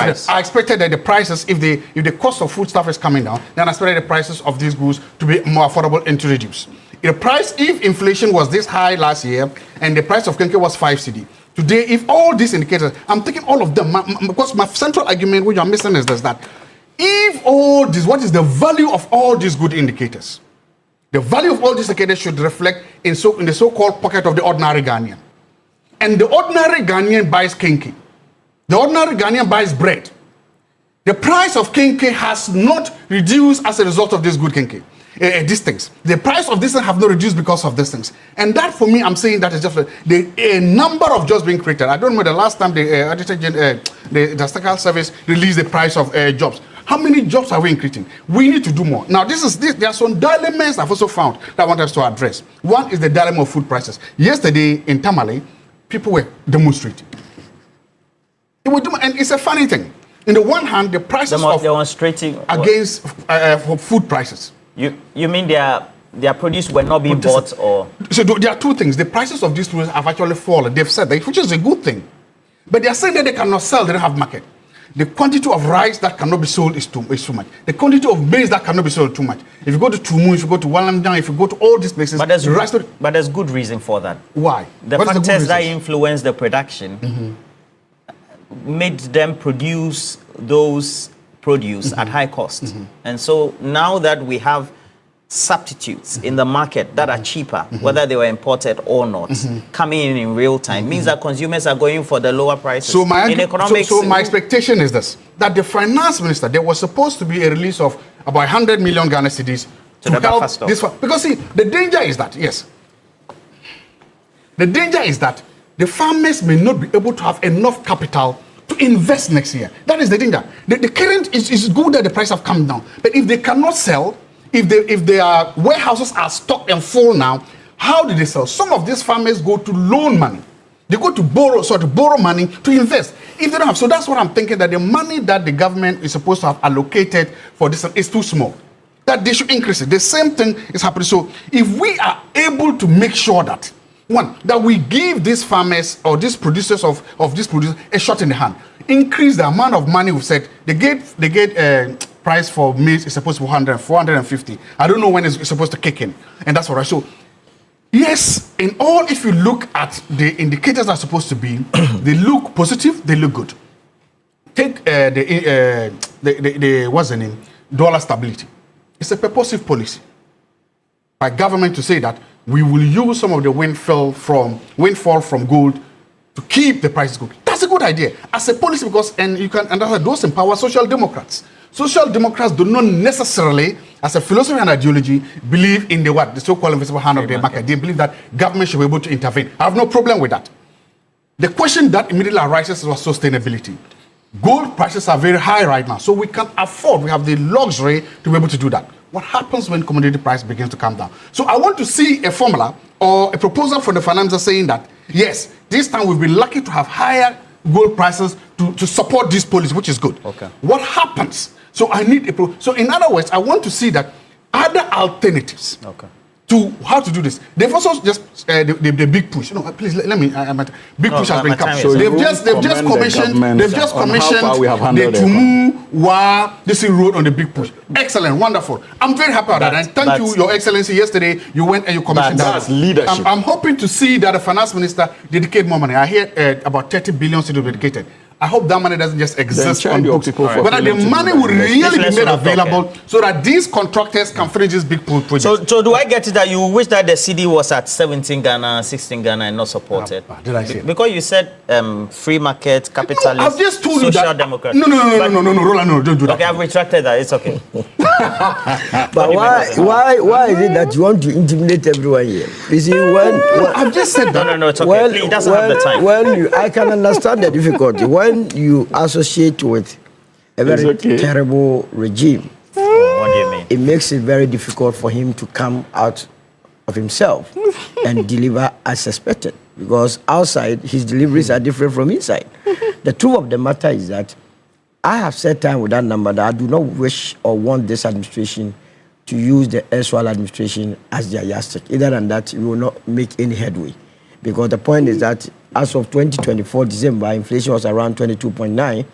the, I expected that the prices, if the cost of food stuff is coming down, then I expected the prices of these goods to be more affordable and to reduce. If inflation was this high last year and the price of kinky was 5 cedi, today, if all these indicators, I'm taking all of them, because my central argument which I'm missing is this, that if all this, what is the value of all these good indicators? The value of all these indicators should reflect in the so-called pocket of the ordinary Ghanaian. And the ordinary Ghanaian buys kinky. The ordinary Ghanaian buys bread. The price of kinky has not reduced as a result of this good kinky. These things. The price of this thing have not reduced because of these things. And that, for me, I'm saying that is just a number of jobs being created. I don't know the last time the Statistical Service released the price of jobs. How many jobs are we creating? We need to do more. Now, there are some dilemmas I've also found that I want us to address. One is the dilemma of food prices. Yesterday in Tamale, people were demonstrating. And it's a funny thing. On the one hand, the prices of demonstrating against food prices. You mean their produce were not being bought, or? So there are two things. The prices of these produce have actually fallen. They've said that, which is a good thing. But they are saying that they cannot sell, they don't have market. The quantity of rice that cannot be sold is too much. The quantity of maize that cannot be sold is too much. If you go to Tumu, if you go to Wallamjang, if you go to all these places, but there's good reason for that. Why? The factors that influence the production made them produce those produce at high cost. And so now that we have substitutes in the market that are cheaper, whether they were imported or not, coming in real time, means that consumers are going for the lower prices. So my expectation is this, that the finance minister, there was supposed to be a release of about 100 million Ghana cedis to help this. Because see, the danger is that, the farmers may not be able to have enough capital to invest next year. That is the danger. The current is good that the price have come down, but if they cannot sell, if their warehouses are stocked and full now, how do they sell? Some of these farmers go to loan money. They go to borrow money to invest. If they don't have, so that's what I'm thinking, that the money that the government is supposed to have allocated for this is too small. That they should increase it. The same thing is happening. So if we are able to make sure that, one, that we give these farmers or these producers of these produce a shot in the hand, increase the amount of money we've said. They get price for maize is supposed to be 450. I don't know when it's supposed to kick in, and that's all right. So, yes, in all, if you look at the indicators that are supposed to be, they look positive, they look good. Take what's the name? Dollar stability. It's a purposive policy by government to say that we will use some of the windfall from gold to keep the prices good. That's a good idea as a policy, because those empower social democrats. Social democrats do not necessarily, as a philosophy and ideology, believe in the so-called invisible hand of the market. They believe that government should be able to intervene. I have no problem with that. The question that immediately arises is sustainability. Gold prices are very high right now, so we can afford, we have the luxury to be able to do that. What happens when commodity price begins to come down? So I want to see a formula or a proposal from the financier saying that, yes, this time we've been lucky to have higher gold prices to support this policy, which is good. Okay. What happens? So I need so in other words, I want to see that other alternatives to how to do this. They've also just the big push. No, please let me. Big push has been come. So they've just commissioned. They've just commissioned the Tumu this road on the big push. Excellent, wonderful. I'm very happy about that. And thank you, Your Excellency. Yesterday you went and you commissioned that. That's leadership. I'm hoping to see that the finance minister dedicate more money. I hear about 30 billion to be dedicated. I hope that money doesn't just exist on books, but that the money will really be made available so that these contractors can finish this big project. So do I get it that you wish that the CD was at 17 Ghana, 16 Ghana and not supported? Did I say because you said free market, capitalist, I've just told you social that. democrat. No, Roland, no, don't do that. Okay, I've retracted that. It's okay. But why is it that you want to intimidate everyone here? You see, when I've just said that. No, it's okay. He doesn't have the time. I can understand the difficulty. When you associate with a very terrible regime, what do you mean? It makes it very difficult for him to come out of himself and deliver as expected. Because outside, his deliveries are different from inside. The truth of the matter is that I have said time with that number that I do not wish or want this administration to use the erstwhile administration as their yardstick. Either than that, we will not make any headway. Because the point is that as of 2024 December, inflation was around 22.9.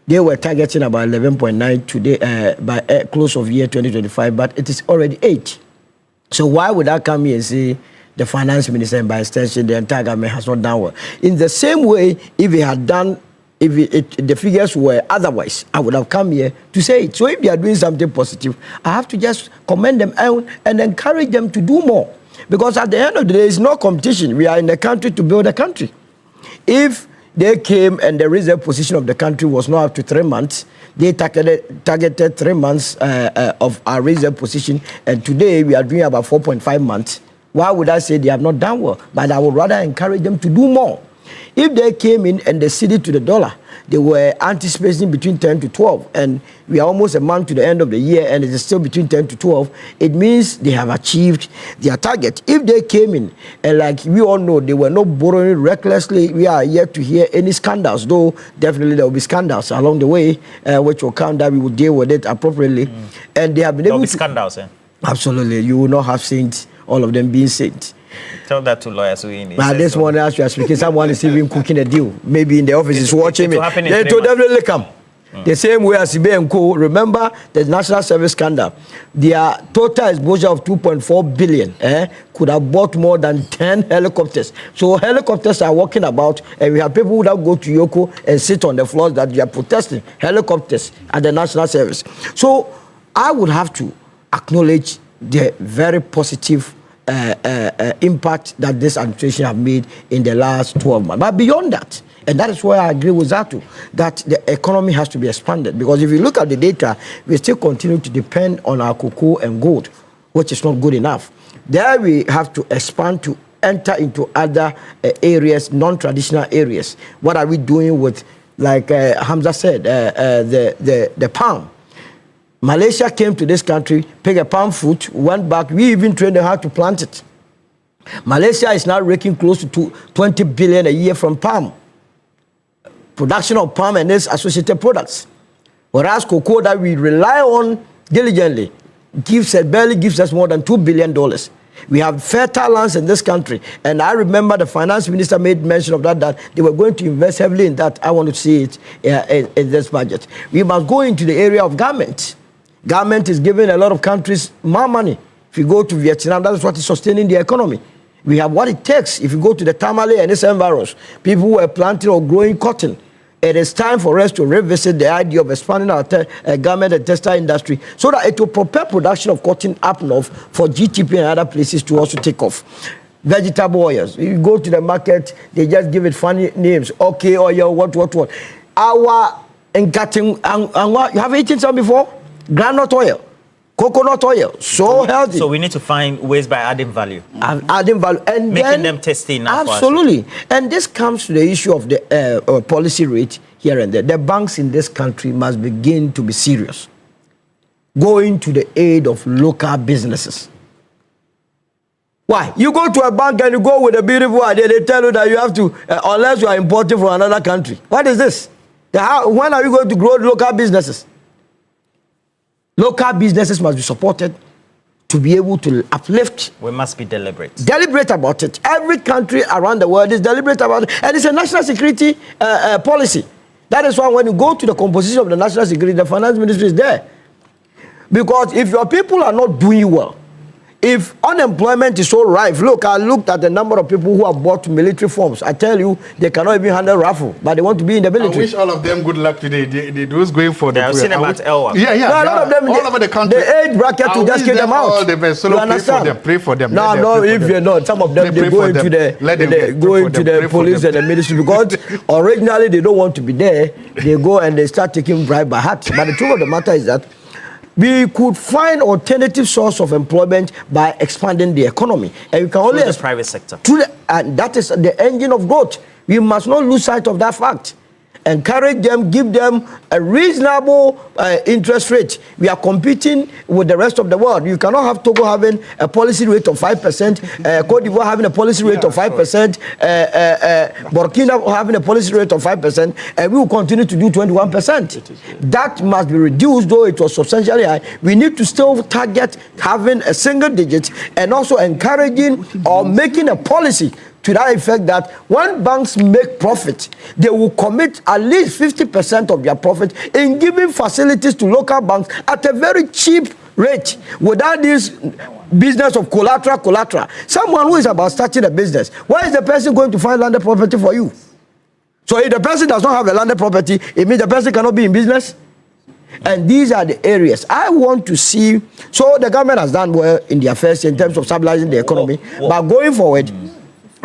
They were targeting about 11.9 today by close of year 2025, but it is already 8. So why would I come here and say the finance minister and by extension the entire government has not done well? In the same way, if he had done, the figures were otherwise, I would have come here to say it. So if they are doing something positive, I have to just commend them and encourage them to do more. Because at the end of the day, it's no competition. We are in the country to build a country. If they came and the reserve position of the country was not up to 3 months, they targeted 3 months of our reserve position, and today we are doing about 4.5 months. Why would I say they have not done well? But I would rather encourage them to do more. If they came in and they ceded to the dollar, they were anticipating between 10 to 12, and we are almost a month to the end of the year, and it is still between 10 to 12. It means they have achieved their target. If they came in, and like we all know, they were not borrowing recklessly, we are yet to hear any scandals, though definitely there will be scandals along the way, which will come that we will deal with it appropriately. And they have been able to... scandals, eh? Absolutely. You will not have saints, all of them being saints. Tell that to lawyers who in. But this morning, as you are speaking, someone is even cooking a deal. Maybe in the office is watching me. They will definitely come. The same way as Ibe and Co. Remember the National Service scandal. Their total exposure of 2.4 billion could have bought more than 10 helicopters. So helicopters are walking about, and we have people that go to Yoko and sit on the floors that they are protesting helicopters at the National Service. So I would have to acknowledge the very positive impact that this administration have made in the last 12 months. But beyond that, and that is where I agree with Zatu, that the economy has to be expanded. Because if you look at the data, we still continue to depend on our cocoa and gold, which is not good enough. There we have to expand to enter into other areas, non-traditional areas. What are we doing with, like Hamza said, the palm? Malaysia came to this country, picked a palm fruit, went back. We even trained them how to plant it. Malaysia is now raking close to 20 billion a year from palm. Production of palm and its associated products. Whereas cocoa that we rely on diligently barely gives us more than $2 billion. We have fertile lands in this country. And I remember the finance minister made mention of that they were going to invest heavily in that. I want to see it in this budget. We must go into the area of garments. Government is giving a lot of countries more money. If you go to Vietnam, that is what is sustaining the economy. We have what it takes. If you go to the Tamale and its environs, people who are planting or growing cotton. It is time for us to revisit the idea of expanding our garment and textile industry so that it will propel production of cotton up north for GTP and other places to also take off. Vegetable oils. You go to the market, they just give it funny names. Okay, oil, what. Our cutting, you have eaten some before? Groundnut oil, coconut oil, so healthy. So we need to find ways by adding value. Adding value. And making them tasty enough. Absolutely. And this comes to the issue of the policy rate here and there. The banks in this country must begin to be serious. Going to the aid of local businesses. Why? You go to a bank and you go with a beautiful idea, they tell you that you have to, unless you are importing from another country. What is this? When are you going to grow local businesses? Local businesses must be supported to be able to uplift. We must be deliberate. Deliberate about it. Every country around the world is deliberate about it. And it's a national security policy. That is why when you go to the composition of the national security, the finance ministry is there. Because if your people are not doing well, if unemployment is so rife, look, I looked at the number of people who have bought military forms. I tell you, they cannot even handle raffle, but they want to be in the military. I wish all of them good luck today. Those going for the... I've seen about Elwa. Yeah. No, a lot of them, all over the country. The age bracket to just get them out. All the best. So pray for them. No, if you're not, some of them, they go into the police and the ministry because originally they don't want to be there. They go and they start taking bribe by heart. But the truth of the matter is that we could find alternative source of employment by expanding the economy. And we can only... Through the private sector. And that is the engine of growth. We must not lose sight of that fact. Encourage them, give them a reasonable interest rate. We are competing with the rest of the world. You cannot have Togo having a policy rate of 5%, Cote d'Ivoire having a policy rate of 5%, Burkina having a policy rate of 5%, and we will continue to do 21%. That must be reduced, though it was substantially high. We need to still target having a single digit and also encouraging or making a policy to that effect that when banks make profit, they will commit at least 50% of their profit in giving facilities to local banks at a very cheap rate without this business of collateral. Someone who is about starting a business, where is the person going to find landed property for you? So if the person does not have a landed property, it means the person cannot be in business. And these are the areas I want to see. So the government has done well in their affairs in terms of stabilizing the economy. But going forward,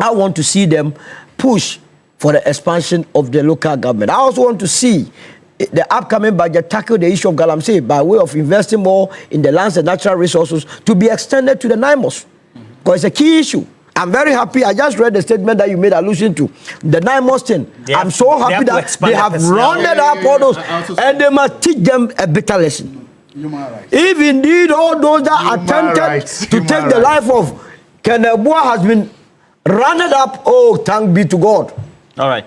I want to see them push for the expansion of the local government. I also want to see the upcoming budget tackle the issue of Galamsey by way of investing more in the lands and natural resources to be extended to the Naimos. Because it's a key issue. I'm very happy. I just read the statement that you made allusion to. The Naimos thing. I'm so happy that they have rounded up all those. And they must teach them a bitter lesson. If indeed all those that attempted to take the life of Kenebua has been rounded up, oh, thank be to God. All right.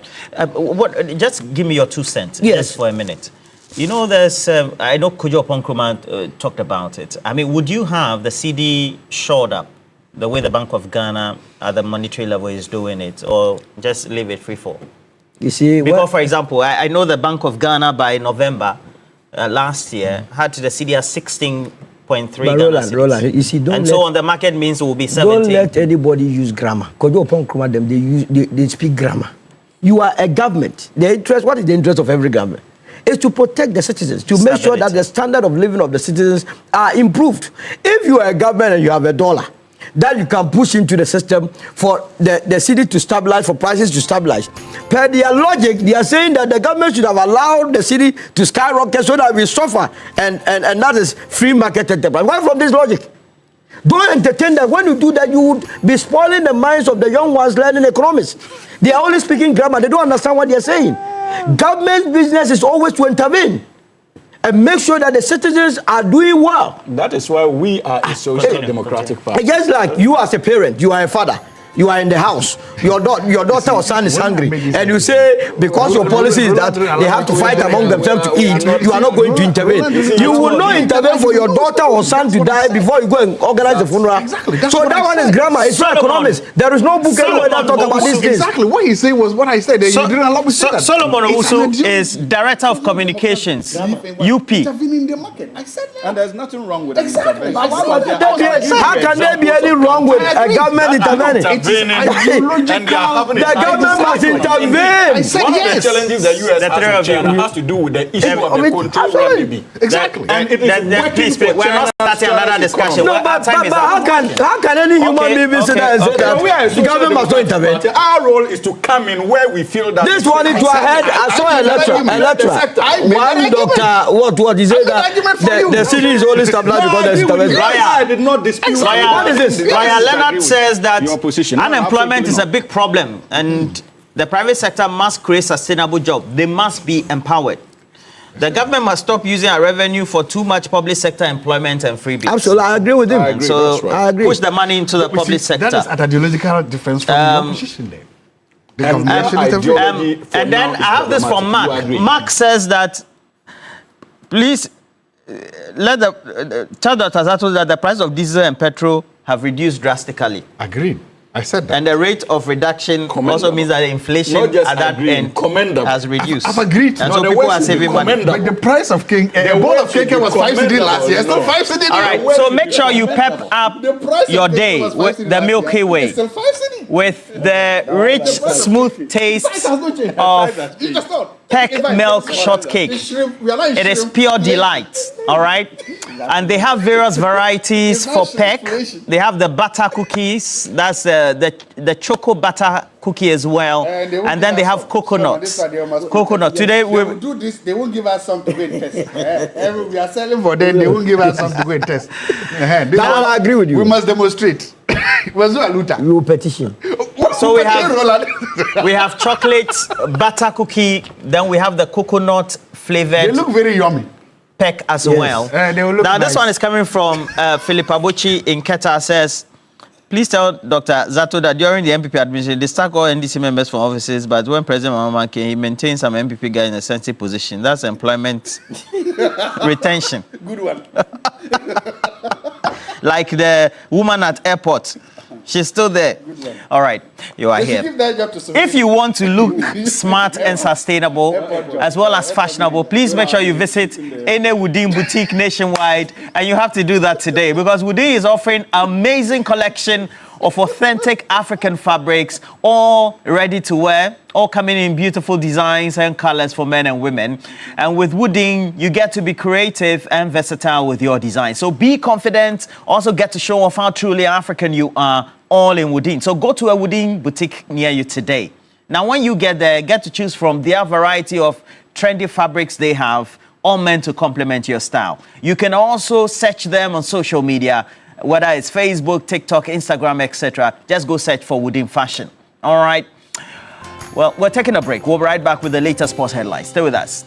Just give me your 2 cents. Yes. Just for a minute. You know, there's, I know Kojo Ponkrumah talked about it. I mean, would you have the CD shored up the way the Bank of Ghana at the monetary level is doing it, or just leave it free fall? You see, because, for example, I know the Bank of Ghana by November last year had the CD at 16.3 Roland, you see, and so on the market means it will be 17. Don't let anybody use grammar. Because upon them, they speak grammar. You are a government. The interest, what is the interest of every government? Is to protect the citizens, to make sure that the standard of living of the citizens are improved. If you are a government and you have $1 that you can push into the system for the city to stabilize, for prices to stabilize, per their logic, they are saying that the government should have allowed the city to skyrocket so that we suffer, and that is free market enterprise. Why from this logic? Don't entertain that. When you do that, you would be spoiling the minds of the young ones learning economics. They are only speaking grammar. They don't understand what they are saying. Government business is always to intervene and make sure that the citizens are doing well. That is why we are a social democratic party. Just like you as a parent, you are a father. You are in the house. Your daughter or son is hungry, and you say because your policy is that they have to fight among themselves to eat, you are not going to intervene. You will not intervene for your daughter or son to die before you go and organize the funeral. Exactly. So that one is grammar. It's not economics. There is no book anywhere that talk about these things. Exactly. What he said was what I said. You didn't allow me to say that. Solomon Owusu is Director of Communications, UP. Intervening in the market. I said that. And there's nothing wrong with exactly. How can there be any wrong with a government intervening? The government must intervene. I said one of the challenges the U.S. has in China has to do with the issue of the control. Exactly. And it is please, we're not starting another discussion. No, but how can any human being say that the government must not intervene? Our role is to come in where we feel that this one into our head. I saw a lecture. One doctor, what he said that the city is only stabilized because there's intervention. I did not dispute. What is this? Ryan Leonard says that unemployment is a big problem, and the private sector must create sustainable jobs. They must be empowered. The government must stop using our revenue for too much public sector employment and freebies. Absolutely, I agree with him. I agree. Push the money into the public sector. That is an ideological difference from the opposition there. And then I have this from Mark. Mark says that, please, tell Dr. Zato that the price of diesel and petrol have reduced drastically. Agreed. I said that. And the rate of reduction also means that the inflation at that end has reduced. I've agreed. And so people are saving money. But the price of a bowl of cake was 5 cedi last year. It's still 5 cedi. All right, so make sure you pep up your day with the Milky Way. With the rich, smooth taste of Peck Milk Shortcake. It is pure delight, all right? And they have various varieties for Peck. They have the butter cookies. That's the choco butter cookie as well. And then they have coconuts. Coconut. Today we will do this. They won't give us some to go and test. We are selling for them. They won't give us some to go and test. Now I agree with you. We must demonstrate. We will petition. So we have chocolate butter cookie. Then we have the coconut flavored. They look very yummy. Peck as well. They will look now nice. This one is coming from Philip Abuchi in Keta. Says, please tell Dr. Zato that during the MPP administration, they sack all NDC members from offices, but when President Mahama came, he maintained some MPP guy in a sensitive position. That's employment retention. Good one. Like the woman at airport. She's still there. All right, you are here. If you want to look smart and sustainable, as well as fashionable, please make sure you visit any Woodin boutique nationwide, and you have to do that today because Woodin is offering amazing collection of authentic African fabrics, all ready to wear, all coming in beautiful designs and colors for men and women. And with Woodin, you get to be creative and versatile with your design. So be confident, also get to show off how truly African you are, all in Woodin. So go to a Woodin boutique near you today. Now, when you get there, get to choose from their variety of trendy fabrics they have, all meant to complement your style. You can also search them on social media, whether it's Facebook, TikTok, Instagram, etc. Just go search for Woodin Fashion. All right. Well, we're taking a break. We'll be right back with the latest sports headlines. Stay with us.